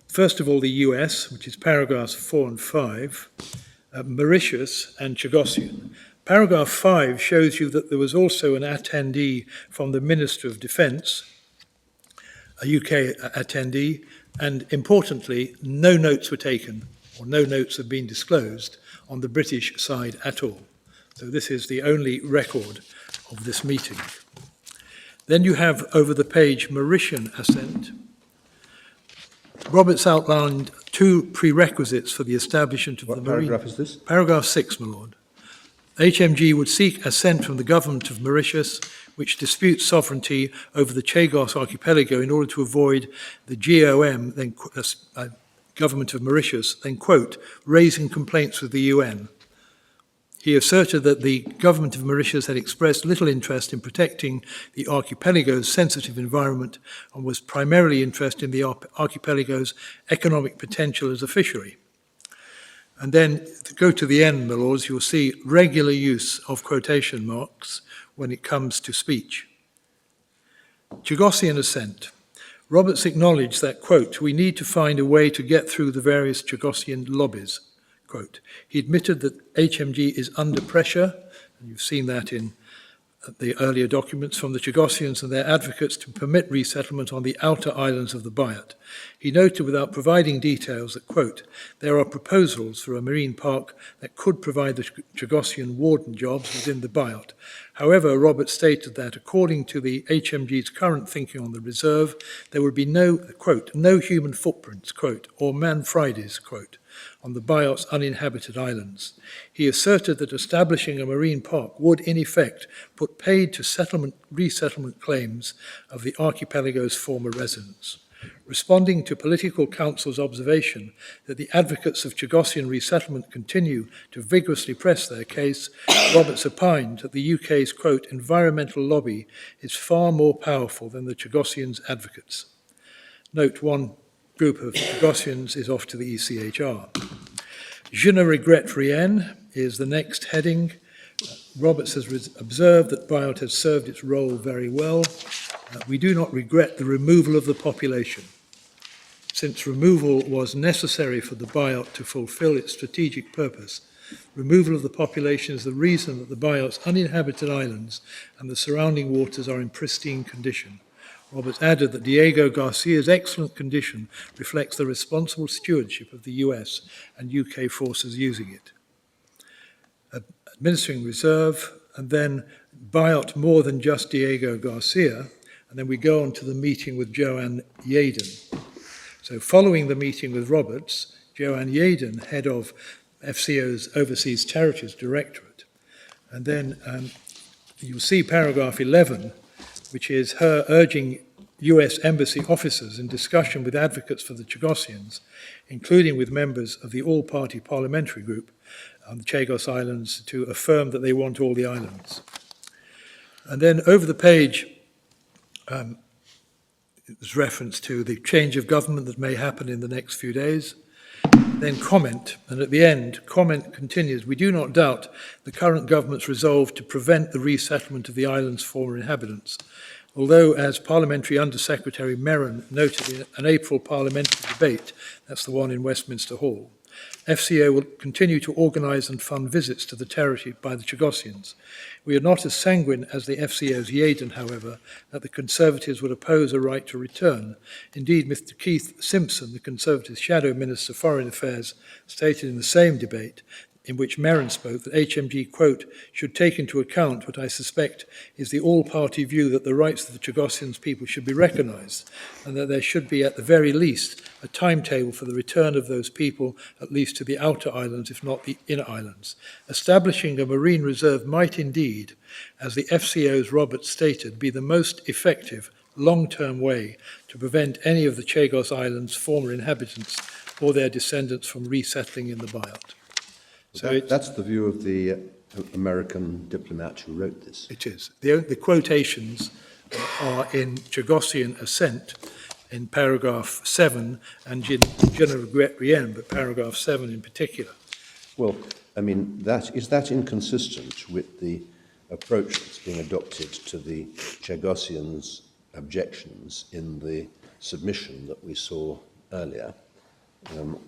[SPEAKER 4] first of all, the US, which is paragraphs 4 and 5, Mauritius and Chagosian. Paragraph 5 shows you that there was also an attendee from the Minister of Defence, a UK attendee, and importantly, no notes were taken, or no notes have been disclosed on the British side at all. So this is the only record of this meeting. Then you have over the page Mauritian assent. Roberts outlined 2 prerequisites for the establishment of the marine.
[SPEAKER 6] What paragraph is this?
[SPEAKER 4] Paragraph 6, my lord. HMG would seek assent from the government of Mauritius, which disputes sovereignty over the Chagos archipelago in order to avoid the GOM, then government of Mauritius, then quote, raising complaints with the UN. He asserted that the government of Mauritius had expressed little interest in protecting the archipelago's sensitive environment and was primarily interested in the archipelago's economic potential as a fishery. And then, to go to the end, my lords, you'll see regular use of quotation marks when it comes to speech. Chagosian assent. Roberts acknowledged that, quote, we need to find a way to get through the various Chagosian lobbies, quote. He admitted that HMG is under pressure, and you've seen that in the earlier documents from the Chagosians and their advocates to permit resettlement on the outer islands of the Biot. He noted without providing details that, quote, there are proposals for a marine park that could provide the Chagosian warden jobs within the Biot. However, Roberts stated that according to the HMG's current thinking on the reserve, there would be no, quote, no human footprints, quote, or Man Fridays, quote, on the Biot's uninhabited islands. He asserted that establishing a marine park would, in effect, put paid to resettlement claims of the archipelago's former residents. Responding to political counsel's observation that the advocates of Chagosian resettlement continue to vigorously press their case, Roberts opined that the UK's, quote, environmental lobby is far more powerful than the Chagosians' advocates. Note, one group of Chagosians is off to the ECHR. Je ne regrette rien is the next heading. Roberts has observed that Biot has served its role very well. We do not regret the removal of the population, since removal was necessary for the Biot to fulfill its strategic purpose. Removal of the population is the reason that the Biot's uninhabited islands and the surrounding waters are in pristine condition. Roberts added that Diego Garcia's excellent condition reflects the responsible stewardship of the US and UK forces using it. Administering reserve, and then Biot more than just Diego Garcia, and then we go on to the meeting with Joanne Yaden. So following the meeting with Roberts, Joanne Yaden, head of FCO's Overseas Territories Directorate, and then you'll see paragraph 11, which is her urging US embassy officers in discussion with advocates for the Chagosians, including with members of the all-party parliamentary group on the Chagos Islands, to affirm that they want all the islands. And then over the page, there's reference to the change of government that may happen in the next few days. Then comment, and at the end, comment continues, we do not doubt the current government's resolve to prevent the resettlement of the island's former inhabitants. Although, as Parliamentary Under-Secretary Merron noted in an April parliamentary debate, that's the one in Westminster Hall, FCO will continue to organise and fund visits to the territory by the Chagossians. We are not as sanguine as the FCO's Yeadon, however, that the Conservatives would oppose a right to return. Indeed, Mr Keith Simpson, the Conservative Shadow Minister for Foreign Affairs, stated in the same debate in which Merrin spoke that HMG, quote, should take into account what I suspect is the all-party view that the rights of the Chagossians people should be recognised and that there should be at the very least a timetable for the return of those people at least to the outer islands, if not the inner islands. Establishing a marine reserve might indeed, as the FCO's Roberts stated, be the most effective long-term way to prevent any of the Chagos Islands' former inhabitants or their descendants from resettling in the Bight. So
[SPEAKER 6] that's the view of the American diplomat who wrote this.
[SPEAKER 4] It is. The quotations are in Chagossian assent in paragraph 7 and Je ne regrette rien, but paragraph 7 in particular.
[SPEAKER 6] Well, I mean, is that inconsistent with the approach that's being adopted to the Chagossians' objections in the submission that we saw earlier,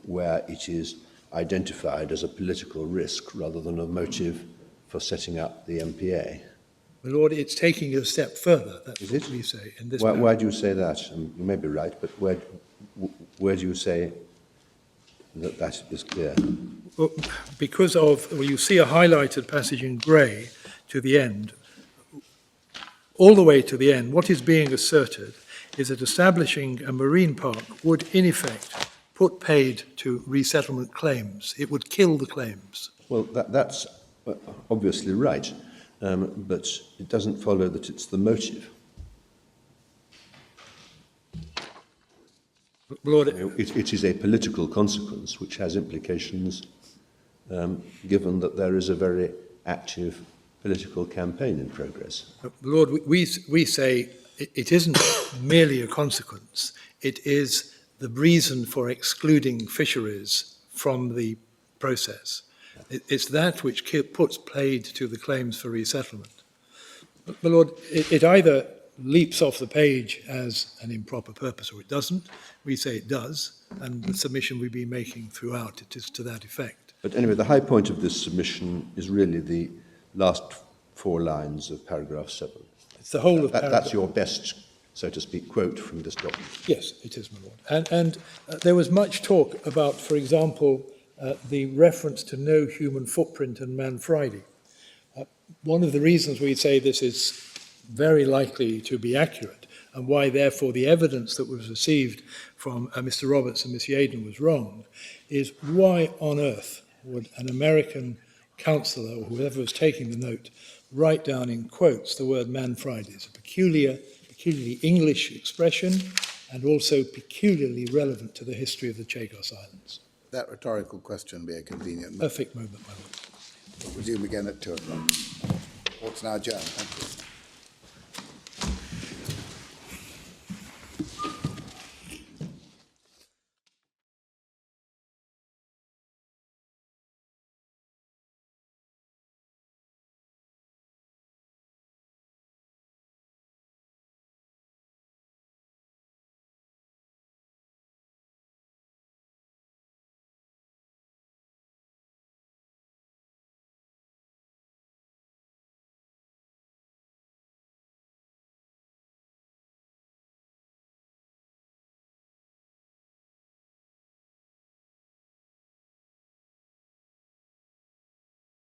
[SPEAKER 6] where it is identified as a political risk rather than a motive for setting up the MPA?
[SPEAKER 4] My Lord, it's taking it a step further, that's
[SPEAKER 6] Is
[SPEAKER 4] what
[SPEAKER 6] it?
[SPEAKER 4] we say. In this
[SPEAKER 6] Why do you say that? You may be right, but where do you say that that is clear?
[SPEAKER 4] Well, because of, well, you see a highlighted passage in grey to the end. All the way to the end, what is being asserted is that establishing a marine park would, in effect, put paid to resettlement claims. It would kill the claims.
[SPEAKER 6] Well, that's obviously right, but it doesn't follow that it's the motive.
[SPEAKER 4] Lord,
[SPEAKER 6] It is a political consequence which has implications given that there is a very active political campaign in progress.
[SPEAKER 4] Lord, we say it isn't merely a consequence. It is the reason for excluding fisheries from the process. It's that which puts paid to the claims for resettlement. But, my Lord, it either leaps off the page as an improper purpose or it doesn't. We say it does, and the submission we've been making throughout, it is to that effect.
[SPEAKER 6] But anyway, the high point of this submission is really the last 4 lines of paragraph 7.
[SPEAKER 4] It's the whole of paragraph.
[SPEAKER 6] That's your best, so to speak, quote from this document.
[SPEAKER 4] Yes, it is, my Lord. And there was much talk about, for example, the reference to no human footprint and Man Friday. One of the reasons we say this is very likely to be accurate and why, therefore, the evidence that was received from Mr. Roberts and Miss Yeadon was wrong is why on earth would an American counsellor or whoever was taking the note write down in quotes the word Man Friday? It's a peculiarly English expression and also peculiarly relevant to the history of the Chagos Islands.
[SPEAKER 2] That rhetorical question be a convenient moment.
[SPEAKER 4] Perfect moment, my Lord.
[SPEAKER 2] We'll resume again at 2 o'clock. Court's now adjourned. Thank you.